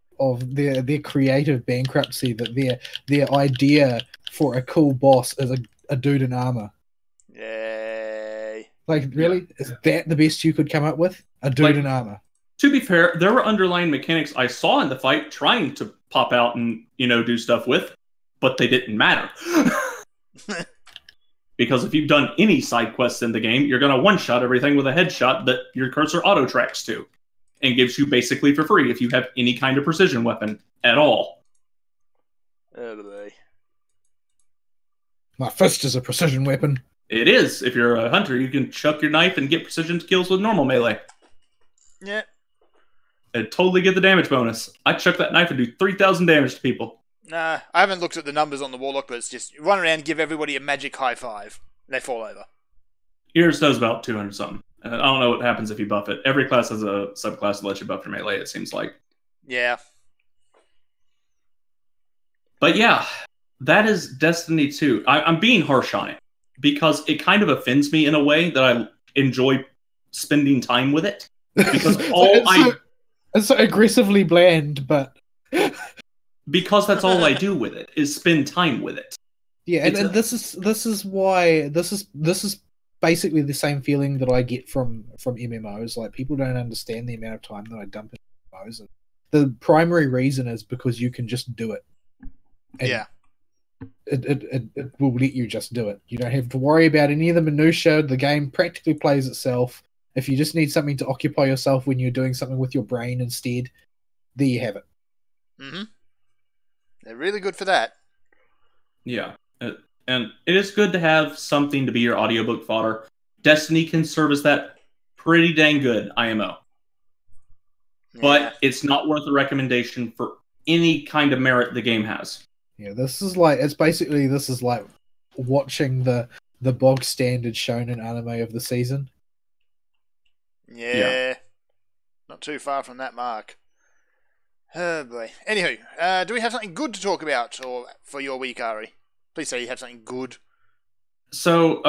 S3: their creative bankruptcy, that their idea for a cool boss is a dude in armor.
S2: Yay.
S3: Like, really? Is that the best you could come up with? A dude in armor?
S1: To be fair, there were underlying mechanics I saw in the fight trying to pop out and, do stuff with, but they didn't matter. Because if you've done any side quests in the game, you're going to one-shot everything with a headshot that your cursor auto-tracks to. And gives you basically for free if you have any kind of precision weapon at all.
S2: Oh boy.
S3: My fist is a precision weapon.
S1: It is. If you're a hunter, you can chuck your knife and get precision kills with normal melee.
S2: Yeah.
S1: I'd totally get the damage bonus. I'd chuck that knife and do 3,000 damage to people.
S2: Nah, I haven't looked at the numbers on the Warlock, but it's just run around, give everybody a magic high five, and they fall over.
S1: Yours does about 200 something. I don't know what happens if you buff it. Every class has a subclass that lets you buff your melee, it seems like.
S2: Yeah.
S1: But yeah, that is Destiny 2. I'm being harsh on it because it kind of offends me in a way that I enjoy spending time with it. Because
S3: it's so aggressively bland, but
S1: because that's all I do with it is spend time with it.
S3: Yeah, and this is why this is basically the same feeling that I get from MMOs. Like, people don't understand the amount of time that I dump in MMOs, and the primary reason is because you can just do it. And
S2: yeah.
S3: It will let you just do it. You don't have to worry about any of the minutiae. The game practically plays itself. If you just need something to occupy yourself when you're doing something with your brain instead, there you have it.
S2: Mm-hmm. They're really good for that.
S1: Yeah. And it is good to have something to be your audiobook fodder. Destiny can serve as that pretty dang good, IMO.
S2: Yeah.
S1: But it's not worth a recommendation for any kind of merit the game has.
S3: Yeah, this is like watching the bog standard shonen anime of the season.
S2: Yeah. Not too far from that mark. Oh boy. Anywho, do we have something good to talk about for your week, Ari? Please say you have something good.
S1: So,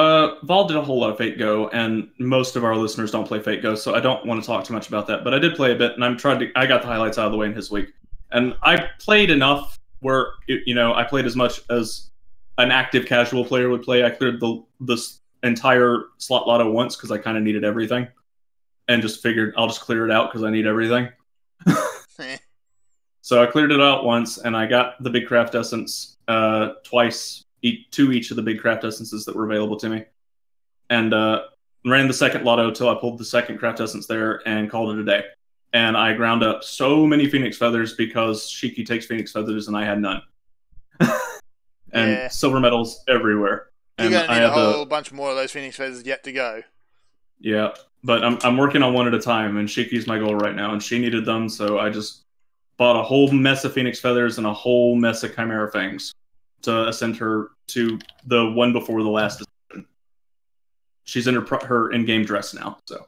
S1: Vol did a whole lot of Fate Go, and most of our listeners don't play Fate Go, so I don't want to talk too much about that. But I did play a bit, and I got the highlights out of the way in his week. And I played enough where, I played as much as an active casual player would play. I cleared this entire slot lotto once because I kind of needed everything. And just figured I'll just clear it out because I need everything. So I cleared it out once, and I got the big craft essence twice, to each of the big craft essences that were available to me. And ran the second lotto till I pulled the second craft essence there and called it a day. And I ground up so many Phoenix Feathers because Shiki takes Phoenix Feathers and I had none. And silver medals everywhere.
S2: You're going to need a whole bunch more of those Phoenix Feathers yet to go.
S1: Yeah, but I'm working on one at a time, and Shiki's my goal right now, and she needed them, so I just bought a whole mess of Phoenix Feathers and a whole mess of Chimera Fangs to ascend her to the one before the last ascension. She's in her in-game dress now, so.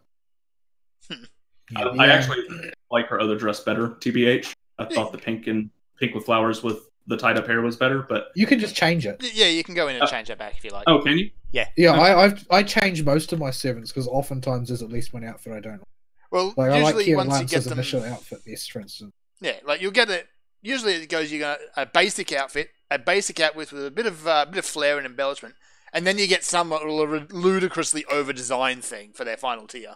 S1: I actually like her other dress better, TBH. I thought the pink with flowers with the tied-up hair was better, but...
S3: You can just change it.
S2: Yeah, you can go in and change that back if you like.
S1: Oh, can you?
S2: Yeah.
S3: Yeah, I change most of my servants because oftentimes there's at least one outfit I don't like.
S2: Well,
S3: like,
S2: usually
S3: I like Kieran
S2: once you get
S3: Lance's
S2: them...
S3: initial outfit best, for instance.
S2: Yeah, like you'll get it. Usually it goes, you got a basic outfit with a bit of flair and embellishment, and then you get some ludicrously over-designed thing for their final tier.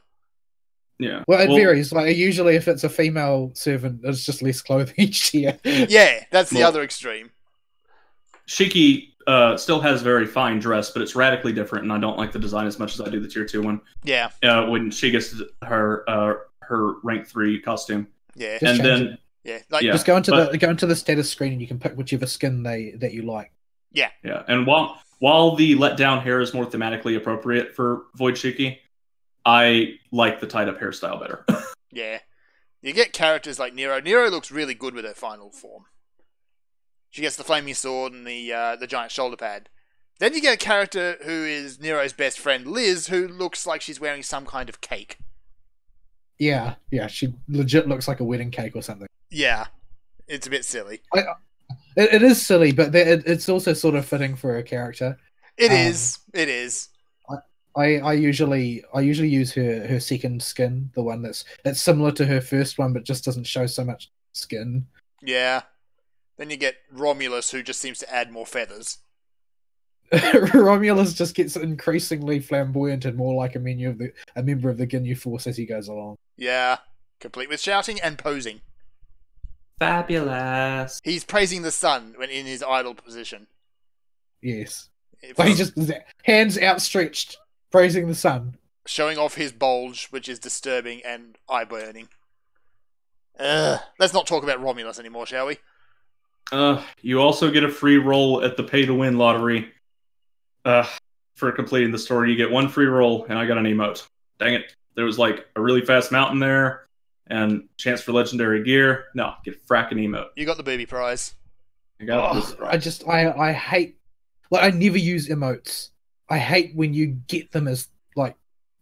S1: Yeah.
S3: Well, it varies. Like, usually if it's a female servant, it's just less clothing each tier.
S2: Yeah, that's the other extreme.
S1: Shiki still has very fine dress, but it's radically different, and I don't like the design as much as I do the tier 2 one.
S2: Yeah.
S1: When she gets her rank 3 costume.
S2: Yeah.
S3: Just
S1: and then
S3: just go into the status screen and you can pick whichever skin that you like.
S2: Yeah.
S1: Yeah. And while the let down hair is more thematically appropriate for Void Shiki, I like the tied up hairstyle better.
S2: Yeah. You get characters like Nero. Nero looks really good with her final form. She gets the flaming sword and the giant shoulder pad. Then you get a character who is Nero's best friend, Liz, who looks like she's wearing some kind of cake.
S3: Yeah, she legit looks like a wedding cake or something.
S2: Yeah, it's a bit silly.
S3: It is silly, but it's also sort of fitting for a character.
S2: It is.
S3: I usually use her second skin, the one that's similar to her first one, but just doesn't show so much skin.
S2: Yeah. Then you get Romulus, who just seems to add more feathers.
S3: Romulus just gets increasingly flamboyant and more like a member of the Ginyu Force as he goes along.
S2: Yeah, complete with shouting and posing.
S1: Fabulous.
S2: He's praising the sun when in his idle position.
S3: Yes. But he just hands outstretched, praising the sun.
S2: Showing off his bulge, which is disturbing and eye-burning. Let's not talk about Romulus anymore, shall we?
S1: You also get a free roll at the pay-to-win lottery. For completing the story, you get one free roll, and I got an emote. Dang it. There was like a really fast mountain there, And chance for legendary gear? No, get a fracking emote.
S2: You got the booby prize.
S1: I got
S3: Oh,
S1: the booby prize.
S3: I hate, like, I never use emotes. I hate when you get them as like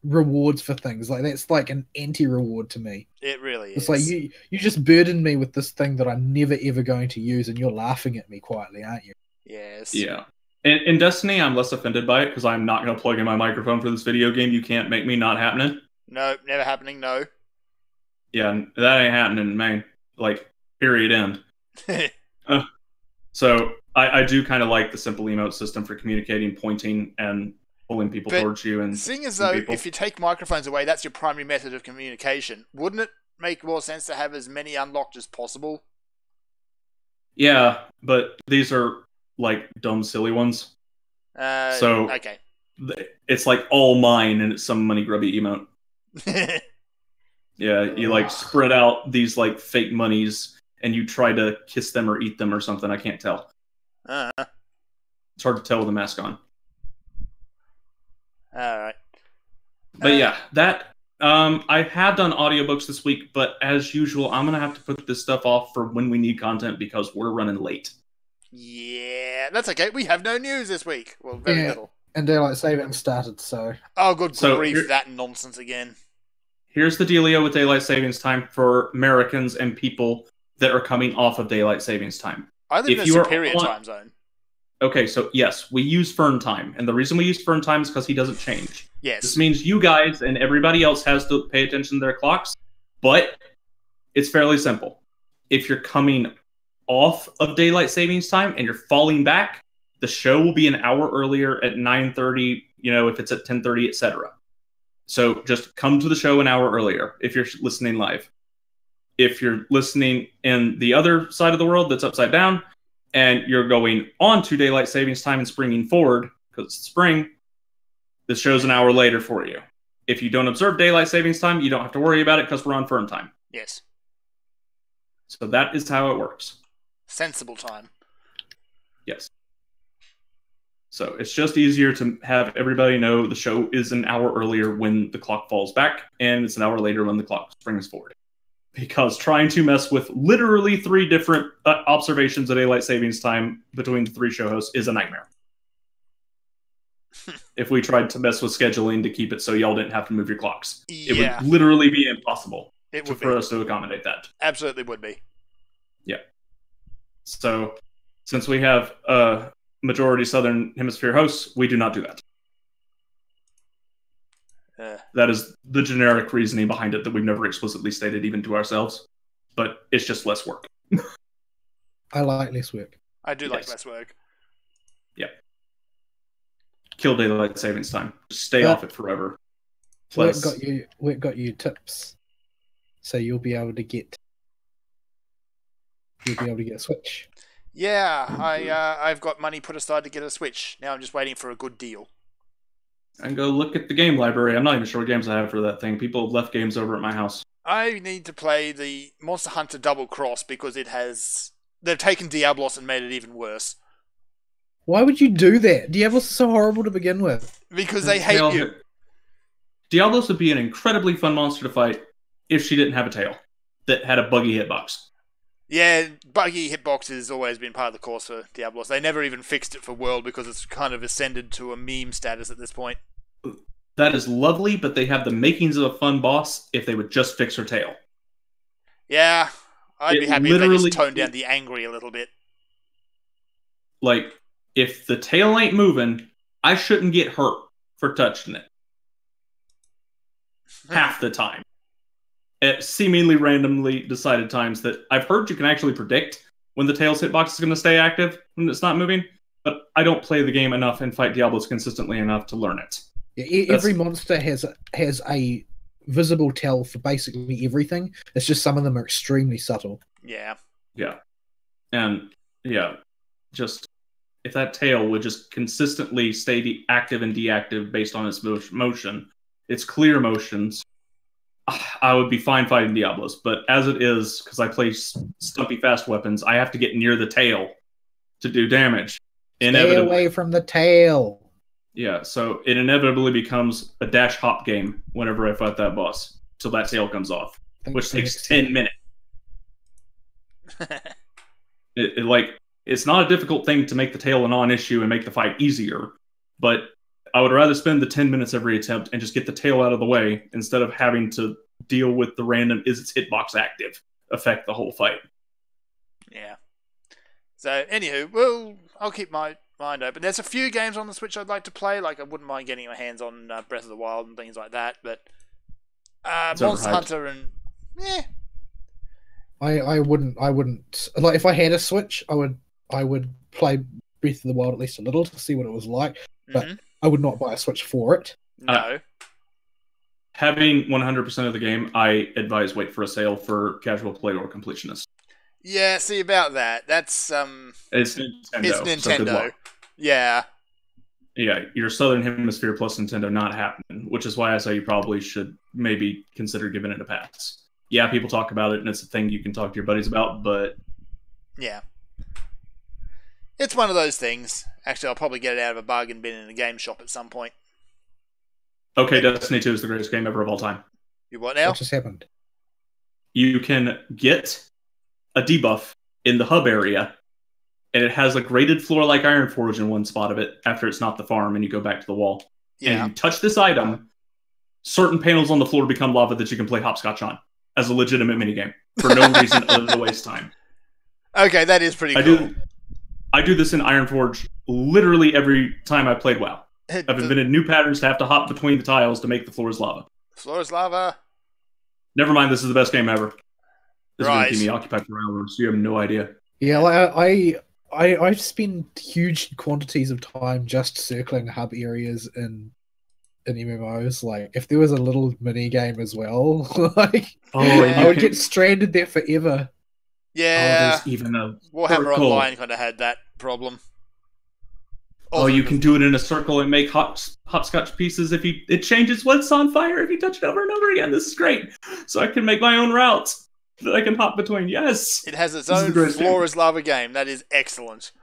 S3: rewards for things. Like, that's like an anti-reward to me.
S2: It really is.
S3: It's like you just burden me with this thing that I'm never ever going to use, and you're laughing at me quietly, aren't you?
S2: Yes.
S1: Yeah. In Destiny, I'm less offended by it because I'm not going to plug in my microphone for this video game. You can't make me not happening.
S2: No, never happening. No.
S1: Yeah, that ain't happening, man. Like, period, end. So I do kind of like the simple emote system for communicating, pointing, and pulling people towards you. And
S2: seeing as though if you take microphones away, that's your primary method of communication, wouldn't it make more sense to have as many unlocked as possible?
S1: Yeah, but these are like dumb, silly ones. So
S2: okay,
S1: it's like all mine, and it's some money grubby emote. Yeah, you like spread out these like fake monies, and you try to kiss them or eat them or something. I can't tell. It's hard to tell with a mask on.
S2: All right.
S1: But yeah, that I have done audiobooks this week, but as usual, I'm gonna have to put this stuff off for when we need content because we're running late.
S2: Yeah, that's okay. We have no news this week. Well, very little.
S3: And daylight savings started, so.
S2: Oh, good grief! That nonsense again.
S1: Here's the dealio with daylight savings time for Americans and people that are coming off of daylight savings time.
S2: I live in a superior time zone.
S1: Okay, so yes, we use Fern time, and the reason we use Fern time is because he doesn't change.
S2: Yes.
S1: This means you guys and everybody else has to pay attention to their clocks, but it's fairly simple. If you're coming off of daylight savings time and you're falling back, the show will be an hour earlier at 9:30, if it's at 10:30, etc. So just come to the show an hour earlier if you're listening live. If you're listening in the other side of the world that's upside down, and you're going on to daylight savings time and springing forward, because it's spring, the show's an hour later for you. If you don't observe daylight savings time, you don't have to worry about it because we're on Fern time.
S2: Yes.
S1: So that is how it works.
S2: Sensible time.
S1: Yes. So it's just easier to have everybody know the show is an hour earlier when the clock falls back, and it's an hour later when the clock springs forward. Because trying to mess with literally 3 different observations of daylight savings time between the 3 show hosts is a nightmare. If we tried to mess with scheduling to keep it so y'all didn't have to move your clocks.
S2: Yeah.
S1: It would literally be impossible
S2: for
S1: us to accommodate that.
S2: Absolutely would be.
S1: Yeah. So, since we have majority Southern Hemisphere hosts, we do not do that. That is the generic reasoning behind it that we've never explicitly stated even to ourselves. But it's just less work.
S3: I like less work.
S2: I do like less work.
S1: Yeah. Kill daylight savings time. Just stay off it forever.
S3: Plus, Work got you tips. So you'll be able to get a Switch.
S2: Yeah, I've got money put aside to get a Switch. Now I'm just waiting for a good deal.
S1: And go look at the game library. I'm not even sure what games I have for that thing. People have left games over at my house.
S2: I need to play the Monster Hunter Double Cross because they've taken Diablos and made it even worse.
S3: Why would you do that? Diablos is so horrible to begin with.
S2: Because they hate you.
S1: Diablos would be an incredibly fun monster to fight if she didn't have a tail that had a buggy hitbox.
S2: Yeah, buggy hitbox has always been part of the course for Diablos. They never even fixed it for World because it's kind of ascended to a meme status at this point.
S1: That is lovely, but they have the makings of a fun boss if they would just fix her tail.
S2: Yeah, I'd be happy if they just toned down the angry a little bit.
S1: Like, if the tail ain't moving, I shouldn't get hurt for touching it. Half the time. At seemingly randomly decided times that I've heard you can actually predict when the tail's hitbox is going to stay active when it's not moving, but I don't play the game enough and fight Diablos consistently enough to learn it.
S3: Yeah, every monster has a visible tell for basically everything. It's just some of them are extremely subtle.
S2: Yeah.
S1: Yeah. And, yeah, just if that tail would just consistently stay active and deactive based on its motion, its clear motions, I would be fine fighting Diablos. But as it is, because I play stumpy fast weapons, I have to get near the tail to do damage.
S3: Stay away from the tail.
S1: Yeah, so it inevitably becomes a dash hop game whenever I fight that boss, till that tail comes off. which takes 10 minutes. It's not a difficult thing to make the tail a non-issue and make the fight easier, but I would rather spend the 10 minutes every attempt and just get the tail out of the way instead of having to deal with the random is its hitbox active affect the whole fight.
S2: Yeah. So, anywho, well, I'll keep my mind open. There's a few games on the Switch I'd like to play. Like, I wouldn't mind getting my hands on Breath of the Wild and things like that. But Monster Hunter and
S3: I wouldn't like if I had a Switch, I would play Breath of the Wild at least a little to see what it was like, but I would not buy a Switch for it.
S2: No.
S1: Having 100% of the game, I advise wait for a sale for casual play or completionists.
S2: Yeah, see about that. That's
S1: It's Nintendo.
S2: It's Nintendo.
S1: So good luck.
S2: Yeah.
S1: Yeah, your Southern Hemisphere plus Nintendo not happening, which is why I say you probably should maybe consider giving it a pass. Yeah, people talk about it, and it's a thing you can talk to your buddies about, but...
S2: Yeah. It's one of those things. Actually, I'll probably get it out of a bargain bin in a game shop at some point.
S1: Okay, Destiny 2 is the greatest game ever of all time.
S2: You what now?
S3: What just happened?
S1: You can get a debuff in the hub area, and it has a graded floor like Ironforge in one spot of it after it's not the farm, and you go back to the wall.
S2: Yeah.
S1: And you touch this item, certain panels on the floor become lava that you can play hopscotch on as a legitimate minigame for no reason other than waste time.
S2: Okay, that is pretty cool.
S1: I do this in Ironforge literally every time I played WoW. I've invented new patterns to have to hop between the tiles to make the floors lava.
S2: Floor is lava.
S1: Never mind, this is the best game ever. This is going
S2: Right.
S1: to keep me occupied for hours. You have no idea.
S3: Yeah, like I've spent huge quantities of time just circling hub areas in MMOs. Like, if there was a little mini game as well, like I would get stranded there forever.
S2: Yeah.
S1: There's even a
S2: Warhammer
S1: circle.
S2: Online kind of had that problem.
S1: Oh, you can do it in a circle and make hopscotch pieces if it changes what's on fire if you touch it over and over again. This is great. So I can make my own routes that I can hop between. Yes.
S2: It has its
S1: This is
S2: own
S1: the greatest
S2: floor
S1: game.
S2: is lava game. That is excellent.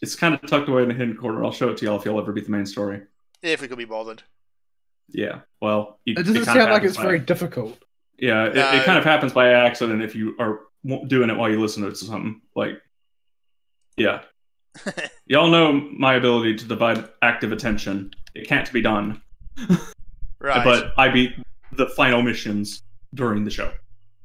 S1: It's kind of tucked away in a hidden corner. I'll show it to y'all if y'all ever beat the main story.
S2: If we could be bothered.
S1: Yeah. Well,
S3: It doesn't sound like it's very difficult.
S1: Yeah, it kind of happens by accident if you are doing it while you listen to something. Like, yeah. Y'all know my ability to divide active attention. It can't be done.
S2: Right.
S1: But I beat the final missions during the show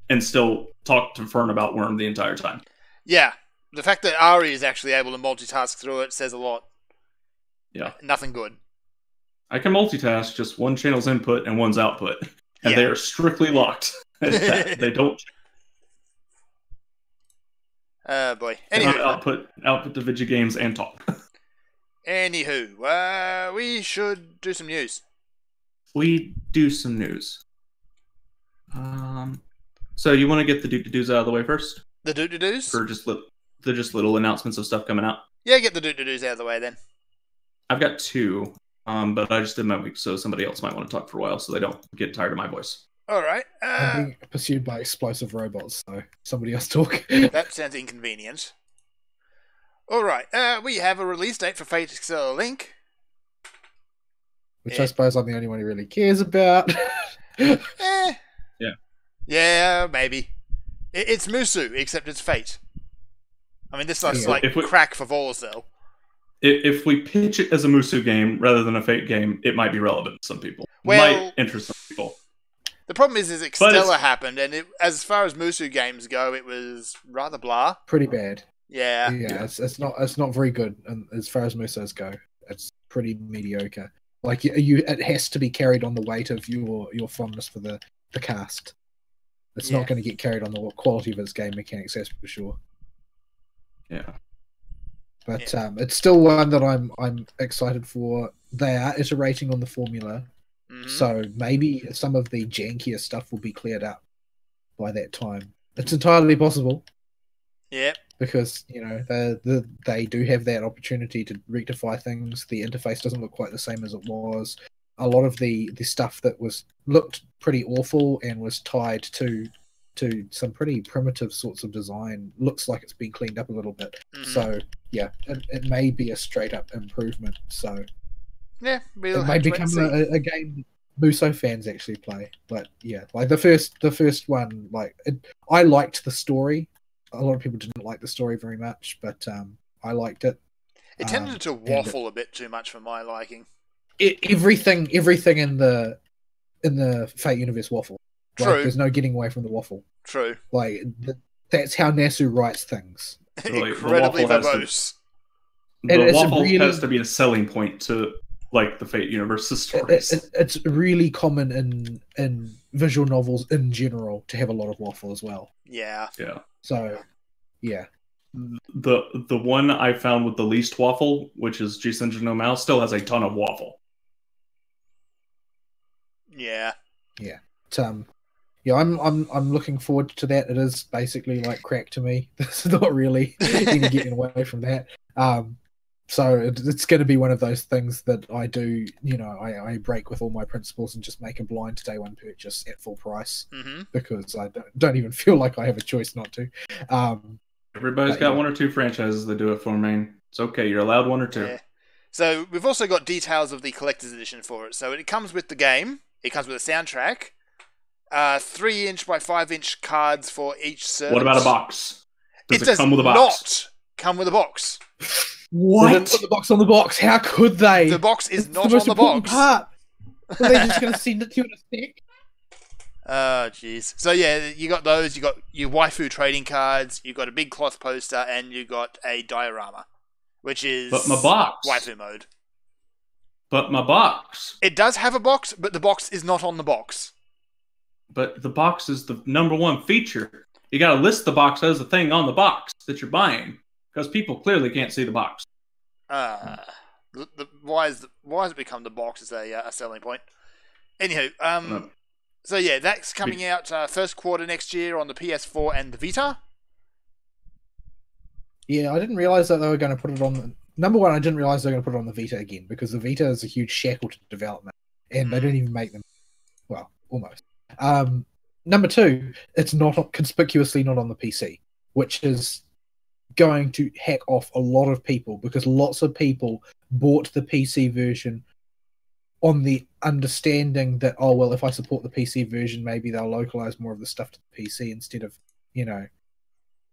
S1: and still talk to Fern about Worm the entire time.
S2: Yeah. The fact that Ari is actually able to multitask through it says a lot.
S1: Yeah.
S2: Nothing good.
S1: I can multitask, just one channel's input and one's output. And
S2: Yeah.
S1: they are strictly locked. They don't
S2: Oh boy.
S1: cannot
S2: Anywho,
S1: output the video games and talk.
S2: We should do some news.
S1: We do some news. So you want to get the do-to-dos out of the way first?
S2: The do-to-dos?
S1: Or just little announcements of stuff coming out?
S2: Yeah, get the do-to-dos out of the way then.
S1: I've got two, but I just did my week, so somebody else might want to talk for a while so they don't get tired of my voice.
S2: Alright.
S3: I'm being pursued by explosive robots, so somebody else talk.
S2: That sounds inconvenient. Alright, we have a release date for Fate Exceller Link.
S3: Which I suppose I'm the only one who really cares about.
S2: Yeah. Yeah, maybe. It's Musu, except it's Fate. I mean, this looks like crack for Volcel.
S1: If we pitch it as a Musu game rather than a Fate game, it might be relevant to some people.
S2: Well,
S1: might interest some people.
S2: The problem is Extella happened, and as far as Musu games go, it was rather blah.
S3: Pretty bad.
S2: Yeah.
S3: Yeah, it's not very good, and as far as Musos go, it's pretty mediocre. Like it has to be carried on the weight of your fondness for the cast. It's not going to get carried on the quality of its game mechanics, that's for sure.
S1: Yeah.
S3: But it's still one that I'm excited for. They are iterating on the formula, so maybe some of the jankier stuff will be cleared up by that time. It's entirely possible.
S2: Yep.
S3: Because they do have that opportunity to rectify things. The interface doesn't look quite the same as it was. A lot of the stuff that looked pretty awful and was tied to some pretty primitive sorts of design looks like it's been cleaned up a little bit. So yeah, it may be a straight up improvement. So
S2: yeah,
S3: it may become a game Muso fans actually play. But yeah, like the first one, like I liked the story. A lot of people didn't like the story very much, but I liked it.
S2: It tended to waffle a bit too much for my liking.
S3: Everything in the Fate universe waffle. Like,
S2: True.
S3: there's no getting away from the waffle.
S2: True.
S3: Like that's how Nasu writes things.
S1: Really,
S2: Incredibly verbose.
S1: The waffle has to be a selling point to like the Fate universe's stories.
S3: It's really common in visual novels in general to have a lot of waffle as well.
S2: Yeah.
S1: Yeah.
S3: So, yeah.
S1: The one I found with the least waffle, which is Jisenju no Mao, still has a ton of waffle.
S2: Yeah.
S3: Yeah. Yeah, I'm looking forward to that. It is basically like crack to me. There's not really any getting away from that. So it's going to be one of those things that I do, I break with all my principles and just make a blind day one purchase at full price because I don't even feel like I have a choice not to.
S1: Everybody's got one or two franchises that do it for me. It's okay. You're allowed one or two.
S2: Yeah. So we've also got details of the collector's edition for it. So it comes with the game. It comes with a soundtrack. 3-inch by 5-inch cards for each servant.
S1: What about a box?
S2: Does it come with a box? Not come with a box.
S3: What? They didn't put the box on the box. How could they?
S2: The box is not on the box.
S3: Part. Are they just going to send it to you in a stick?
S2: Oh, jeez. So yeah, you got those. You got your waifu trading cards. You got a big cloth poster, and you got a diorama, which is
S1: my box.
S2: Waifu mode.
S1: But my box.
S2: It does have a box, but the box is not on the box.
S1: But the box is the number one feature. You got to list the box as a thing on the box that you're buying, because people clearly can't see the box.
S2: Why has it become the box as a selling point? Anywho, so yeah, that's coming out first quarter next year on the PS4 and the Vita.
S3: Yeah, I didn't realize that they were going to put it on. Number one, I didn't realize they were going to put it on the Vita again because the Vita is a huge shackle to development, and they don't even make them. Well, almost. Number two, it's not conspicuously not on the PC, which is going to hack off a lot of people because lots of people bought the PC version on the understanding that, oh, well, if I support the PC version, maybe they'll localize more of the stuff to the PC instead of,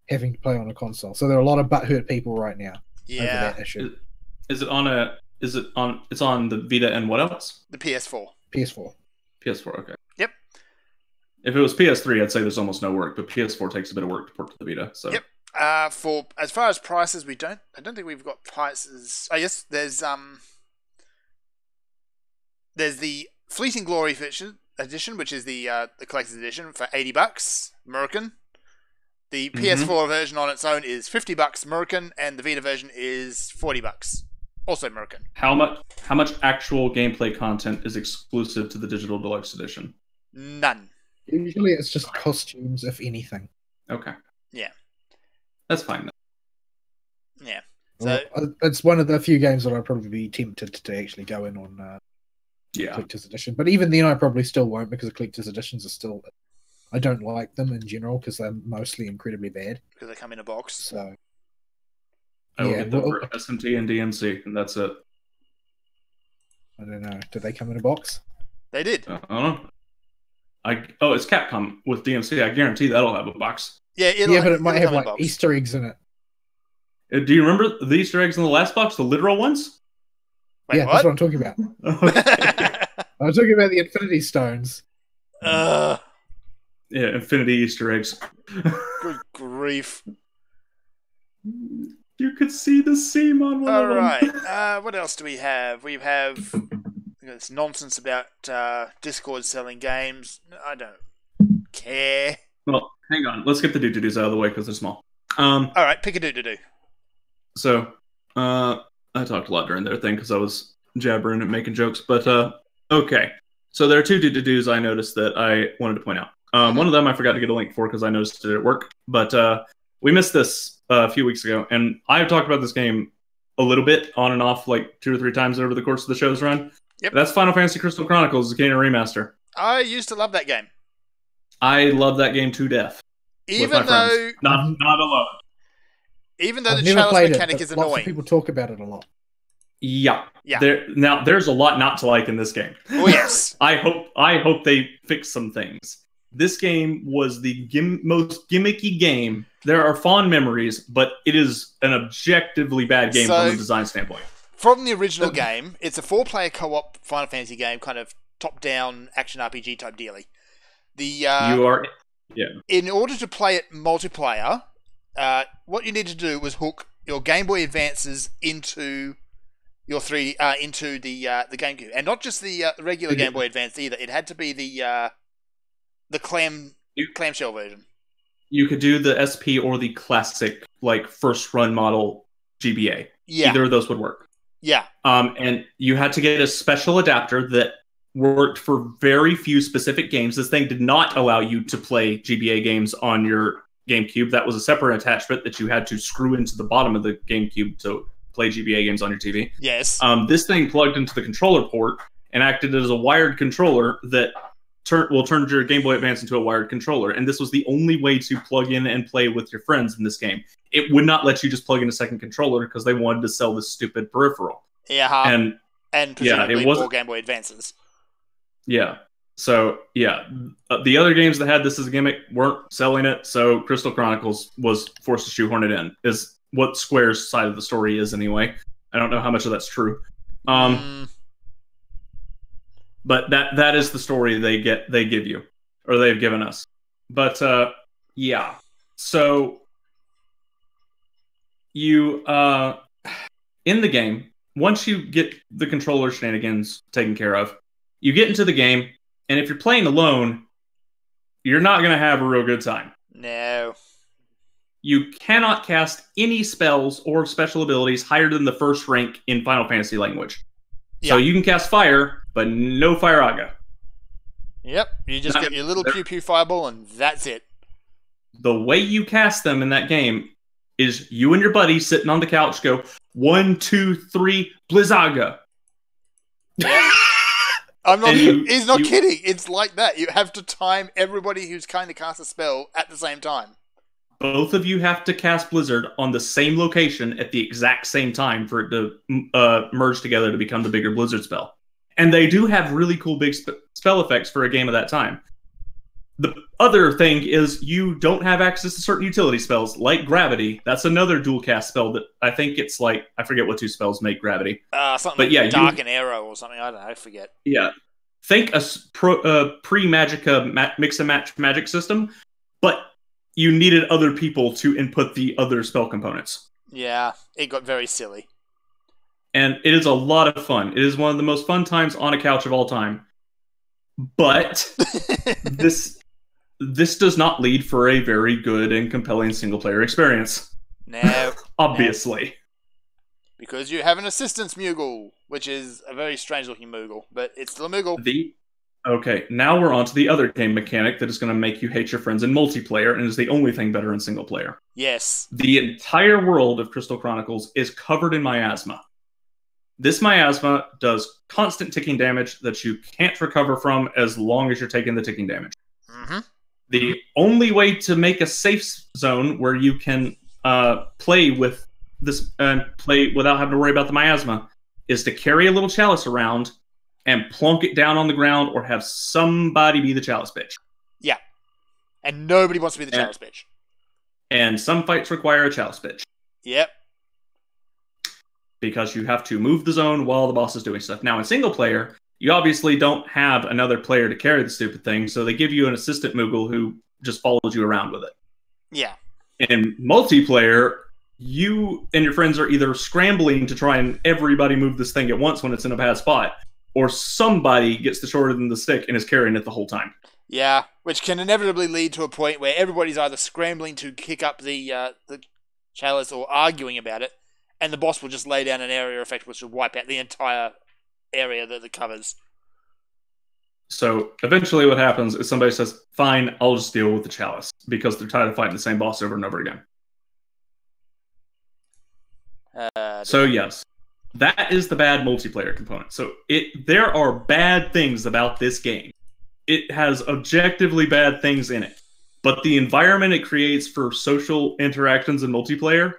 S3: having to play on a console. So there are a lot of butthurt people right now over that issue.
S1: It's on the Vita and what else?
S2: The PS4.
S3: PS4,
S1: okay.
S2: Yep.
S1: If it was PS3, I'd say there's almost no work, but PS4 takes a bit of work to port to the Vita. So.
S2: Yep. For as far as prices, I don't think we've got prices. Oh yes, there's the Fleeting Glory edition, which is the collector's edition for $80 American. The PS4 version on its own is $50 American, and the Vita version is $40 also American.
S1: How much actual gameplay content is exclusive to the digital deluxe edition?
S2: None.
S3: Usually, it's just costumes, if anything.
S1: Okay.
S2: Yeah.
S1: That's fine then.
S2: Yeah. So
S3: it's one of the few games that I'd probably be tempted to actually go in on collector's edition. But even then, I probably still won't because the collector's editions are still. I don't like them in general because they're mostly incredibly bad.
S2: Because they come in a box.
S3: So
S1: I will get them for SMT and DMC, and that's it.
S3: I don't know. Did they come in a box?
S2: They did.
S1: I don't know. It's Capcom with DMC. I guarantee that'll have a box.
S3: Yeah, but it might have like Easter eggs in it.
S1: Do you remember the Easter eggs in the last box, the literal ones?
S2: Wait,
S3: that's what I'm talking about.
S1: Okay.
S3: I'm talking about the Infinity Stones.
S1: Yeah, Infinity Easter eggs.
S2: Good grief.
S1: You could see the seam on one of them.
S2: Alright, what else do we have? We have this nonsense about Discord selling games. I don't care.
S1: Well, hang on. Let's get the doo-doo-doos out of the way because they're small.
S2: Alright, pick a doo-doo-doo.
S1: So, I talked a lot during their thing because I was jabbering and making jokes. But, okay. So there are two doo-doo-doos I noticed that I wanted to point out. One of them I forgot to get a link for because I noticed it at work. But we missed this a few weeks ago. And I've talked about this game a little bit on and off like 2 or 3 times over the course of the show's run.
S2: Yep.
S1: That's Final Fantasy Crystal Chronicles, Arcana Remaster.
S2: I used to love that game.
S1: I love that game to death.
S2: Even though...
S1: Not alone.
S2: Even though
S3: I've
S2: the chalice mechanic
S3: is annoying. Lots of people talk about it a lot.
S1: Yeah.
S2: Yeah.
S1: There's a lot not to like in this game.
S2: Oh yes.
S1: I hope they fix some things. This game was the most gimmicky game. There are fond memories, but it is an objectively bad game from a design standpoint.
S2: From the original game, it's a 4-player co-op Final Fantasy game, kind of top-down action RPG type dealy. In order to play it multiplayer, what you need to do was hook your Game Boy Advances into your into the GameCube, and not just the regular Game Boy Advance either. It had to be the clamshell version. You
S1: could do the SP or the classic, like first run model GBA.
S2: Yeah,
S1: either of those would work.
S2: Yeah.
S1: And you had to get a special adapter that worked for very few specific games. This thing did not allow you to play GBA games on your GameCube. That was a separate attachment that you had to screw into the bottom of the GameCube to play GBA games on your TV.
S2: Yes.
S1: This thing plugged into the controller port and acted as a wired controller that turned your Game Boy Advance into a wired controller. And this was the only way to plug in and play with your friends in this game. It would not let you just plug in a second controller because they wanted to sell this stupid peripheral.
S2: Yeah. And presumably
S1: more
S2: more Game Boy Advances.
S1: Yeah. So, yeah. The other games that had this as a gimmick weren't selling it, so Crystal Chronicles was forced to shoehorn it in, is what Square's side of the story is anyway. I don't know how much of that's true. But that is the story they give you, or they've given us. But yeah, so you in the game, once you get the controller shenanigans taken care of, you get into the game, and if you're playing alone, you're not going to have a real good time.
S2: No.
S1: You cannot cast any spells or special abilities higher than the first rank in Final Fantasy language. Yeah. So you can cast fire, but no Fire-Aga.
S2: Yep, you just get your little pew-pew fireball, and that's it.
S1: The way you cast them in that game is you and your buddy sitting on the couch go, 1, 2, 3, Blizzaga.
S2: He's not kidding. It's like that. You have to time everybody who's kind of cast a spell at the same time.
S1: Both of you have to cast Blizzard on the same location at the exact same time for it to merge together to become the bigger Blizzard spell. And they do have really cool big spell effects for a game of that time. The other thing is you don't have access to certain utility spells, like Gravity. That's another dual cast spell that I think it's like, I forget what 2 spells make Gravity.
S2: Something but like yeah, Dark and Arrow or something. I don't know, I forget.
S1: Yeah. Think a pre-Magicka mix-and-match magic system, but you needed other people to input the other spell components.
S2: Yeah, it got very silly.
S1: And it is a lot of fun. It is one of the most fun times on a couch of all time. But this does not lead for a very good and compelling single-player experience.
S2: No.
S1: Obviously.
S2: No. Because you have an assistance Moogle, which is a very strange-looking Moogle, but it's still a Moogle.
S1: Okay, now we're on to the other game mechanic that is going to make you hate your friends in multiplayer and is the only thing better in single player.
S2: Yes.
S1: The entire world of Crystal Chronicles is covered in miasma. This miasma does constant ticking damage that you can't recover from as long as you're taking the ticking damage.
S2: Mm-hmm.
S1: The only way to make a safe zone where you can play with this and play without having to worry about the miasma is to carry a little chalice around and plunk it down on the ground or have somebody be the chalice bitch.
S2: Yeah. And nobody wants to be the chalice bitch.
S1: And some fights require a chalice bitch.
S2: Yep.
S1: Because you have to move the zone while the boss is doing stuff. Now, in single player, you obviously don't have another player to carry the stupid thing, so they give you an assistant Moogle who just follows you around with it.
S2: Yeah.
S1: In multiplayer, you and your friends are either scrambling to try and everybody move this thing at once when it's in a bad spot, or somebody gets the shorter than the stick and is carrying it the whole time.
S2: Yeah, which can inevitably lead to a point where everybody's either scrambling to kick up the chalice or arguing about it, and the boss will just lay down an area effect which will wipe out the entire area that it covers.
S1: So eventually what happens is somebody says, fine, I'll just deal with the chalice, because they're tired of fighting the same boss over and over again. So yes. That is the bad multiplayer component. So there are bad things about this game. It has objectively bad things in it. But the environment it creates for social interactions in multiplayer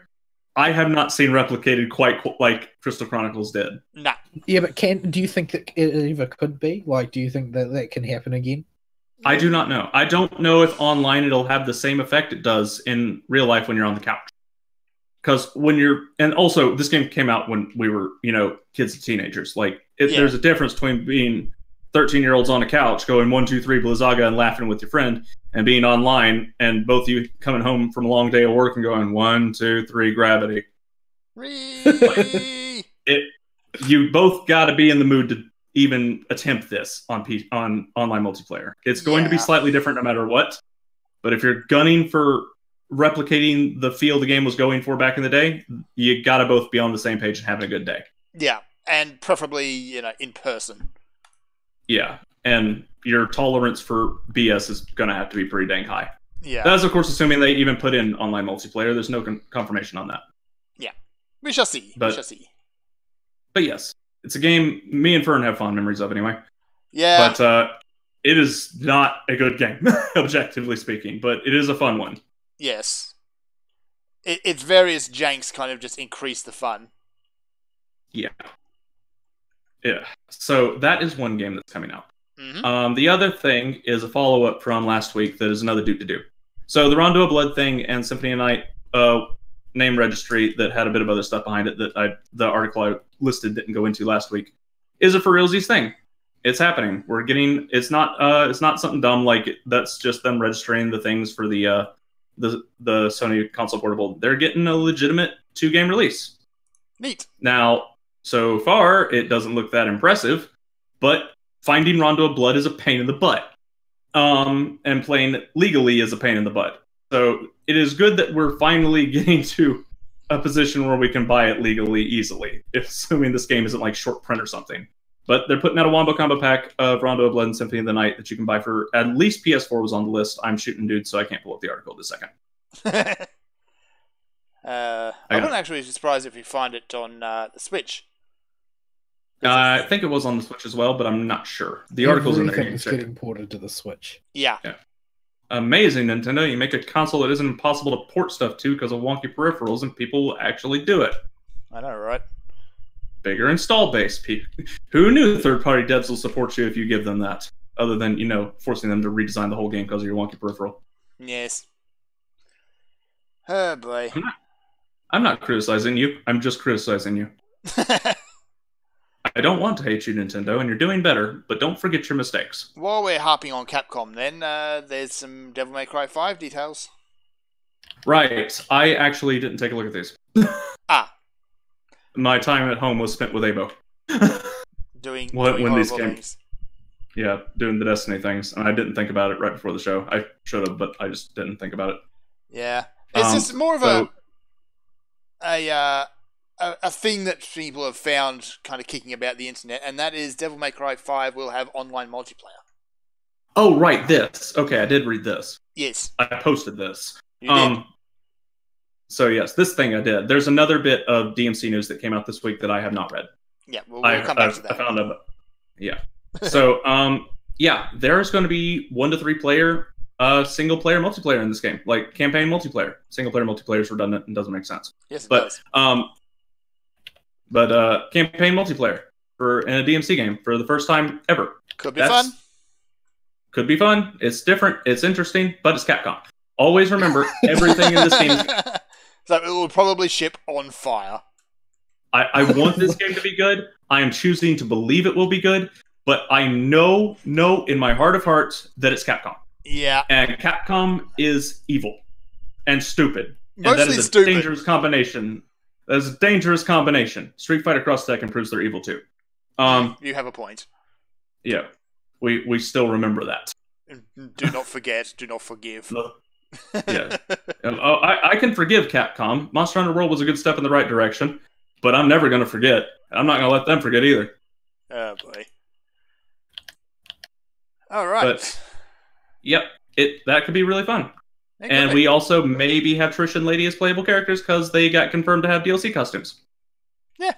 S1: I have not seen replicated quite like Crystal Chronicles did.
S2: Nah.
S3: Yeah, but do you think that it ever could be? Like, do you think that can happen again?
S1: I do not know. I don't know if online it'll have the same effect it does in real life when you're on the couch. Because and also this game came out when we were, kids and teenagers. Like, there's a difference between being 13-year-olds on a couch going 1, 2, 3 Blizzaga and laughing with your friend, and being online and both of you coming home from a long day of work and going 1, 2, 3 gravity. You both got to be in the mood to even attempt this on online multiplayer. It's going to be slightly different no matter what. But if you're gunning for replicating the feel the game was going for back in the day, you got to both be on the same page and having a good day.
S2: Yeah, and preferably, in person.
S1: Yeah, and your tolerance for BS is going to have to be pretty dang high.
S2: Yeah.
S1: That's, of course, assuming they even put in online multiplayer. There's no confirmation on that.
S2: Yeah. We shall see.
S1: But yes, it's a game me and Fern have fond memories of anyway.
S2: Yeah.
S1: But it is not a good game, objectively speaking, but it is a fun one.
S2: Yes. Its various janks kind of just increase the fun.
S1: Yeah. Yeah. So that is one game that's coming out.
S2: Mm-hmm.
S1: The other thing is a follow-up from last week that is another Duke to do. So the Rondo of Blood thing and Symphony of Night name registry that had a bit of other stuff behind it that the article I listed didn't go into last week is a for realsies thing. It's happening. We're getting. It's not something dumb like that's just them registering the things for the Sony console portable. They're getting a legitimate 2-game release.
S2: Neat.
S1: Now, so far it doesn't look that impressive, but finding Rondo of Blood is a pain in the butt. And playing legally is a pain in the butt. So it is good that we're finally getting to a position where we can buy it legally easily, assuming this game isn't like short print or something. But they're putting out a Wombo Combo pack of Rondo of Blood and Symphony of the Night that you can buy for at least PS4 was on the list. I'm shooting dudes, so I can't pull up the article this second.
S2: I wouldn't actually be surprised if you find it on the Switch.
S1: I think it was on the Switch as well, but I'm not sure. The article's in there.
S3: It's getting ported to the Switch.
S2: Yeah.
S1: Amazing, Nintendo. You make a console that isn't impossible to port stuff to because of wonky peripherals, and people will actually do it.
S2: I know, right?
S1: Bigger install base. Who knew third-party devs will support you if you give them that? Other than, forcing them to redesign the whole game because of your wonky peripheral.
S2: Yes. Oh, boy.
S1: I'm not criticizing you. I'm just criticizing you. I don't want to hate you, Nintendo, and you're doing better, but don't forget your mistakes.
S2: While we're harping on Capcom, then, there's some Devil May Cry 5 details.
S1: Right. I actually didn't take a look at these. My time at home was spent with Abo.
S2: doing
S1: these games. Yeah, doing the Destiny things, and I didn't think about it right before the show. I should have, but I just didn't think about it.
S2: Yeah. It's just more of a thing that people have found kind of kicking about the internet, and that is Devil May Cry 5 will have online multiplayer.
S1: Oh, right, this. Okay, I did read this.
S2: Yes.
S1: I posted this.
S2: You did.
S1: So, yes, this thing I did. There's another bit of DMC news that came out this week that I have not read.
S2: Yeah, we'll come back to that.
S1: I found a... Yeah. So, there's going to be 1 to 3 player single-player multiplayer in this game. Like, campaign multiplayer. Single-player multiplayer is redundant and doesn't make sense.
S2: Yes, it does.
S1: But campaign multiplayer in a DMC game for the first time ever.
S2: Could be fun.
S1: Could be fun. It's different. It's interesting, but it's Capcom. Always remember, everything in this game...
S2: So it will probably ship on fire.
S1: I want this game to be good. I am choosing to believe it will be good, but I know in my heart of hearts that it's Capcom.
S2: Yeah.
S1: And Capcom is evil and stupid.
S2: Mostly
S1: and that is a
S2: stupid.
S1: dangerous combination. That is a dangerous combination. Street Fighter Cross Tekken proves they're evil too.
S2: You have a point.
S1: Yeah. We still remember that.
S2: Do not forget, do not forgive.
S1: Yeah. I can forgive Capcom. Monster Hunter World was a good step in the right direction, but I'm never going to forget. I'm not going to let them forget either.
S2: Oh, boy. All right.
S1: But, yep, that could be really fun. And we also maybe have Trish and Lady as playable characters because they got confirmed to have DLC costumes.
S2: Yeah.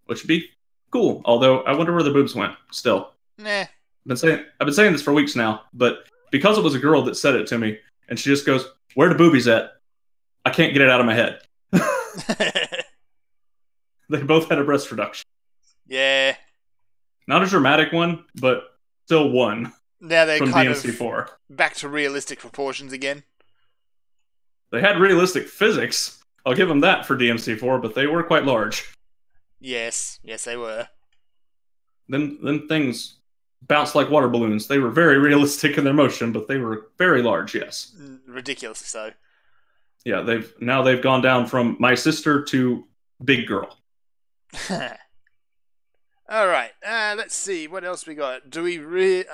S1: Which would be cool. Although, I wonder where the boobs went, still.
S2: Nah.
S1: I've been saying this for weeks now, but because it was a girl that said it to me, and she just goes, "Where the boobies at? I can't get it out of my head." They both had a breast reduction.
S2: Yeah.
S1: Not a dramatic one, but still one.
S2: Now they're
S1: from
S2: kind
S1: DMC4.
S2: of back to realistic proportions again.
S1: They had realistic physics. I'll give them that for DMC4, but they were quite large.
S2: Yes, they were.
S1: Then things bounced like water balloons. They were very realistic in their motion, but they were very large, yes.
S2: Ridiculously so.
S1: Yeah, they've gone down from my sister to big girl.
S2: All right, let's see what else we got. Do we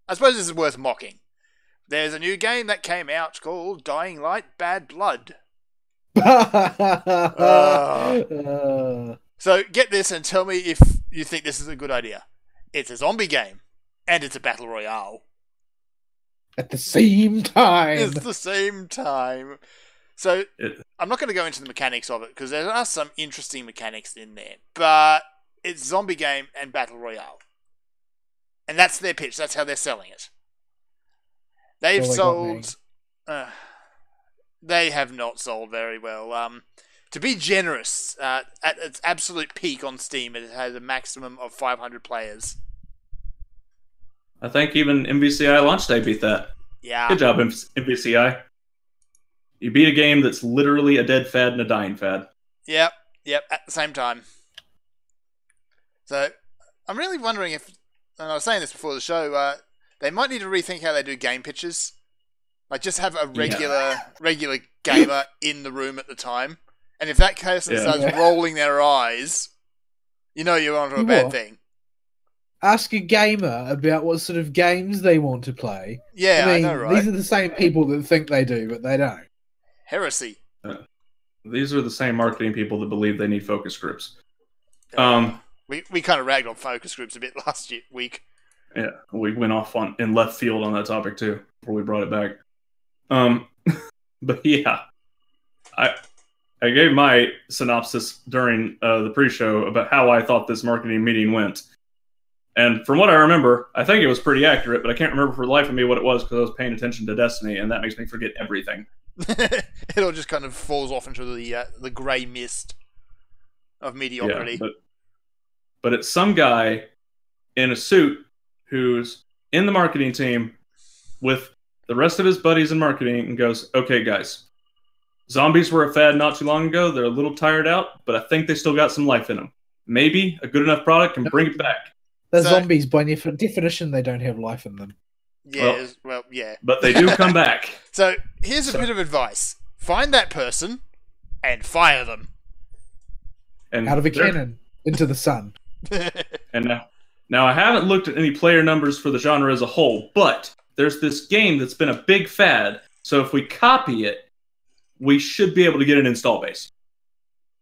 S2: I suppose this is worth mocking. There's a new game that came out called Dying Light: Bad Blood. So get this and tell me if you think this is a good idea. It's a zombie game, and it's a battle royale.
S3: At the same time.
S2: It's the same time. So I'm not going to go into the mechanics of it because there are some interesting mechanics in there, but it's zombie game and battle royale, and that's their pitch. That's how they're selling it. They've sold. They have not sold very well. To be generous, at its absolute peak on Steam, it has a maximum of 500 players.
S1: I think even MVCI launch day beat that.
S2: Yeah.
S1: Good job, MVCI. You beat a game that's literally a dead fad and a dying fad.
S2: Yep, at the same time. So, I'm really wondering if, and I was saying this before the show, they might need to rethink how they do game pitches. Like, just have a regular gamer in the room at the time. And if that person starts rolling their eyes, you know you're onto a bad thing.
S3: Ask a gamer about what sort of games they want to play.
S2: Yeah, I know, right?
S3: These are the same people that think they do, but they don't.
S2: Heresy.
S1: These are the same marketing people that believe they need focus groups.
S2: We kind of ragged on focus groups a bit last week.
S1: Yeah, we went off in left field on that topic too before we brought it back. But yeah, I gave my synopsis during the pre-show about how I thought this marketing meeting went. And from what I remember, I think it was pretty accurate, but I can't remember for the life of me what it was because I was paying attention to Destiny, and that makes me forget everything.
S2: It all just kind of falls off into the grey mist of mediocrity.
S1: Yeah, but it's some guy in a suit who's in the marketing team with the rest of his buddies in marketing and goes, okay, guys, zombies were a fad not too long ago. They're a little tired out, but I think they still got some life in them. Maybe a good enough product can bring it back.
S3: They're zombies, by definition, they don't have life in them.
S2: Yeah, well, yeah.
S1: But they do come back.
S2: So, here's a bit of advice. Find that person and fire them.
S1: And
S3: out of a cannon into the sun.
S1: And now I haven't looked at any player numbers for the genre as a whole, but there's this game that's been a big fad, so if we copy it, we should be able to get an install base.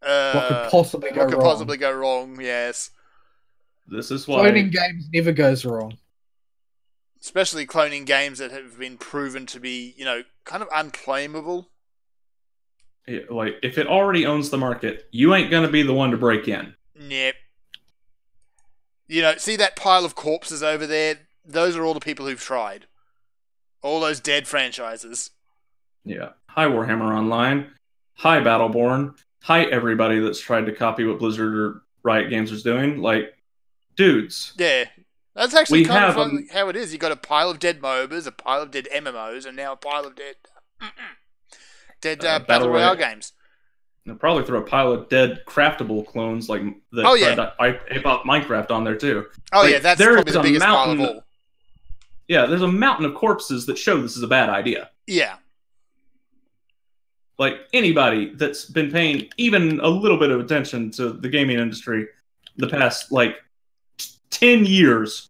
S3: What could possibly
S2: go wrong? Yes.
S1: This is why
S3: cloning games never goes wrong.
S2: Especially cloning games that have been proven to be, kind of unclaimable.
S1: Yeah, like, if it already owns the market, you ain't gonna be the one to break in.
S2: Yep. See that pile of corpses over there? Those are all the people who've tried. All those dead franchises.
S1: Yeah. Hi, Warhammer Online. Hi, Battleborn. Hi, everybody that's tried to copy what Blizzard or Riot Games was doing. Like, dudes.
S2: Yeah. That's actually kind of fun how it is. You got a pile of dead MOBAs, a pile of dead MMOs, and now a pile of dead Battle Royale games.
S1: They'll probably throw a pile of dead craftable clones like that. I ape off Minecraft on there too.
S2: Oh yeah, that's probably the biggest pile of all.
S1: Yeah, there's a mountain of corpses that show this is a bad idea.
S2: Yeah.
S1: Like, anybody that's been paying even a little bit of attention to the gaming industry the past, 10 years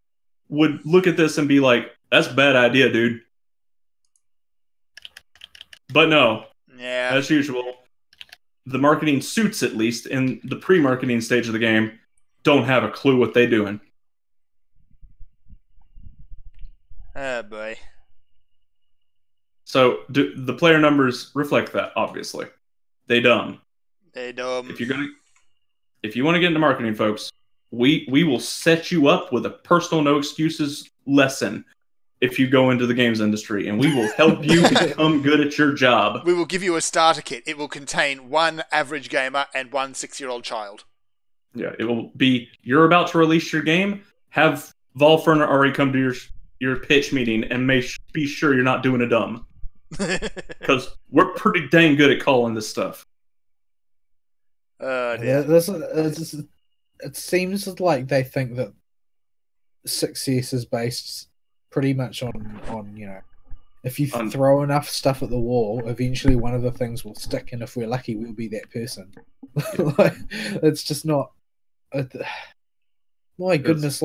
S1: would look at this and be like, that's a bad idea, dude. But no.
S2: Yeah.
S1: As usual, the marketing suits, at least, in the pre-marketing stage of the game, don't have a clue what they're doing.
S2: Oh, boy.
S1: So, the player numbers reflect that, obviously. They dumb.
S2: They dumb.
S1: If you want to get into marketing, folks, we will set you up with a personal no excuses lesson if you go into the games industry, and we will help you become good at your job.
S2: We will give you a starter kit. It will contain one average gamer and one 6-year-old child.
S1: Yeah, it will be, you're about to release your game, have Valve or Ari come to your pitch meeting and be sure you're not doing a dumb. Because we're pretty dang good at calling this stuff.
S3: It seems like they think that success is based pretty much on if you throw enough stuff at the wall, eventually one of the things will stick, and if we're lucky, we'll be that person. Like, it's just not. My goodness,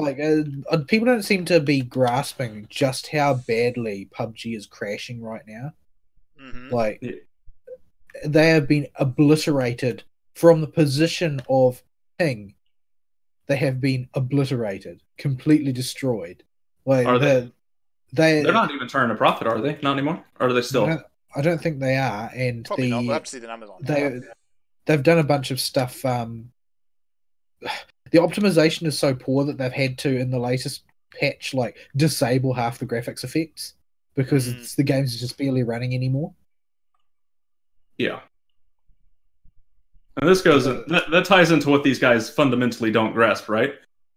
S3: people don't seem to be grasping just how badly PUBG is crashing right now.
S2: Mm-hmm.
S3: They have been obliterated from the position of king. They have been obliterated, completely destroyed.
S1: Are they? They're not even turning a profit, are they? Not anymore? Or are they still?
S3: I don't think they are. And
S2: probably not. We'll have to see the numbers on
S3: they've done a bunch of stuff. The optimization is so poor that they've had to, in the latest patch, disable half the graphics effects because the games are just barely running anymore.
S1: Yeah. And this goes, that ties into what these guys fundamentally don't grasp, right?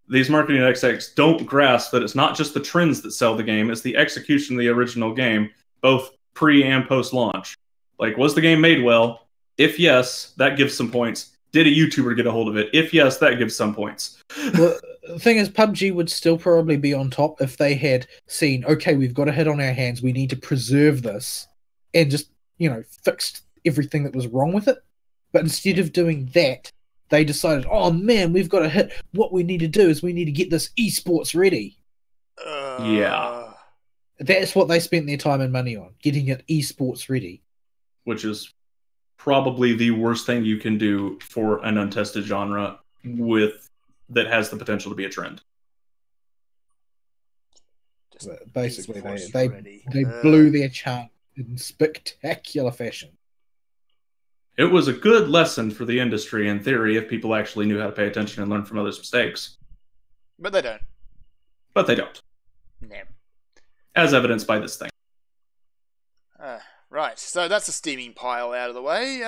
S1: These marketing execs don't grasp that it's not just the trends that sell the game, it's the execution of the original game, both pre and post launch. Was the game made well? If yes, that gives some points. Did a YouTuber get a hold of it? If yes, that gives some points.
S3: Well, the thing is, PUBG would still probably be on top if they had seen, okay, we've got a hit on our hands, we need to preserve this, and just, fixed everything that was wrong with it. But instead of doing that, they decided, oh man, we've got a hit. What we need to do is we need to get this esports ready.
S1: Yeah.
S3: That's what they spent their time and money on, getting it esports ready.
S1: Which is probably the worst thing you can do for an untested genre that has the potential to be a trend.
S3: Basically, they blew their chance in spectacular fashion.
S1: It was a good lesson for the industry in theory if people actually knew how to pay attention and learn from others' mistakes.
S2: But they don't. No.
S1: As evidenced by this thing.
S2: Right, so that's a steaming pile out of the way.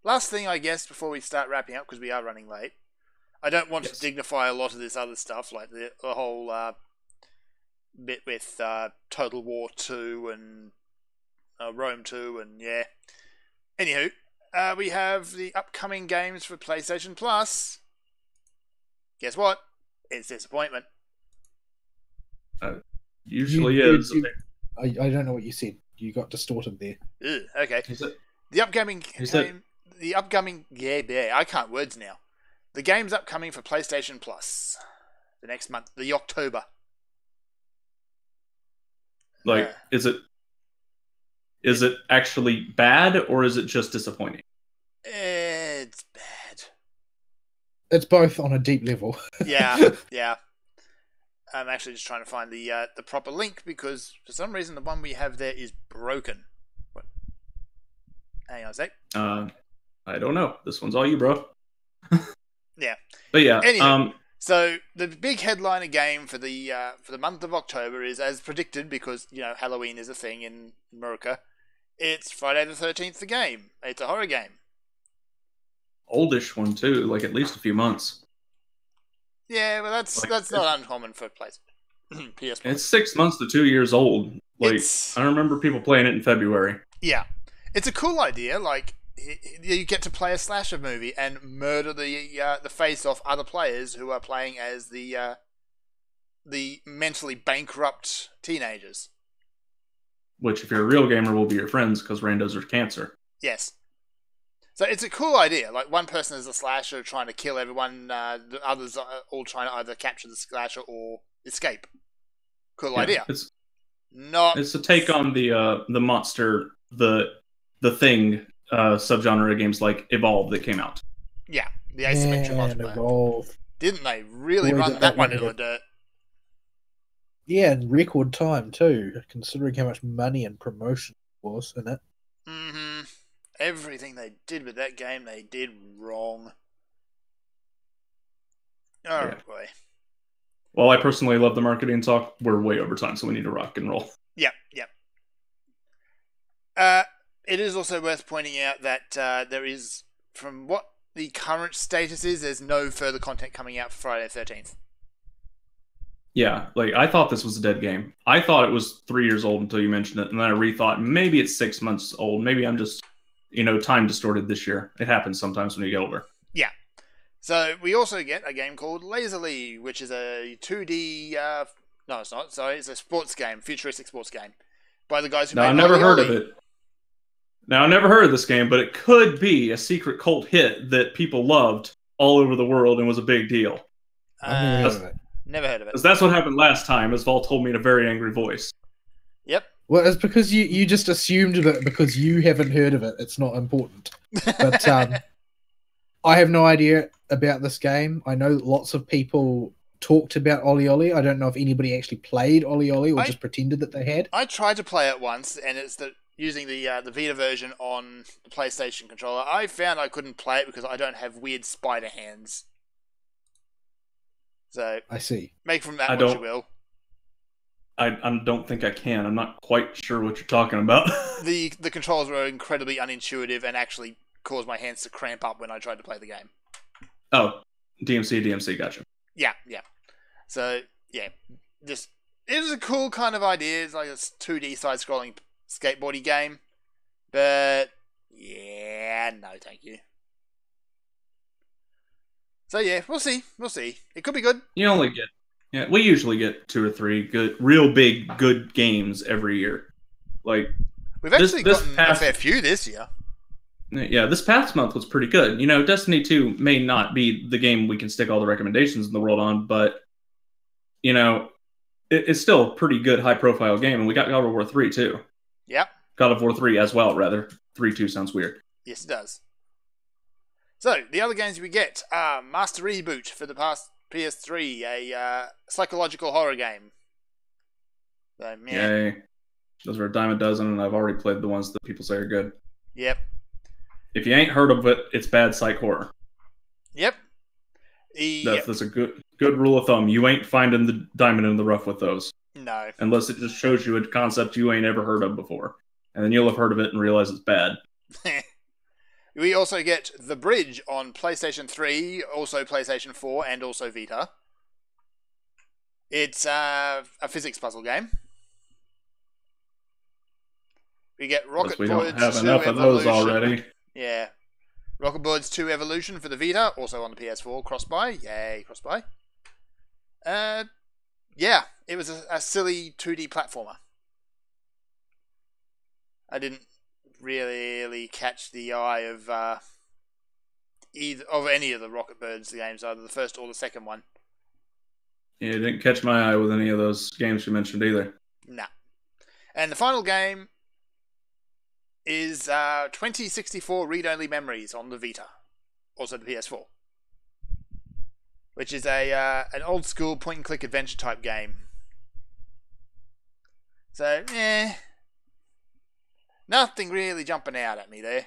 S2: Last thing, I guess, before we start wrapping up, because we are running late. I don't want to dignify a lot of this other stuff, like the whole bit with Total War 2 and Rome 2, and yeah. Anywho, we have the upcoming games for PlayStation Plus. Guess what? It's disappointment.
S1: Usually is.
S3: I don't know what you said. You got distorted there.
S2: Okay. The upcoming game. The upcoming. Yeah, I can't words now. The game's upcoming for PlayStation Plus. The next month, the October.
S1: Is it actually bad, or is it just disappointing?
S2: It's bad.
S3: It's both on a deep level.
S2: Yeah. I'm actually just trying to find the proper link because for some reason the one we have there is broken. What? Hang on a sec.
S1: I don't know. This one's all you, bro.
S2: Yeah.
S1: But yeah.
S2: Anyway, so the big headliner game for the month of October is, as predicted, because Halloween is a thing in America. It's Friday the 13th. The game. It's a horror game.
S1: Oldish one too, at least a few months.
S2: Yeah, well, that's not uncommon for PlayStation. PS1.
S1: It's 6 months to 2 years old. I remember people playing it in February.
S2: Yeah, it's a cool idea. You get to play a slasher movie and murder the face off other players who are playing as the mentally bankrupt teenagers.
S1: Which, if you're a real gamer, will be your friends because randos are cancer.
S2: Yes. So it's a cool idea. One person is a slasher trying to kill everyone. The others are all trying to either capture the slasher or escape. Cool idea. It's
S1: a take on the monster, the thing subgenre of games like Evolve that came out.
S2: Yeah, the asymmetric multiplayer.
S3: Evolve.
S2: Didn't they really run that one in the dirt?
S3: Yeah, in record time too, considering how much money and promotion was in it.
S2: Mm-hmm. Everything they did with that game, they did wrong. Oh, boy.
S1: While I personally love the marketing talk, we're way over time, so we need to rock and roll.
S2: Yep. It is also worth pointing out that there is, from what the current status is, there's no further content coming out for Friday the 13th.
S1: Yeah, like, I thought this was a dead game. I thought it was 3 years old until you mentioned it, and then I rethought maybe it's 6 months old. Maybe I'm just, time distorted this year. It happens sometimes when you get older.
S2: Yeah. So we also get a game called Lazerly, which is a 2D... no, it's not. Sorry, it's a sports game, futuristic sports game, by the guys who made
S1: I've never heard of it. Now, I never heard of this game, but it could be a secret cult hit that people loved all over the world and was a big deal.
S2: Never heard of it.
S1: Because that's what happened last time, as Vol told me in a very angry voice.
S2: Yep.
S3: Well, it's because you just assumed that because you haven't heard of it, it's not important. But I have no idea about this game. I know lots of people talked about Oli Oli. I don't know if anybody actually played Oli Oli or just pretended that they had.
S2: I tried to play it once, and it's using the Vita version on the PlayStation controller. I found I couldn't play it because I don't have weird spider hands. So
S3: I see.
S2: Make from that what you will.
S1: I don't think I can. I'm not quite sure what you're talking about.
S2: The controls were incredibly unintuitive and actually caused my hands to cramp up when I tried to play the game.
S1: Oh, DMC, gotcha.
S2: Yeah. So, yeah. It was a cool kind of idea. It's like a 2D side-scrolling skateboarding game. But, yeah, no, thank you. So, yeah, we'll see. It could be good.
S1: We usually get 2 or 3 real big, good games every year. Like,
S2: we've actually gotten a fair few this year.
S1: Yeah, this past month was pretty good. Destiny 2 may not be the game we can stick all the recommendations in the world on, but, it's still a pretty good high-profile game, and we got God of War 3, too.
S2: Yep.
S1: God of War 3 as well, rather. 3-2 sounds weird.
S2: Yes, it does. So, the other games we get are Master Reboot for the past PS3, a psychological horror game. So,
S1: Yay. Those are a dime a dozen, and I've already played the ones that people say are good.
S2: Yep.
S1: If you ain't heard of it, it's bad psych horror.
S2: Yep.
S1: That's a good rule of thumb. You ain't finding the diamond in the rough with those.
S2: No.
S1: Unless it just shows you a concept you ain't ever heard of before. And then you'll have heard of it and realize it's bad.
S2: We also get The Bridge on PlayStation 3, also PlayStation 4, and also Vita. It's a physics puzzle game. We get Rocket
S1: we
S2: Boys
S1: don't have
S2: 2
S1: enough of those already.
S2: Yeah. Rocket Boys 2 Evolution for the Vita, also on the PS4, cross-buy. Yay, cross-buy. Yeah, it was a silly 2D platformer. I didn't really catch the eye of any of the Rocket Birds games, either the first or the second one.
S1: Yeah, it didn't catch my eye with any of those games you mentioned either.
S2: Nah. And the final game is 2064 Read-Only Memories on the Vita, also the PS4, which is an old-school point-and-click adventure type game. So, nothing really jumping out at me there.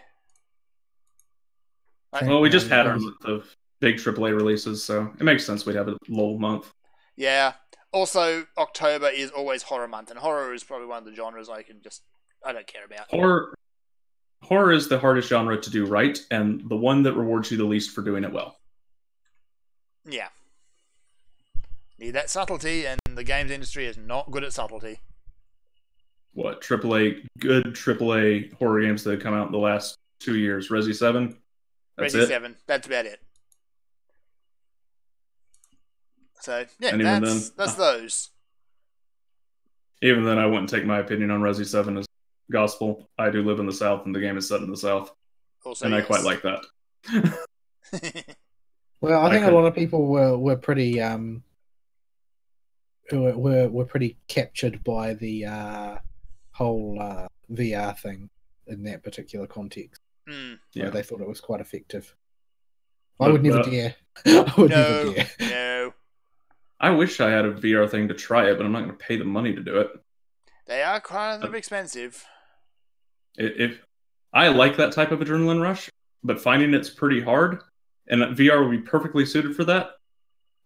S1: Well, we just had our month of big AAA releases, so it makes sense we'd have a lull month.
S2: Yeah. Also, October is always horror month, and horror is probably one of the genres I don't care about.
S1: Horror is the hardest genre to do right, and the one that rewards you the least for doing it well.
S2: Yeah. Need that subtlety, and the games industry is not good at subtlety.
S1: What, good AAA horror games that have come out in the last 2 years? Resi 7?
S2: Resi 7, that's about it. So, yeah, that's those.
S1: Even then, I wouldn't take my opinion on Resi 7 as gospel. I do live in the South, and the game is set in the South. Also, and yes. I quite like that.
S3: Well, I think a lot of people were pretty were pretty captured by the whole VR thing in that particular context.
S2: Yeah,
S3: they thought it was quite effective. I would never dare. I would never dare.
S2: No.
S1: I wish I had a VR thing to try it, but I'm not going to pay the money to do it.
S2: They are quite expensive.
S1: If I like that type of adrenaline rush, but finding it's pretty hard, and VR would be perfectly suited for that.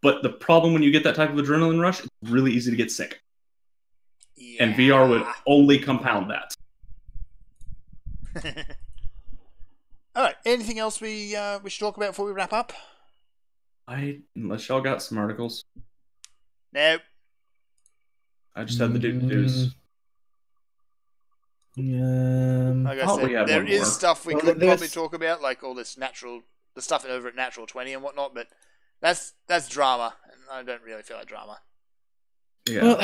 S1: But the problem when you get that type of adrenaline rush, it's really easy to get sick.
S2: Yeah.
S1: And VR would only compound that.
S2: All right. Anything else we should talk about before we wrap up?
S1: Unless y'all got some articles.
S2: Nope.
S1: I just had the news.
S2: Like I said, there is stuff we could probably talk about, like all this the stuff over at Natural 20 and whatnot, but that's drama, and I don't really feel like drama.
S3: Yeah. Well,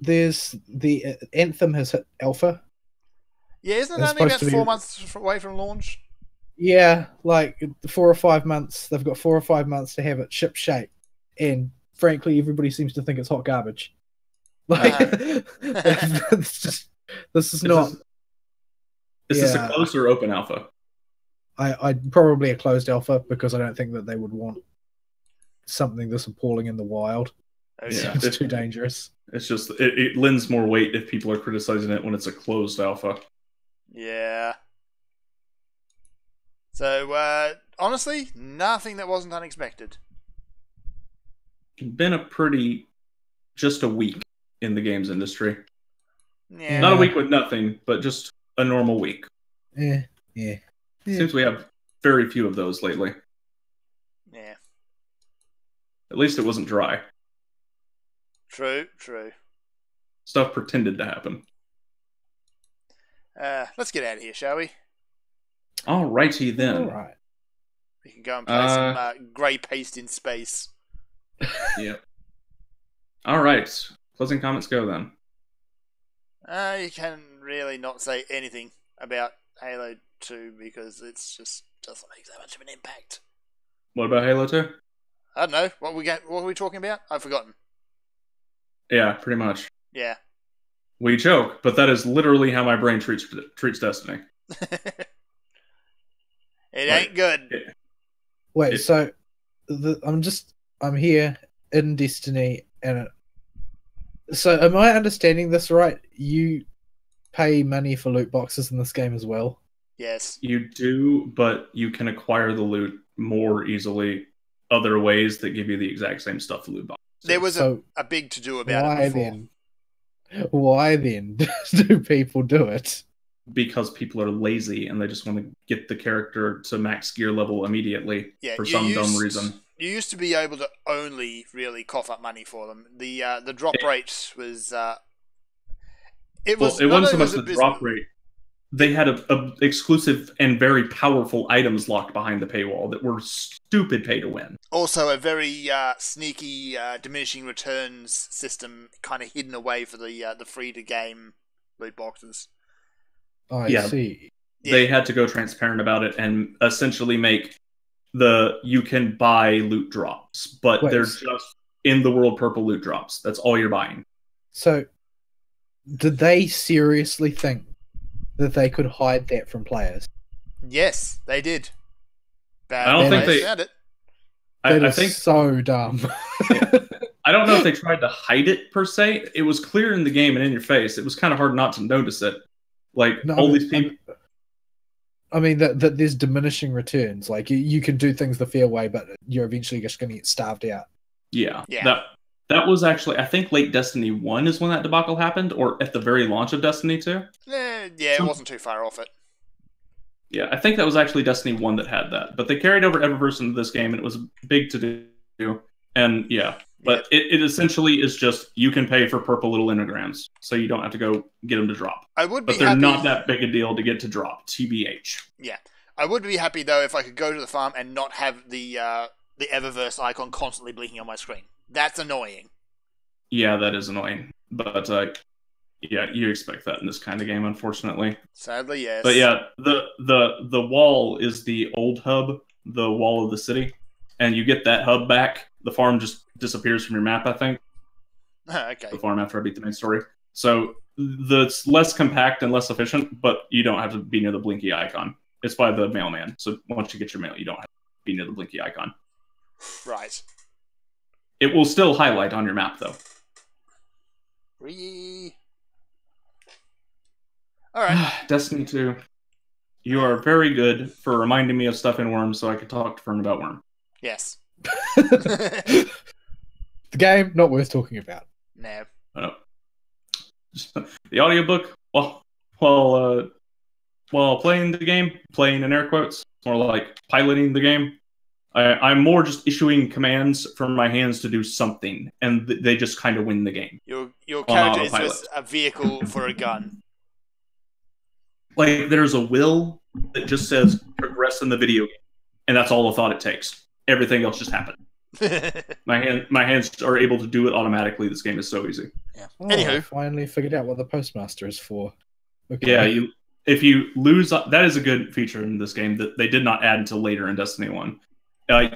S3: there's the Anthem has hit alpha.
S2: Yeah, isn't it only about 4 months away from launch?
S3: Yeah, like 4 or 5 months. They've got 4 or 5 months to have it ship shape, and frankly, everybody seems to think it's hot garbage. Like, it's just. This is not.
S1: Is this a closed or open alpha?
S3: I'd probably a closed alpha because I don't think that they would want something this appalling in the wild. It's too dangerous.
S1: It's just it lends more weight if people are criticizing it when it's a closed alpha.
S2: Yeah. So honestly, nothing that wasn't unexpected.
S1: It's been just a week in the games industry.
S2: Yeah.
S1: Not a week with nothing, but just a normal week.
S3: Yeah.
S1: Seems we have very few of those lately.
S2: Yeah.
S1: At least it wasn't dry.
S2: True.
S1: Stuff pretended to happen.
S2: Let's get out of here, shall we?
S1: Alrighty then.
S3: All right.
S2: We can go and play some grey paste in space.
S1: Yeah. All right. Closing comments go then.
S2: You can really not say anything about Halo 2 because it's just doesn't make that much of an impact.
S1: What about Halo 2?
S2: I don't know. What were we talking about? I've forgotten.
S1: Yeah, pretty much.
S2: Yeah.
S1: We joke, but that is literally how my brain treats Destiny.
S2: It ain't good.
S3: Wait, so I'm here in Destiny, and so am I understanding this right? You pay money for loot boxes in this game as well?
S2: Yes.
S1: You do, but you can acquire the loot more easily other ways that give you the exact same stuff the loot box.
S2: There was a big to-do about it before.
S3: Why then do people do it?
S1: Because people are lazy and they just want to get the character to max gear level immediately for some dumb reason.
S2: You used to be able to only really cough up money for them. The drop rate was it wasn't so much the drop rate. They had a exclusive and very powerful items locked behind the paywall that were stupid pay to win. Also, a very sneaky diminishing returns system, kind of hidden away for the free to game loot boxes.
S3: I see.
S1: They had to go transparent about it and essentially make you can buy loot drops, but they're just in the world purple loot drops. That's all you're buying.
S3: So, did they seriously think that they could hide that from players?
S2: Yes, they did.
S1: I don't think they
S2: found it.
S3: I think so dumb.
S1: I don't know if they tried to hide it per se. It was clear in the game and in your face. It was kind of hard not to notice it. All these people.
S3: I mean that there's diminishing returns. Like you can do things the fair way, but you're eventually just going to get starved out.
S1: Yeah. That was actually, I think, late Destiny 1 is when that debacle happened, or at the very launch of Destiny 2.
S2: It wasn't too far off it.
S1: Yeah, I think that was actually Destiny 1 that had that. But they carried over Eververse into this game, and it was big to do. And but it essentially is just, you can pay for purple little engrams, so you don't have to go get them to drop. But they're not that big a deal to get to drop, TBH.
S2: Yeah. I would be happy, though, if I could go to the farm and not have the Eververse icon constantly blinking on my screen. That's annoying.
S1: Yeah, that is annoying. But, you expect that in this kind of game, unfortunately.
S2: Sadly, yes.
S1: But yeah, the wall is the old hub, the wall of the city. And you get that hub back, the farm just disappears from your map, I think.
S2: Okay.
S1: The farm after I beat the main story. So it's less compact and less efficient, but you don't have to be near the blinky icon. It's by the mailman. So once you get your mail, you don't have to be near the blinky icon.
S2: Right.
S1: It will still highlight on your map, though.
S2: Alright.
S1: Destiny 2. You are very good for reminding me of stuff in Worm so I could talk to Fern about Worm.
S2: Yes.
S3: The game, not worth talking about.
S2: No.
S1: The audiobook, while playing the game, playing in air quotes, more like piloting the game. I'm more just issuing commands from my hands to do something, and they just kind of win the game.
S2: Your character is just a vehicle for a gun.
S1: Like, there's a will that just says progress in the video game, and that's all the thought it takes. Everything else just happened. My hands are able to do it automatically. This game is so easy.
S2: Yeah.
S3: Oh,
S2: Anywho,
S3: I finally figured out what the postmaster is for. Okay.
S1: Yeah, if you lose, that is a good feature in this game that they did not add until later in Destiny 1.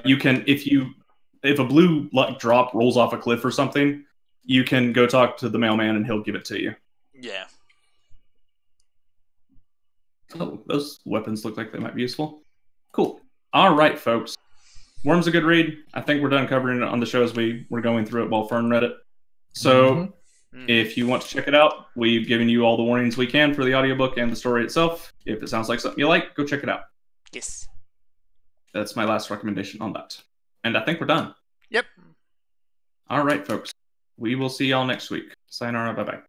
S1: You can, if a blue luck drop rolls off a cliff or something, you can go talk to the mailman and he'll give it to you.
S2: Yeah.
S1: Oh, those weapons look like they might be useful. Cool. All right, folks. Worm's a good read. I think we're done covering it on the show as we were going through it while Fern read it. So, if you want to check it out, we've given you all the warnings we can for the audiobook and the story itself. If it sounds like something you like, go check it out.
S2: Yes.
S1: That's my last recommendation on that. And I think we're done.
S2: Yep.
S1: All right, folks. We will see y'all next week. Sayonara. Bye-bye.